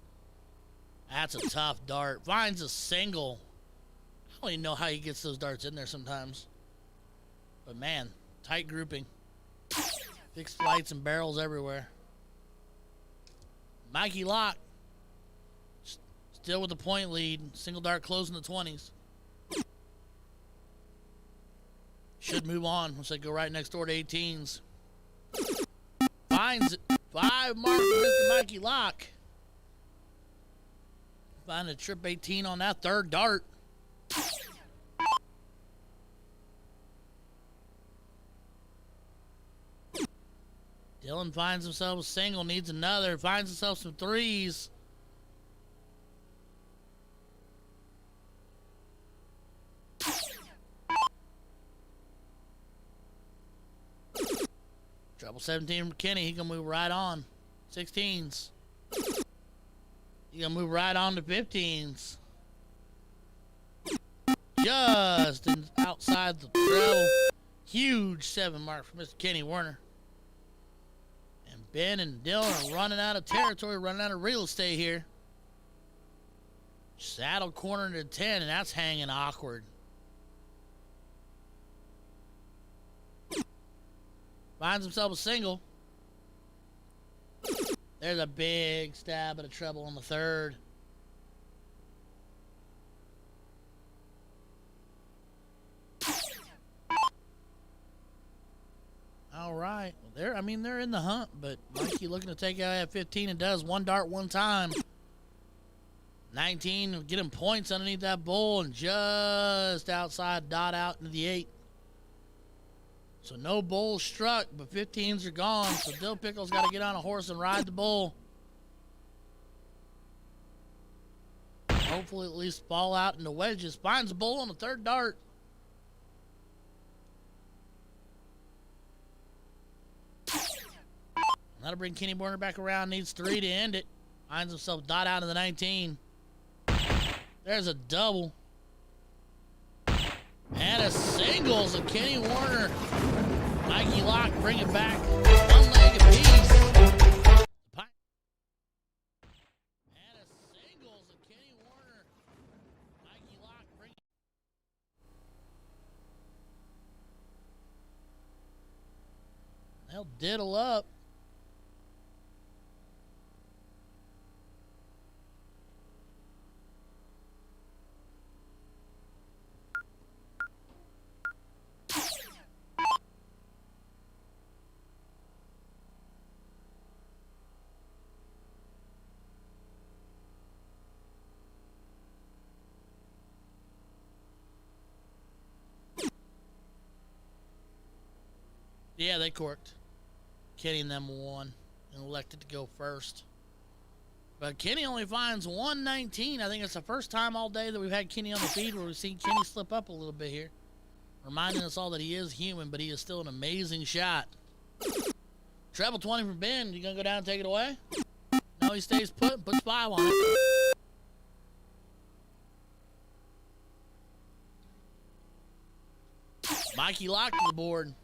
That's a tough dart. Finds a single. I don't even know how he gets those darts in there sometimes. But man, tight grouping. Fixed flights and barrels everywhere. Mikey Locke Still with the point lead. Single dart closing the 20s. Should move on once they go right next door to 18s. Finds it. 5 mark for Mr. Mikey Locke. Find a trip 18 on that third dart. Dylan finds himself a single, needs another, finds himself some threes. Treble 17 from Kenny. He can move right on. 16s. He can move right on to 15s. Just outside the treble. Huge 7 mark for Mr. Kenny Werner. And Ben and Dylan are running out of territory, running out of real estate here. Saddle corner to 10, and that's hanging awkward. Finds himself a single. There's a big stab at a treble on the third. All right. Well, they're in the hunt, but Mikey looking to take out at 15 and does. 1 dart, 1 time. 19 get him points underneath that bull and just outside dot out into the 8. So no bull struck, but 15s are gone. So Dill Pickle's got to get on a horse and ride the bull. Hopefully at least fall out into wedges. Finds the bull on the third dart. That'll bring Kenny Warner back around. Needs 3 to end it. Finds himself dot out of the 19. There's a double. And a singles of Kenny Warner. Mikey Locke bring it back. 1 leg apiece. And a singles of Kenny Warner. Mikey Locke bring it. They'll diddle up. Yeah, they corked. Kenny and them won and elected to go first. But Kenny only finds 119. I think it's the first time all day that we've had Kenny on the feed where we've seen Kenny slip up a little bit here. Reminding us all that he is human, but he is still an amazing shot. Treble 20 from Ben. You going to go down and take it away? No, he stays put and puts 5 on it. Mikey Locke to the board.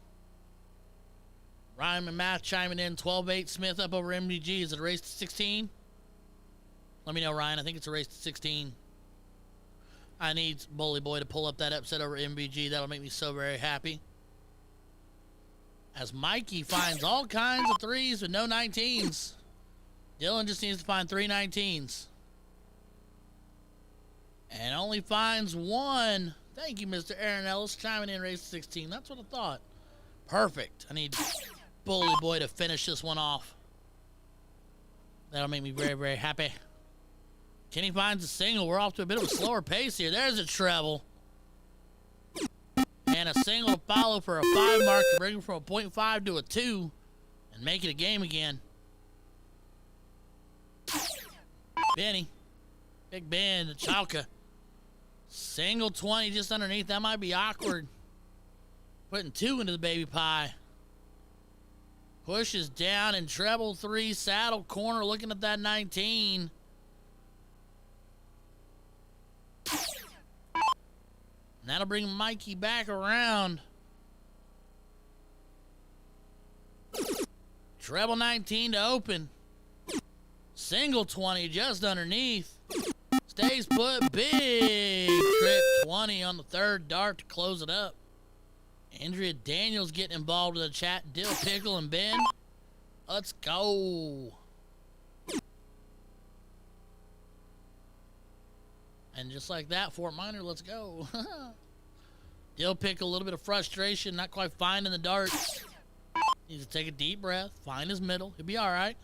Ryan and Math chiming in. 12-8 Smith up over MDG. Is it a race to 16? Let me know, Ryan. I think it's a race to 16. I need Bully Boy to pull up that upset over MBG. That'll make me so very happy. As Mikey finds all kinds of 3s with no 19s. Dylan just needs to find 3 19s. And only finds 1. Thank you, Mr. Aaron Ellis, chiming in race to 16. That's what I thought. Perfect. I need Bully Boy to finish this one off. That'll make me very, very happy. Kenny finds a single. We're off to a bit of a slower pace here. There's a treble. And a single to follow for a 5 mark to bring him from a 0.5 to a 2 and make it a game again. Benny. Big Ben, the Chalka. Single 20 just underneath. That might be awkward. Putting 2 into the baby pie. Pushes down and treble 3. Saddle corner looking at that 19. And that'll bring Mikey back around. Treble 19 to open. Single 20 just underneath. Stays put. Big trip 20 on the third dart to close it up. Andrea Daniels getting involved in the chat. Dill Pickle and Ben. Let's go. And just like that, Fort Minor, let's go. Dill pick a little bit of frustration, not quite finding the darts. Needs to take a deep breath, find his middle. He'll be all right.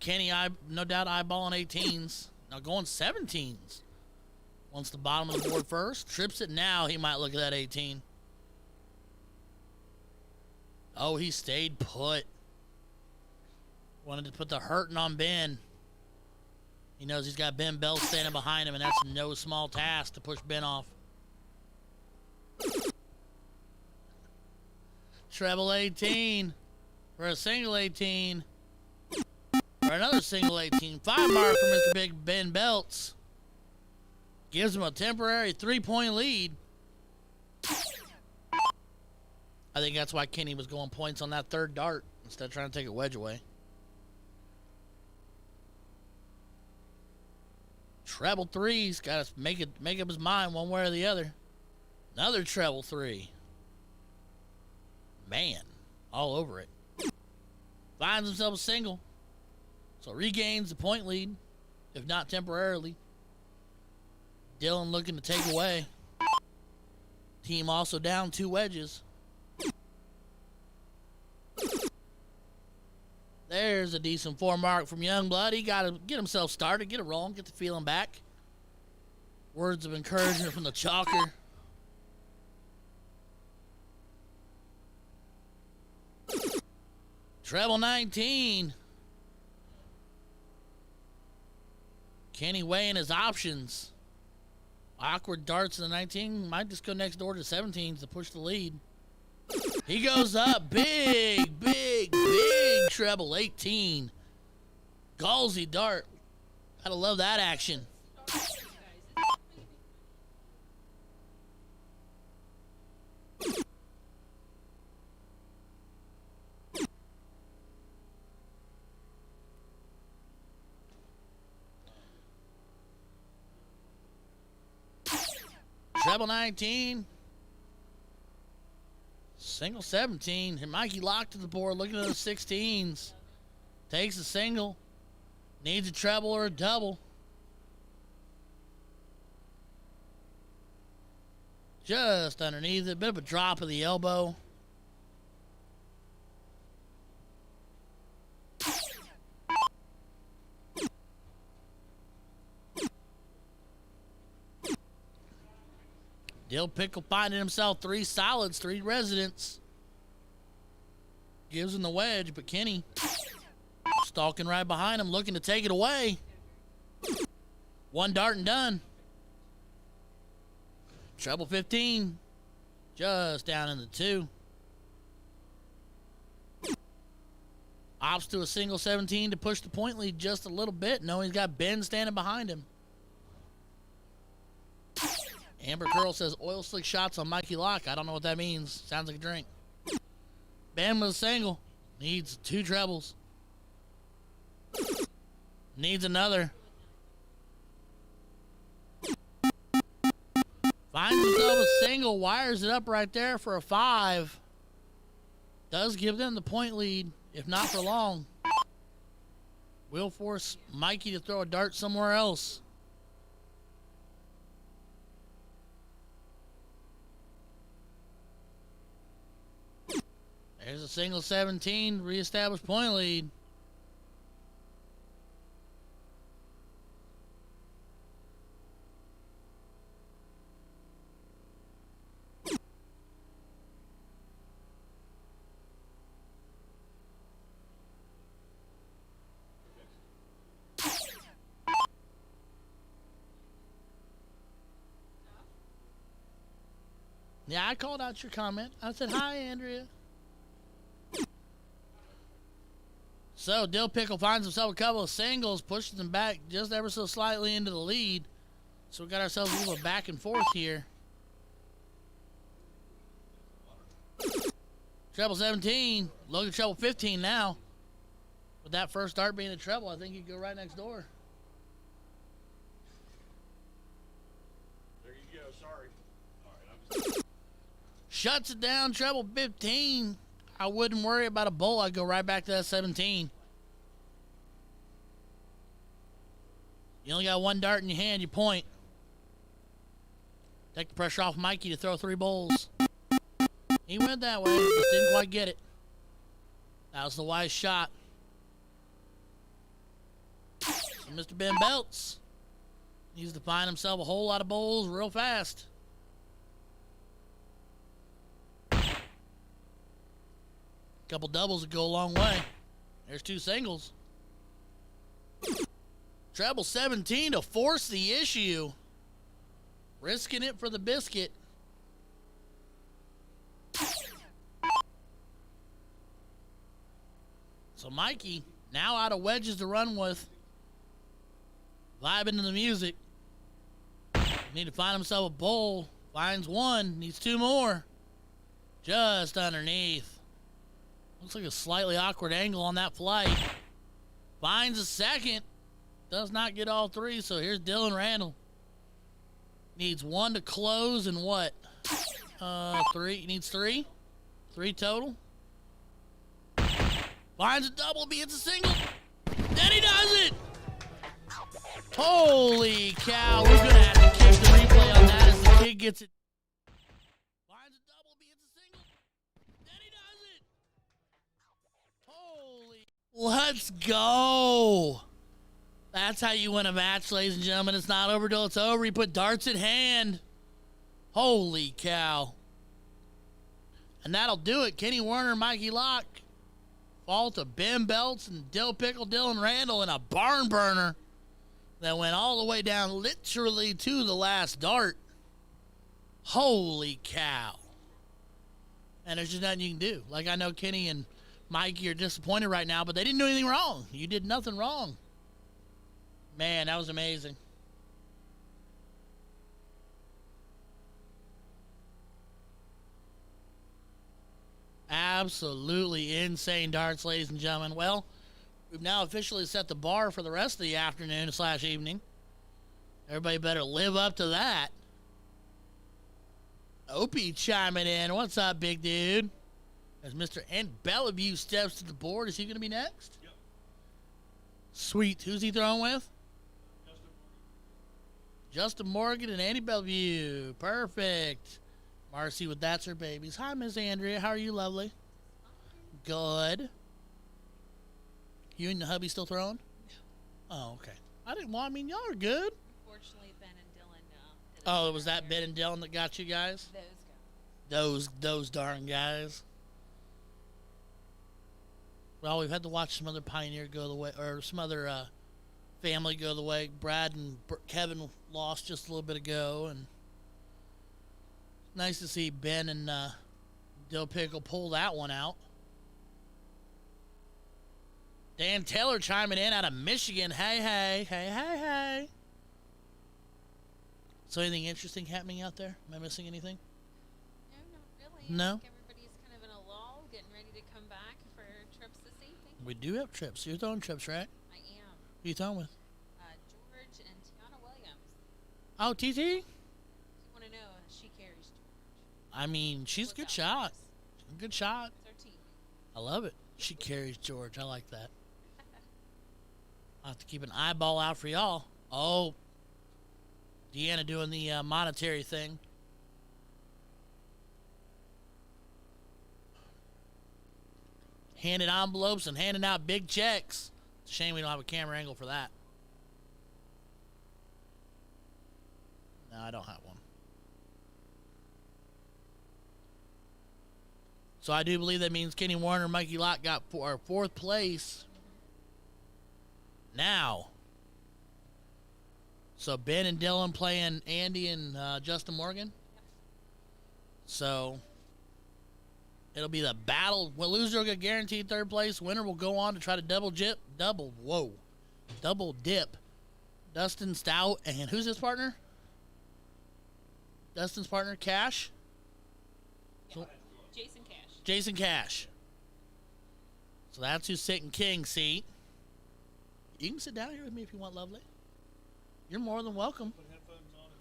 Kenny, no doubt eyeballing 18s. Now going 17s. Wants the bottom of the board first. Trips it now. He might look at that 18. Oh, he stayed put. Wanted to put the hurting on Ben. He knows he's got Ben Bell standing behind him, and that's no small task to push Ben off. Treble 18 for a single 18. For another single 18. 5 mark for Mr. Big Ben Belts. Gives him a temporary 3-point lead. I think that's why Kenny was going points on that third dart instead of trying to take a wedge away. Treble 3's got to make up his mind one way or the other. Another treble 3. Man, all over it. Finds himself a single. So regains the point lead, if not temporarily. Dylan looking to take away. Team also down 2 wedges. There's a decent 4 mark from Youngblood. He got to get himself started, get it rolling, get the feeling back. Words of encouragement from the chalker. Treble 19. Kenny weighing his options. Awkward darts in the 19. Might just go next door to 17s to push the lead. He goes up. Big treble 18. Gallsy dart. Gotta love that action. Treble 19. Single 17. And Mikey locked to the board looking at those 16s. Takes a single. Needs a treble or a double. Just underneath it. A bit of a drop of the elbow. Dill Pickle finding himself 3 solids, 3 residents. Gives him the wedge, but Kenny stalking right behind him, looking to take it away. 1 dart and done. Treble 15. Just down in the 2. Opts to a single 17 to push the point lead just a little bit, knowing he's got Ben standing behind him. Amber Curl says oil slick shots on Mikey Locke. I don't know what that means. Sounds like a drink. Ben with a single. Needs 2 trebles. Needs another. Finds himself a single. Wires it up right there for a 5. Does give them the point lead, if not for long. Will force Mikey to throw a dart somewhere else. There's a single 17, reestablished point lead. Yeah, I called out your comment. I said, hi, Andrea. So, Dill Pickle finds himself a couple of singles, pushes him back just ever so slightly into the lead. So, we got ourselves a little back and forth here. Treble 17. Logan treble 15 now. With that first dart being a treble, I think he'd go right next door. There you go. Sorry. All right, I'm just... Shuts it down, treble 15. I wouldn't worry about a bowl. I'd go right back to that 17. You only got one dart in your hand, you point. Take the pressure off Mikey to throw 3 bowls. He went that way, just didn't quite get it. That was the wise shot. So Mr. Ben Belts needs to find himself a whole lot of bowls real fast. Couple doubles would go a long way. There's 2 singles. Treble 17 to force the issue. Risking it for the biscuit. So Mikey, now out of wedges to run with. Vibing to the music. Need to find himself a bowl. Finds 1. Needs 2 more. Just underneath. Looks like a slightly awkward angle on that flight. Finds a second. Does not get all 3, so here's Dylan Randall. Needs 1 to close and what? 3. He needs 3. 3 total. Finds a double, beats a single. Then he does it! Holy cow, we're gonna have to kick the replay on that as the kid gets it. Finds a double, beats a single. Then he does it! Holy. Let's go! That's how you win a match, ladies and gentlemen. It's not over till it's over. You put darts in hand. Holy cow. And that'll do it. Kenny Werner, Mikey Locke. Fall to Ben Belts and Dill Pickle Dylan Randall in a barn burner that went all the way down literally to the last dart. Holy cow. And there's just nothing you can do. Like, I know Kenny and Mikey are disappointed right now, but they didn't do anything wrong. You did nothing wrong. Man, that was amazing. Absolutely insane darts, ladies and gentlemen. Well, we've now officially set the bar for the rest of the afternoon / evening. Everybody better live up to that. Opie chiming in. What's up, big dude? As Mr. N. Bellevue steps to the board, is he going to be next? Yep. Sweet. Who's he throwing with? Justin Morgan and Andy Bellevue. Perfect. Marcy with That's Her Babies. Hi, Miss Andrea. How are you, lovely? Good. You and the hubby still throwing? No. Oh, okay. I mean, y'all are good. Unfortunately, Ben and Dylan did Oh, it was that Ben and Dylan that got you guys? Those guys. Those darn guys. Well, we've had to watch some other Pioneer go the way, or some other family go the way. Brad and Kevin lost just a little bit ago, and nice to see Ben and Dill Pickle pull that one out. Dan Taylor chiming in out of Michigan. Hey. So anything interesting happening out there? Am I missing anything? No, not really. No? I think everybody's kind of in a lull, getting ready to come back for trips this evening. We do have trips. You're throwing trips, right? I am. Who are you throwing with? George and Tiana Williams. Oh, TT? If you want to know, she carries George. I mean, she's a good Without shot. Williams. Good shot. It's our team. I love it. She carries George. I like that. I'll have to keep an eyeball out for y'all. Oh, Deanna doing the monetary thing. Handing envelopes and handing out big checks. It's a shame we don't have a camera angle for that. No, I don't have one. So I do believe that means Kenny Warner and Mikey Locke got fourth place. Now. So Ben and Dylan playing Andy and Justin Morgan. So it'll be the battle. Well, loser will get guaranteed third place. Winner will go on to try to double dip. Dustin Stout and who's his partner? Dustin's partner, Cash. So, Jason Cash. Jason Cash. So that's who's sitting king seat. You can sit down here with me if you want, lovely. You're more than welcome. Put headphones on and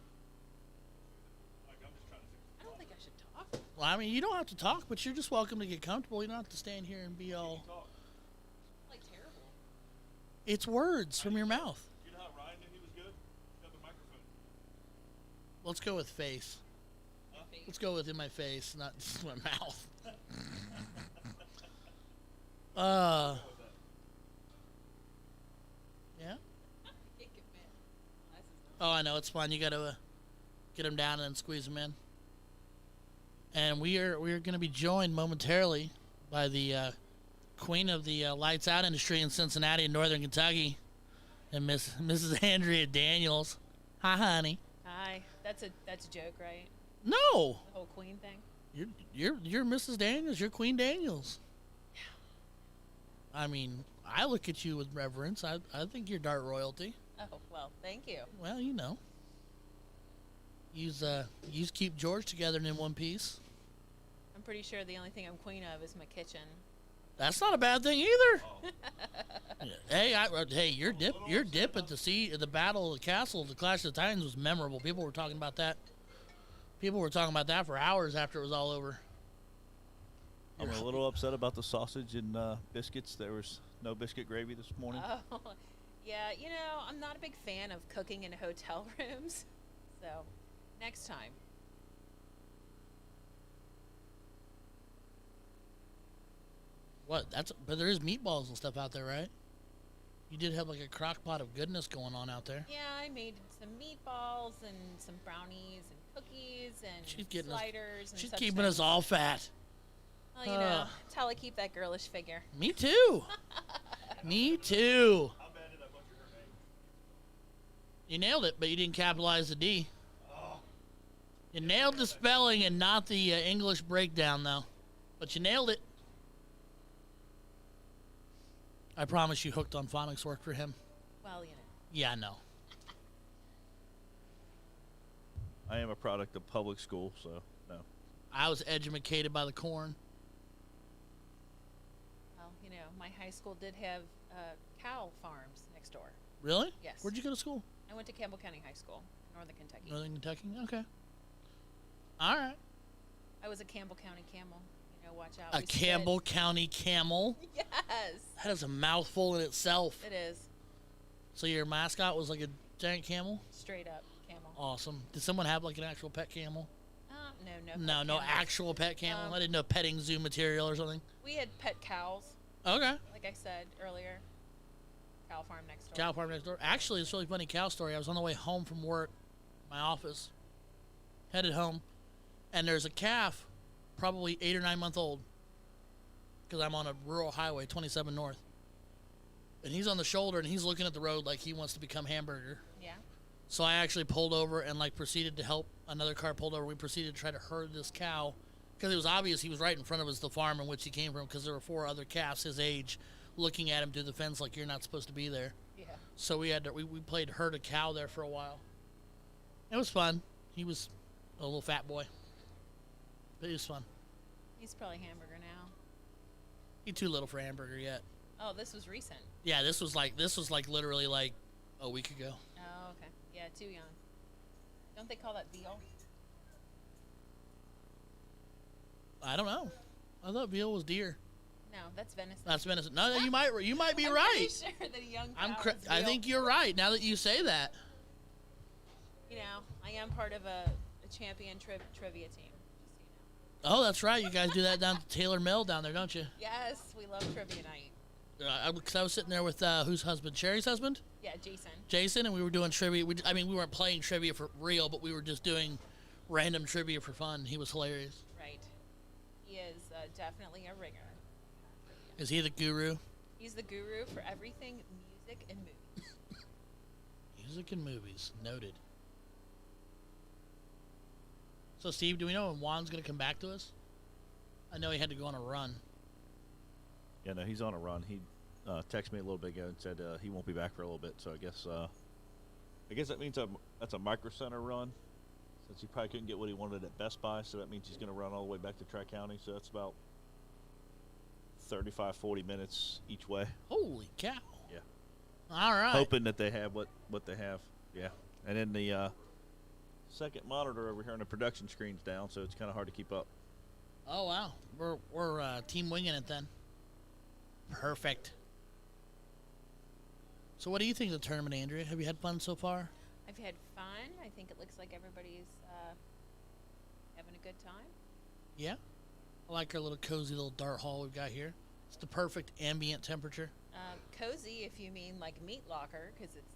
like I'm just trying to fix I don't think I should talk. Well, I mean, you don't have to talk, but you're just welcome to get comfortable. You don't have to stand here and be all... talk. Like terrible. It's words from your mouth. You know how Ryan knew he was good? Let's go with face. Let's go with in my face, not just my mouth. Yeah. Oh, I know, it's fine. You gotta get them down and then squeeze them in. And we are going to be joined momentarily by the queen of the lights out industry in Cincinnati and Northern Kentucky, and Mrs. Andrea Daniels. Hi, honey. Hi. That's a joke, right? No, The whole queen thing. you're Mrs. Daniels. You're Queen Daniels. I mean, I look at you with reverence. I think you're dart royalty. Oh, well, thank you. Well, you know. Use keep George together in one piece. I'm pretty sure the only thing I'm queen of is my kitchen. That's not a bad thing either. Hey, your dip at the Battle of the Castle, the Clash of the Titans was memorable. People were talking about that. People were talking about that for hours after it was all over. I'm a little upset about the sausage and biscuits. There was no biscuit gravy this morning. Oh, yeah. You know, I'm not a big fan of cooking in hotel rooms. So, next time. What? But there is meatballs and stuff out there, right? You did have like a crock pot of goodness going on out there. Yeah, I made some meatballs and some brownies and cookies and sliders and She's such keeping us things. all fat. Well, you know, that's how I keep that girlish figure. Me too. Me too. How bad did I butcher her name? You nailed it, but you didn't capitalize the D. You nailed the spelling and not the English breakdown, though. But you nailed it. I promise you hooked on phonics worked for him. Well, you know. Yeah, I know. I am a product of public school, so no. I was educated by the corn. Well, you know, my high school did have cow farms next door. Really? Yes. Where'd you go to school? I went to Campbell County High School, Northern Kentucky. Northern Kentucky? Okay. All right. I was a Campbell County camel. You know, watch out. A We Campbell County camel? sped- Yes, That is a mouthful in itself. it is. So your mascot was like a giant camel? Straight up camel. Awesome. Did someone have like an actual pet camel? No. No pet camels. actual pet camel. I didn't know petting zoo material or something. We had pet cows, Okay. like I said earlier. Cow farm next door. Cow farm next door. Actually, it's a really funny cow story. I was on the way home from work, my office, headed home, and there's a calf, probably 8 or 9 months old, because I'm on a rural highway, 27 North. And he's on the shoulder, and he's looking at the road like he wants to become Hamburger. Yeah. So I actually pulled over and like proceeded to help. Another car pulled over. We proceeded to try to herd this cow because it was obvious he was right in front of us, the farm in which he came from, because there were 4 other calves his age looking at him through the fence like you're not supposed to be there. Yeah. So we played herd a cow there for a while. It was fun. He was a little fat boy, but it was fun. He's probably Hamburger now. He's too little for Hamburger yet. Oh, this was recent. Yeah, this was like literally like a week ago. Oh, okay. Yeah, too young. Don't they call that veal? I don't know. I thought veal was deer. No, that's venison. That's venison. No, you might be I'm right. pretty sure that a young cow is I veal. think you're right. Now that you say that. You know, I am part of a champion trivia team. Just so you Oh, that's right. You guys do that down at Taylor Mill down there, don't you? know. Yes, we love trivia night. Because I was sitting there with whose husband? Sherry's husband? Yeah, Jason. Jason, and we were doing trivia. We weren't playing trivia for real, but we were just doing random trivia for fun. He was hilarious. Right. He is definitely a ringer. Is he the guru? He's the guru for everything music and movies. Music and movies. Noted. So, Steve, do we know when Juan's going to come back to us? I know he had to go on a run. Yeah, no, he's on a run. He texted me a little bit ago and said he won't be back for a little bit. So I guess that means that's a Micro Center run, since he probably couldn't get what he wanted at Best Buy. So that means he's going to run all the way back to Tri-County. So that's about 35, 40 minutes each way. Holy cow. Yeah. All right. Hoping that they have what they have. Yeah. And then the second monitor over here on the production screen's down, so it's kind of hard to keep up. Oh, wow. We're team winging it then. Perfect. So what do you think of the tournament, Andrea? Have you had fun so far? I've had fun. I think it looks like everybody's having a good time. Yeah. I like our little cozy little dart hall we've got here. It's the perfect ambient temperature. Cozy, if you mean like meat locker, because it's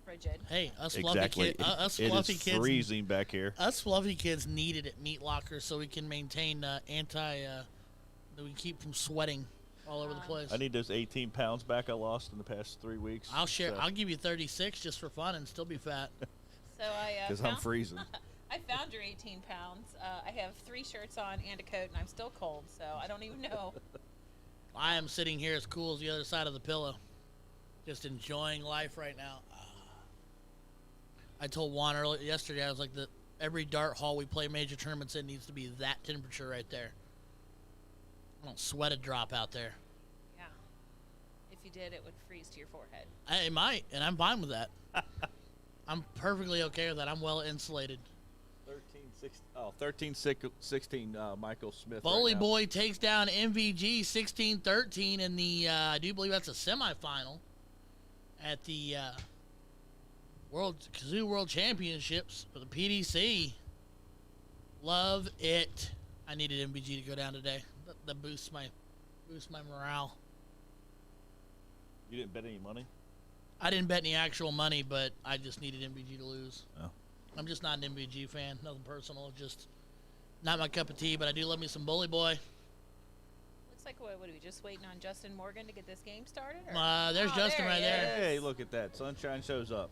frigid. Hey, us Exactly. fluffy It is kids, freezing back here. us fluffy kids need it at meat locker so we can maintain that we keep from sweating all over the place. I need those 18 pounds back I lost in the past 3 weeks. I'll share. I'll give you 36 just for fun and still be fat. So I Because I'm freezing. I found your 18 pounds. I have 3 shirts on and a coat, and I'm still cold, so I don't even know. I am sitting here as cool as the other side of the pillow, just enjoying life right now. I told Juan yesterday, I was like, every dart hall we play major tournaments in needs to be that temperature right there. I don't sweat a drop out there. Yeah. If you did, it would freeze to your forehead. It might, and I'm fine with that. I'm perfectly okay with that. I'm well insulated. 13-16, Michael Smith. Bully right now. Boy takes down MVG 16-13 in the, I do believe that's a semifinal at the Kazoo World Championships for the PDC. Love it. I needed MVG to go down today. That boosts my morale. You didn't bet any money? I didn't bet any actual money, but I just needed MVG to lose. Oh. I'm just not an MVG fan. Nothing personal. Just not my cup of tea, but I do love me some Bully Boy. Looks like, what are we just waiting on Justin Morgan to get this game started? Or? There's Justin right there. Hey, look at that. Sunshine shows up.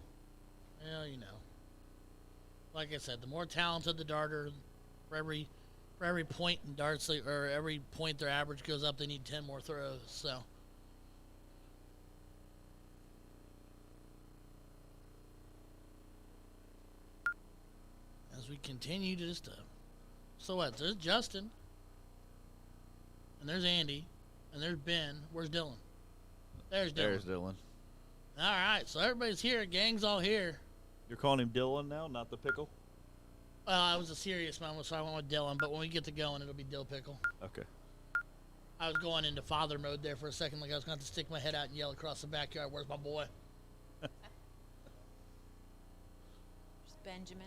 Well, you know. Like I said, the more talented the darter, for every point in darts, or every point their average goes up, they need 10 more throws. So. As we continue to just so what? There's Justin, and there's Andy, and there's Ben. Where's Dylan? There's Dylan. There's Dylan. All right, so everybody's here. Gang's all here. You're calling him Dylan now, not the pickle? I was a serious moment, so I went with Dylan. But when we get to going, it'll be Dill Pickle. Okay. I was going into father mode there for a second, like I was going to stick my head out and yell across the backyard, "Where's my boy?" There's Benjamin.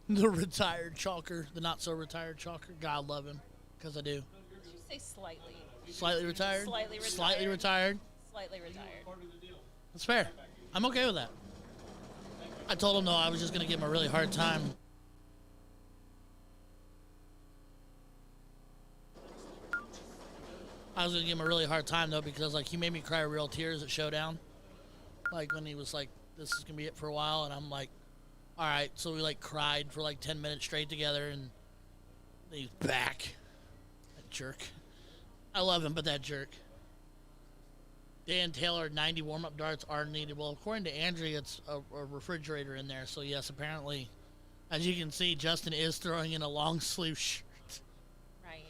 The retired chalker, the not so retired chalker. God love him, because I do. Did you say slightly? Slightly retired. Slightly retired. Slightly retired. Slightly retired. That's fair. I'm okay with that. I told him, though, I was just going to give him a really hard time. I was going to give him a really hard time, though, because, like, he made me cry real tears at Showdown. Like, when he was like, this is going to be it for a while, and I'm like, all right. So we, like, cried for, like, 10 minutes straight together, and he's back. That jerk. I love him, but that jerk. Dan Taylor, 90 warm-up darts are needed. Well, according to Andrea, it's a refrigerator in there. So, yes, apparently, as you can see, Justin is throwing in a long-sleeve shirt. Right.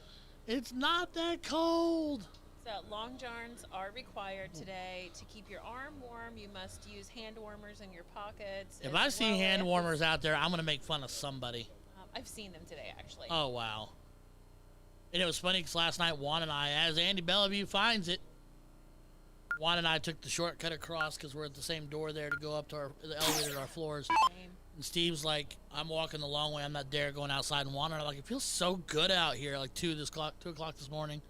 It's not that cold. So long johns are required today. To keep your arm warm, you must use hand warmers in your pockets. If as I see well hand as- warmers out there, I'm going to make fun of somebody. I've seen them today, actually. Oh, wow. And it was funny because last night, Juan and I, as Andy Bellevue finds it, Juan and I took the shortcut across because we're at the same door there to go up to the elevator to our floors. Same. And Steve's like, I'm walking the long way. I'm not dare going outside. And Juan and I are like, it feels so good out here. Like 2 o'clock this morning.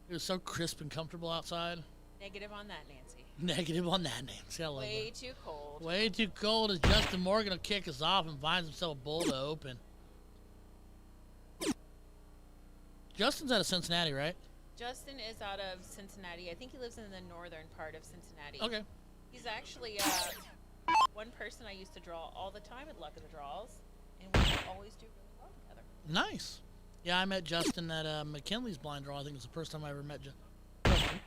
It was so crisp and comfortable outside. Negative on that, Nancy. Negative on that, Nancy. I love Way that. too cold. Way too cold as Justin Morgan will kick us off and finds himself a bowl to open. Justin's out of Cincinnati, right? Justin is out of Cincinnati. I think he lives in the northern part of Cincinnati. Okay. He's actually one person I used to draw all the time at Luck of the Draws, and we always do really well together. Nice. Yeah, I met Justin at McKinley's blind draw. I think it was the first time I ever met Justin.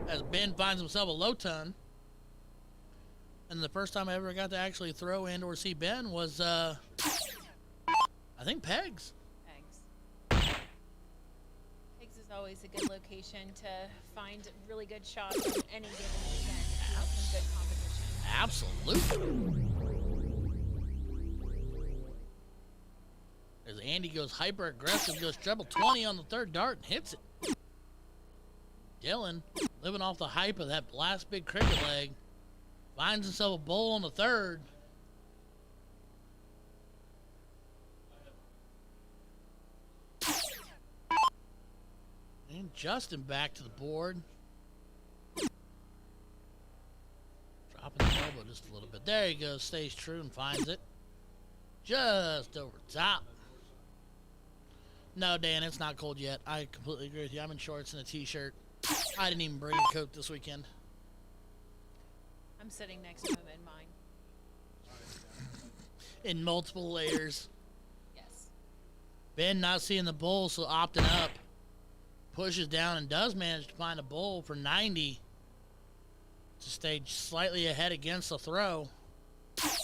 As Ben finds himself a low ton. And the first time I ever got to actually throw and or see Ben was, I think Pegs. Thanks. Pigs is always a good location to find really good shots on any given weekend. You know, some good competition. Absolutely. As Andy goes hyper aggressive, goes treble 20 on the third dart and hits it. Dylan, living off the hype of that last big cricket leg, Finds himself a bull on the third. And Justin back to the board. Dropping the elbow just a little bit. There he goes. Stays true and finds it. Just over top. No, Dan, it's not cold yet. I completely agree with you. I'm in shorts and a t-shirt. I didn't even bring a coat this weekend. I'm sitting next to him in mine. In multiple layers. Yes. Ben not seeing the bull, so opting up. Pushes down and does manage to find a bull for 90. To stay slightly ahead against the throw. Some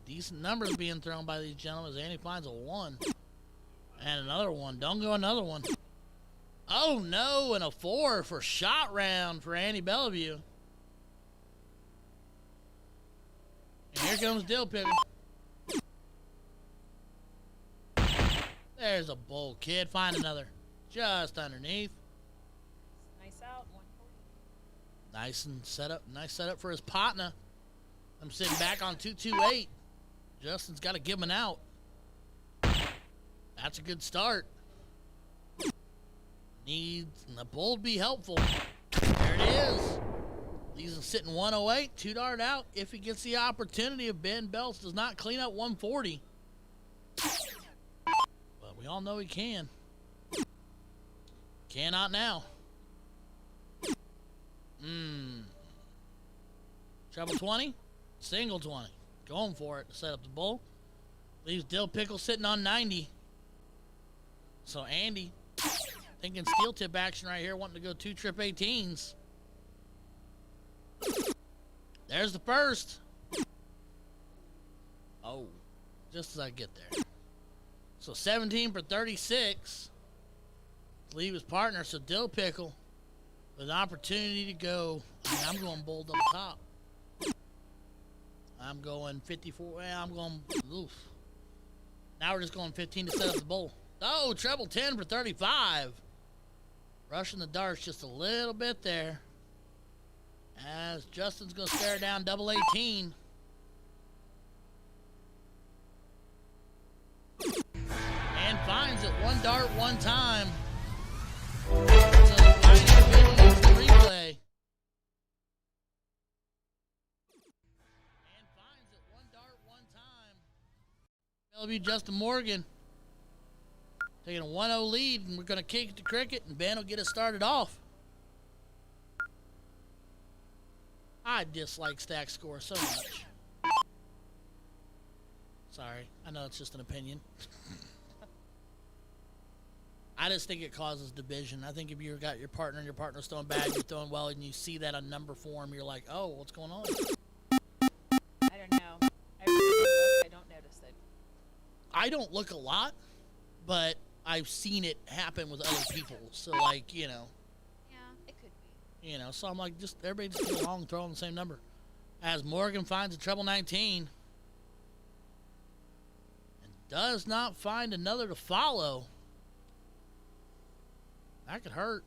decent numbers being thrown by these gentlemen as Andy finds a 1. And another 1. Don't go another one. Oh no, and a 4 for shot round for Andy Bellevue. And here comes Dill Picker. There's a bull, kid. Find another. Just underneath. Nice out, 140. Nice setup for his partner. I'm sitting back on 228. Justin's got to give him an out. That's a good start. Needs the bull to be helpful. There it is. Leaves him sitting 108. 2-dart out if he gets the opportunity if Ben Belts does not clean up 140. But we all know he can. Cannot now. Treble 20. Single 20. Going for it to set up the bull. Leaves Dill Pickle sitting on 90. So Andy thinking steel tip action right here, wanting to go 2 trip 18s. There's the first. Oh, just as I get there. So 17 for 36. Leave his partner, so Dill Pickle with an opportunity to go. I'm going bull double top. I'm going 54. Well, I'm going. Oof. Now we're just going 15 to set up the bull. Oh, treble 10 for 35. Rushing the darts just a little bit there. As Justin's going to stare down double 18. And finds it. 1 dart, 1 time. So Ryan needs the replay. And finds it. 1 dart, 1 time. Bellevue Justin Morgan taking a 1-0 lead, and we're going to kick it to cricket, and Ben will get us started off. I dislike stack score so much. Sorry, I know it's just an opinion. I just think it causes division. I think if you've got your partner and your partner's throwing bad, you're throwing well, and you see that on number form, you're like, oh, what's going on? I don't know. I really look. I don't notice it. I don't look a lot, but I've seen it happen with other people. So, like, you know. Yeah, it could be. You know, so I'm like, just everybody just go along, throw on the same number. As Morgan finds a treble 19. And does not find another to follow. That could hurt.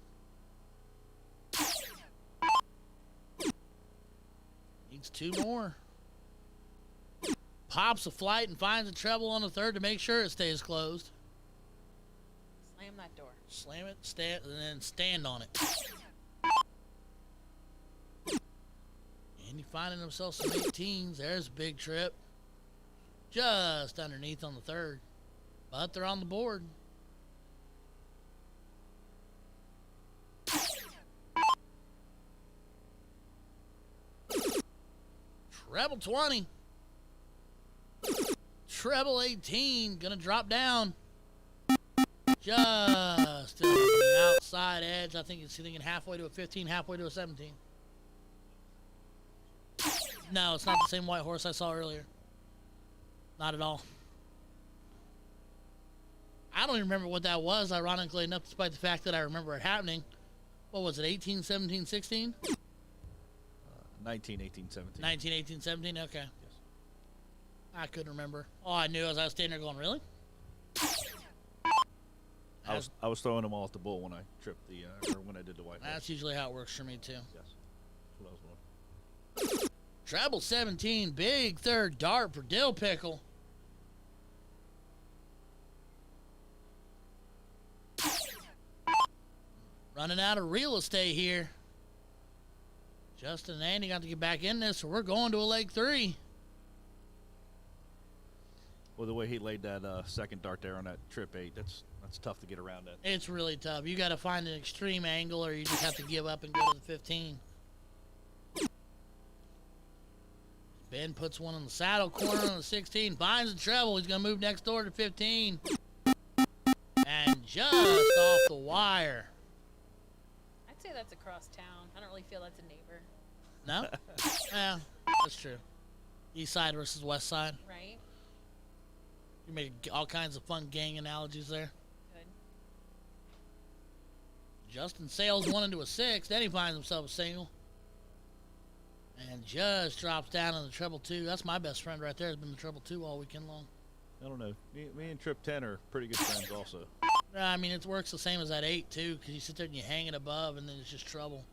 Needs 2 more. Pops a flight and finds a treble on the third to make sure it stays closed. Slam that door. Slam it, stand, and then stand on it. And he finding himself some 18s. There's a big trip. Just underneath on the third. But they're on the board. Treble 20. Treble 18. Gonna drop down. Just on the outside edge. I think it's thinking halfway to a 15, halfway to a 17. No, it's not the same white horse I saw earlier. Not at all. I don't even remember what that was, ironically enough, despite the fact that I remember it happening. What was it, 18, 17, 16? 19, 18, 17. 19, 18, 17? Okay. Yes. I couldn't remember. All I knew was I was standing there going, really? I was throwing them all at the bull when I tripped the or when I did the white horse. That's usually how it works for me, too. Yes. what I was wondering. Treble 17, big third dart for Dill Pickle. Running out of real estate here. Justin and Andy got to get back in this, so we're going to a leg 3. Well, the way he laid that second dart there on that trip 8, that's tough to get around that. It's really tough. You got to find an extreme angle, or you just have to give up and go to the 15. Ben puts one in the saddle corner on the 16, finds the treble. He's going to move next door to 15. And just off the wire. I'd say that's across town. I don't really feel that's a neighbor. No? Yeah, that's true. East side versus west side. Right? You make all kinds of fun gang analogies there. Good. Justin sails one into a 6. Then he finds himself a single. And just drops down in the treble 2. That's my best friend right there. Has been the treble 2 all weekend long. I don't know. Me and Trip 10 are pretty good friends also. I mean, it works the same as that 8 too, because you sit there and you hang it above, and then it's just trouble.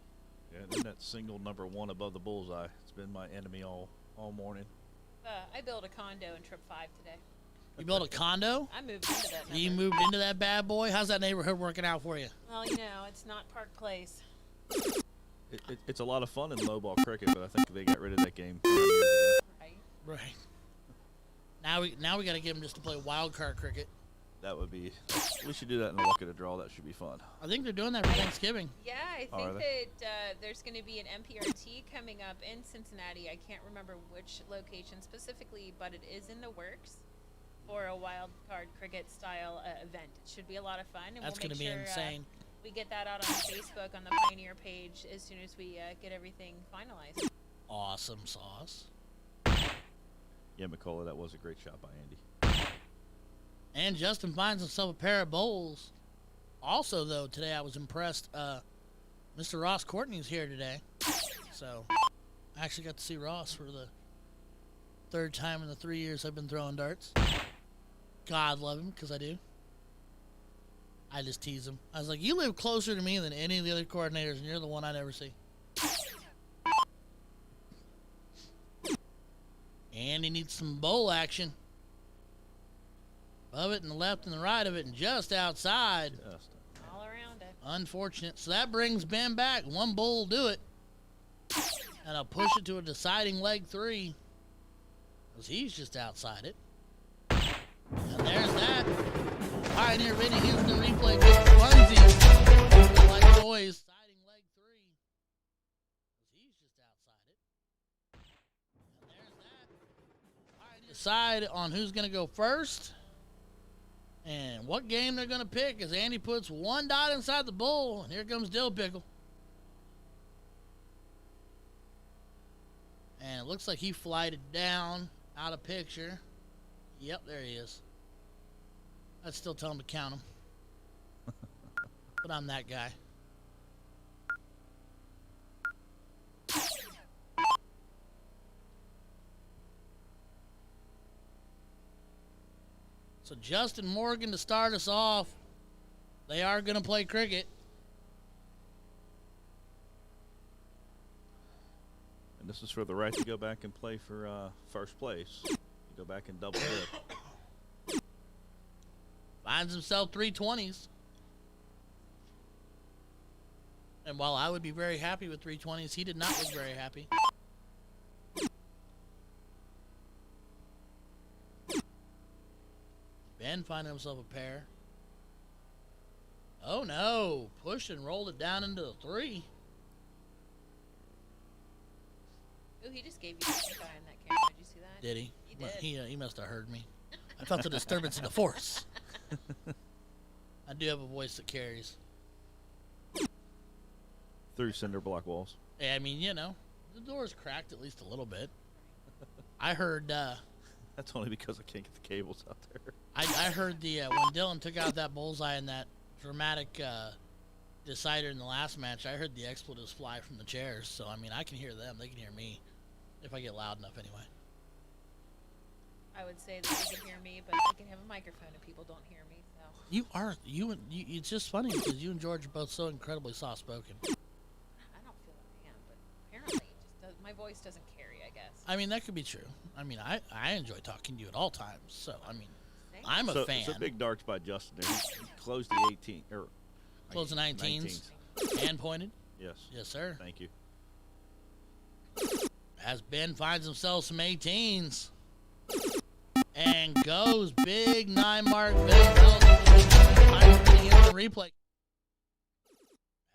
Yeah, and then that single number 1 above the bullseye. It's been my enemy all morning. I built a condo in Trip 5 today. You built a condo? I moved into that number. You moved into that bad boy? How's that neighborhood working out for you? Well, you know, it's not Park Place. It's a lot of fun in low ball cricket, but I think they got rid of that game 3 years ago. Right? Right. Now we got to get him just to play wild card cricket. That would be. We should do that in a luck of the draw. That should be fun. I think they're doing that for Thanksgiving. Yeah, I Oh, are think that there's going to be an MPRT coming up in Cincinnati. I can't remember which location specifically, but it is in the works for a wild card cricket style event. It should be a lot of fun. And That's we'll going make to be sure, insane. we get that out on Facebook on the Pioneer page as soon as we get everything finalized. Awesome sauce. Yeah, McCullough, that was a great shot by Andy. And Justin finds himself a pair of bowls. Also, though, today I was impressed. Mr. Ross Courtney's here today. So, I actually got to see Ross for the 3rd time in the 3 years I've been throwing darts. God love him, because I do. I just tease him. I was like, you live closer to me than any of the other coordinators, and you're the one I never see. And he needs some bowl action. Above it and the left and the right of it, and just outside. All around it. Unfortunate. So that brings Ben back. One bowl will do it. And I'll push it to a deciding leg 3. Because he's just outside it. And there's that. Pioneer Vinny Houston replay. Big Funzy. Like noise. Deciding leg 3. Because he's just outside it. And there's that. Pioneer decide on who's going to go first. And what game they're going to pick as Andy puts 1 dot inside the bowl. And here comes Dill Pickle. And it looks like he flighted down out of picture. Yep, there he is. I'd still tell him to count him. But I'm that guy. So Justin Morgan to start us off. They are going to play cricket. And this is for the right to go back and play for first place. Go back and double dip. Finds himself 320s. And while I would be very happy with 320s, he did not look very happy. Ben finding himself a pair. Oh no, pushed and rolled it down into the 3. Ooh, he just gave you a pink eye on that camera. Did you see that? Did he? He did. He must have heard me. I felt a disturbance in the force. I do have a voice that carries. Through cinder block walls. Yeah, I mean, you know, the door's cracked at least a little bit. I heard, That's only because I can't get the cables out there. I heard the when Dylan took out that bullseye in that dramatic decider in the last match, I heard the expletives fly from the chairs. So, I mean, I can hear them. They can hear me if I get loud enough anyway. I would say that they can hear me, but I can have a microphone and people don't hear me. So It's just funny because you and George are both so incredibly soft-spoken. I don't feel like I am, but apparently I mean, that could be true. I mean, I enjoy talking to you at all times. So, I mean, Thanks. I'm a So, fan. so big darts by Justin there. He closed the 18 or Close the 19s. And pointed. Yes. Yes, sir. Thank you. As Ben finds himself some 18s. And goes big 9 mark. Ben Belt. Replay.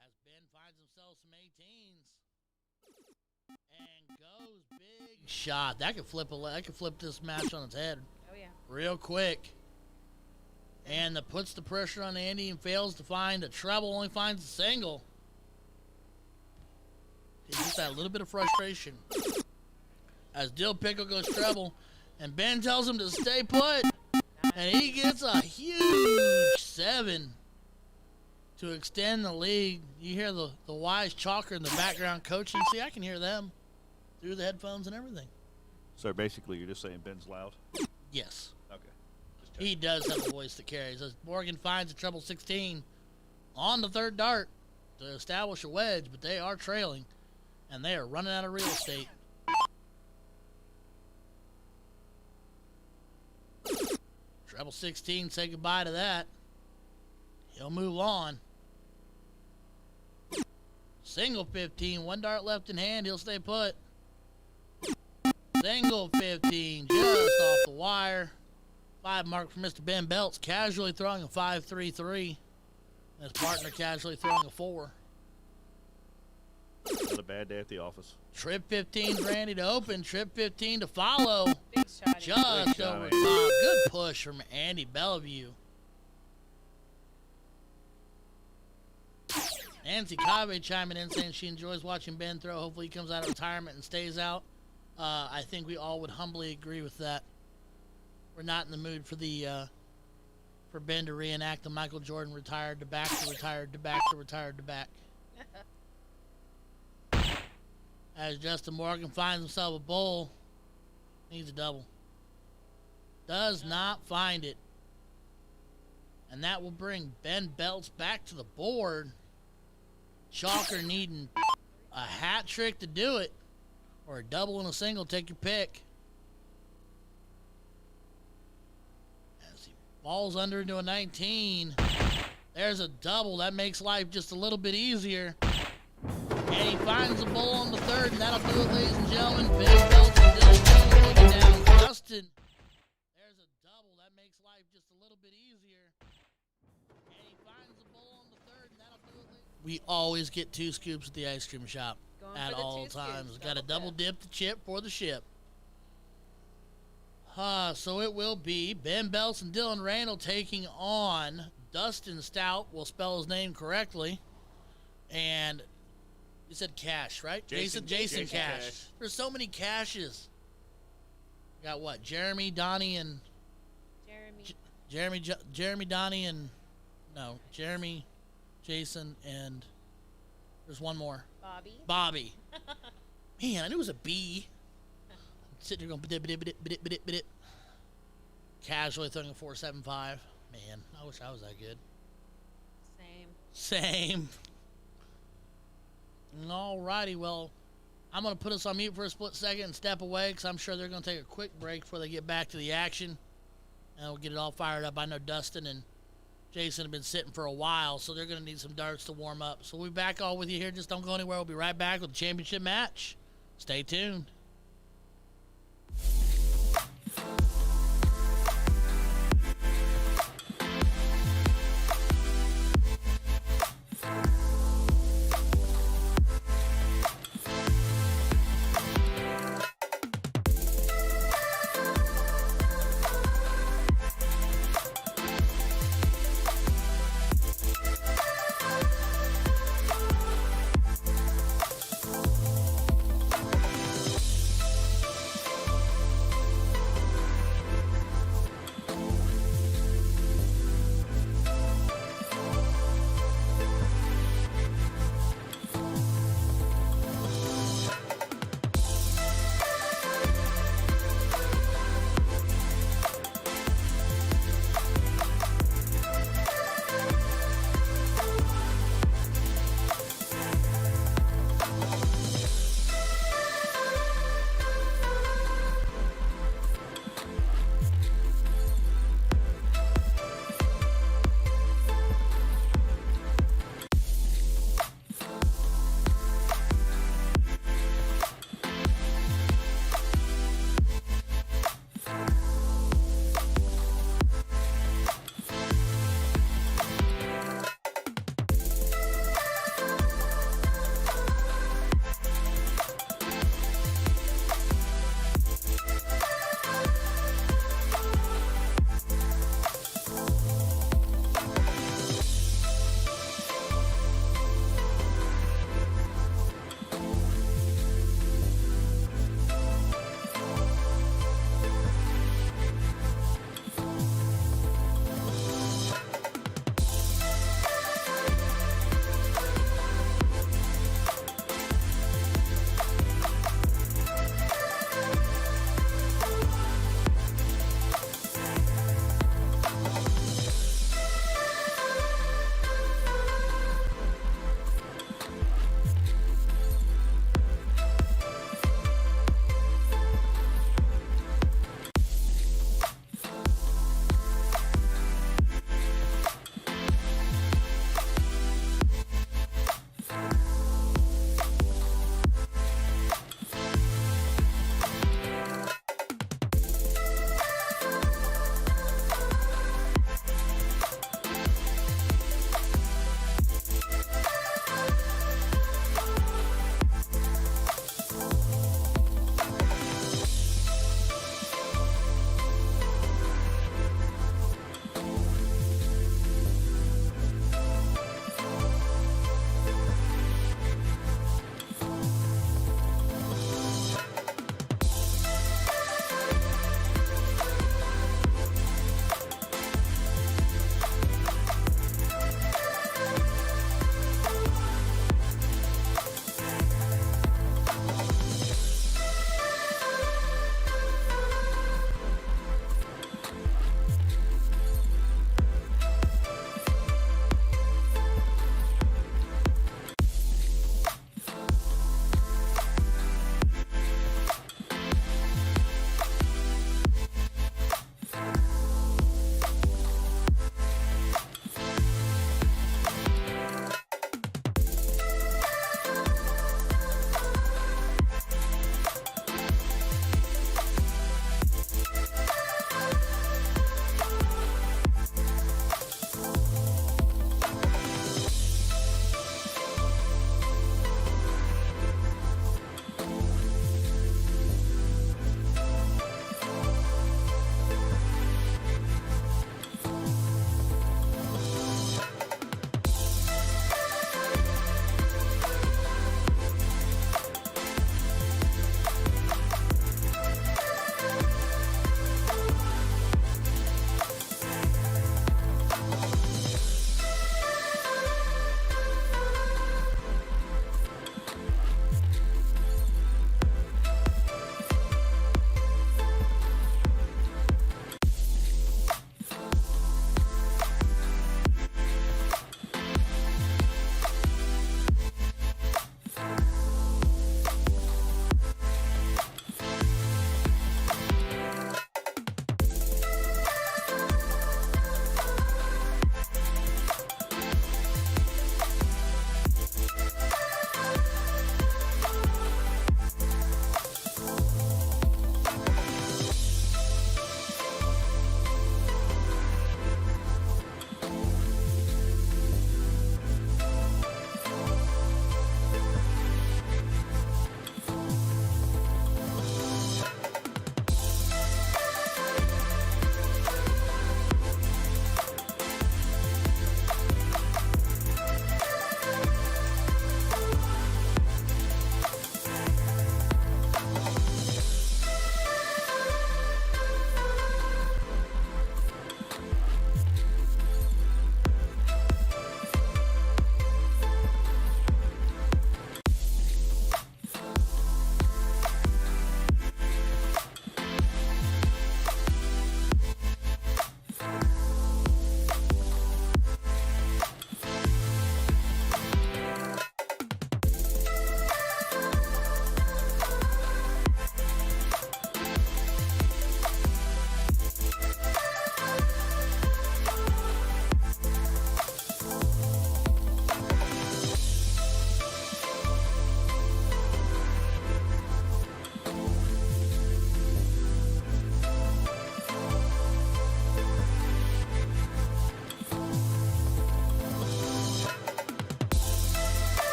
As Ben finds himself some 18s. And goes big shot. That could flip this match on its head. Oh yeah. Real quick. And that puts the pressure on Andy and fails to find a treble, only finds a single. It's just that little bit of frustration. As Dill Pickle goes treble, and Ben tells him to stay put. And he gets a huge 7 to extend the lead. You hear the wise chalker in the background coaching. See, I can hear them through the headphones and everything. So basically, you're just saying Ben's loud. Yes. Okay. Just checking. He does have a voice that carries. As Morgan finds a treble 16 on the third dart to establish a wedge, but they are trailing, and they are running out of real estate. Treble 16, say goodbye to that. He'll move on. Single 15, 1 dart left in hand, he'll stay put. Single 15, just off the wire. 5 mark for Mr. Ben Belts, casually throwing a 5-3-3. His partner casually throwing a 4. Not a bad day at the office. Trip 15 for Andy to open, trip 15 to follow. Big shot. Just Big shot, over Andy. top. Good push from Andy Bellevue. Nancy Cave chiming in saying she enjoys watching Ben throw. Hopefully he comes out of retirement and stays out. I think we all would humbly agree with that. We're not in the mood for for Ben to reenact the Michael Jordan retired to back to retired to back to retired to back. As Justin Morgan finds himself a bowl, needs a double. Does not find it. And that will bring Ben Belts back to the board. Chalker needing a hat trick to do it, or a double and a single, take your pick. As he falls under into a 19. There's a double. That makes life just a little bit easier. And he finds the bull on the third, and that'll do it, ladies and gentlemen. Ben Belts and Dylan Reynolds looking down. Justin. There's a double. That makes life just a little bit easier. And he finds the bull on the third, and that'll do it. We always get 2 scoops at the ice cream shop. Going At for the all 2 times. scoops, Got to double dip the chip for the ship. So it will be Ben Belts and Dylan Randall taking on Dustin Stout. We'll spell his name correctly. And you said Cash, right? Jason Jason Cash. Cash. There's so many Cashes. Got what? Jeremy, Donnie, and Jeremy, Donnie, and Jeremy, Jason, and there's one more. Bobby. Man, I knew it was a B. I'm sitting here going bit. Casually throwing a 4.75. Man, I wish I was that good. Same. Alrighty, well, I'm going to put us on mute for a split second and step away because I'm sure they're going to take a quick break before they get back to the action. And we'll get it all fired up. I know Dustin and Jason have been sitting for a while, so they're going to need some darts to warm up. So we'll be back all with you here. Just don't go anywhere. We'll be right back with the championship match. Stay tuned.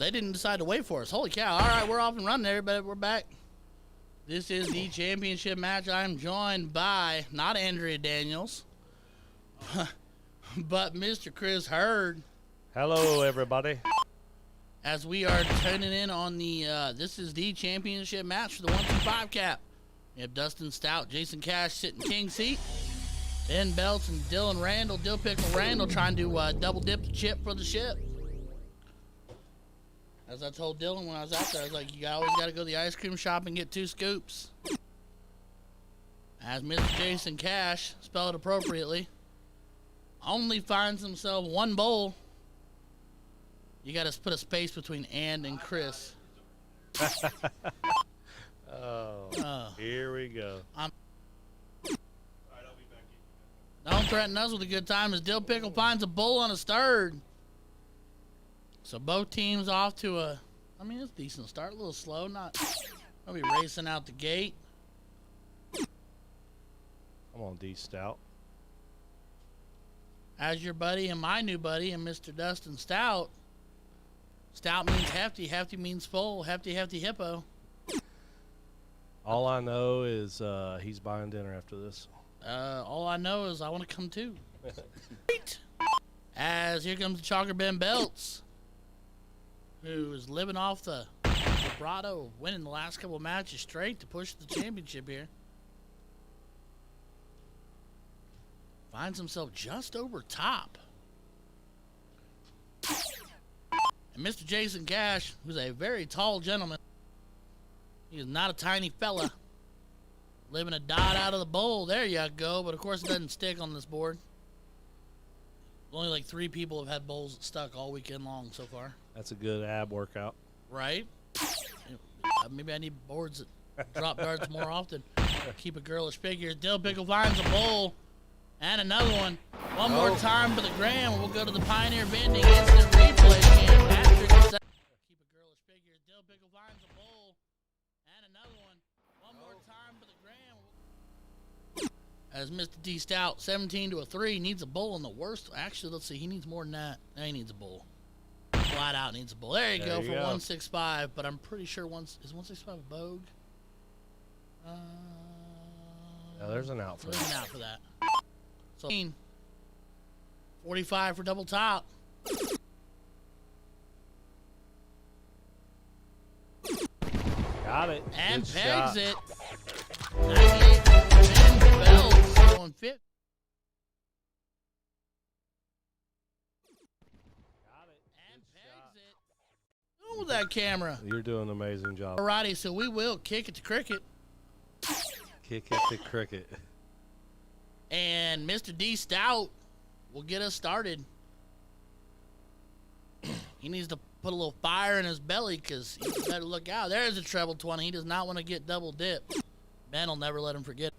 they didn't decide to wait for us. Holy cow. All right, we're off and running, everybody. We're back. This is the championship match. I'm joined by, not Andrea Daniels, but Mr. Chris Hurd. Hello, everybody. As we are tuning in on the, this is the championship match for the 1-2-5 cap. We have Dustin Stout, Jason Cash sitting king seat. Ben Belts and Dylan Randall, Dill Pickle Randall trying to double dip the chip for the ship. As I told Dylan when I was out there, I was like, you always got to go to the ice cream shop and get 2 scoops. As Mr. Jason Cash, spelled appropriately, only finds himself 1 bowl. You got to put a space between and Chris. Here we go. Don't threaten us with a good time as Dill Pickle finds a bull on his third. So both teams off to a, I mean, it's a decent start. A little slow, not I'll be racing out the gate. I'm on D Stout. As your buddy and my new buddy and Mr. Dustin Stout. Stout means hefty, hefty means full, hefty, hefty hippo. All I know is he's buying dinner after this. All I know is I want to come too. As here comes the Chalker Ben Belts, who is living off the vibrato of winning the last couple of matches straight to push the championship here. Finds himself just over top. And Mr. Jason Cash, who's a very tall gentleman, he is not a tiny fella. Living a dot out of the bowl. There you go. But of course it doesn't stick on this board. Only like 3 people have had bowls that stuck all weekend long so far. That's a good ab workout. Right? Maybe I need boards that drop darts more often. Keep a girlish figure. Dill Pickle finds a bowl. And another one. One more time for the gram. We'll go to the Pioneer Vending Instant Replay Cam. Patrick is up. Keep a girlish figure. Dill Pickle finds a bowl. And another one. One more time for the gram. As Mr. D Stout, 17 to a 3, needs a bowl in the worst. Actually, let's see. He needs more than that. No, he needs a bowl. Flat out needs a bowl. There you go for 165. But I'm pretty sure is 165 a Bogue? Yeah, there's an out for There's that. an out for that. So 45 for double top. Got it. And Good pegs shot. it. 98 for Ben Belts going 50. Got it. And Good pegs shot. it. What's with that camera? You're doing an amazing job. Alrighty, so we will kick it to cricket. Kick it to cricket. And Mr. D Stout will get us started. He needs to put a little fire in his belly because he better look out. There's a treble 20. He does not want to get double dipped. Ben will never let him forget.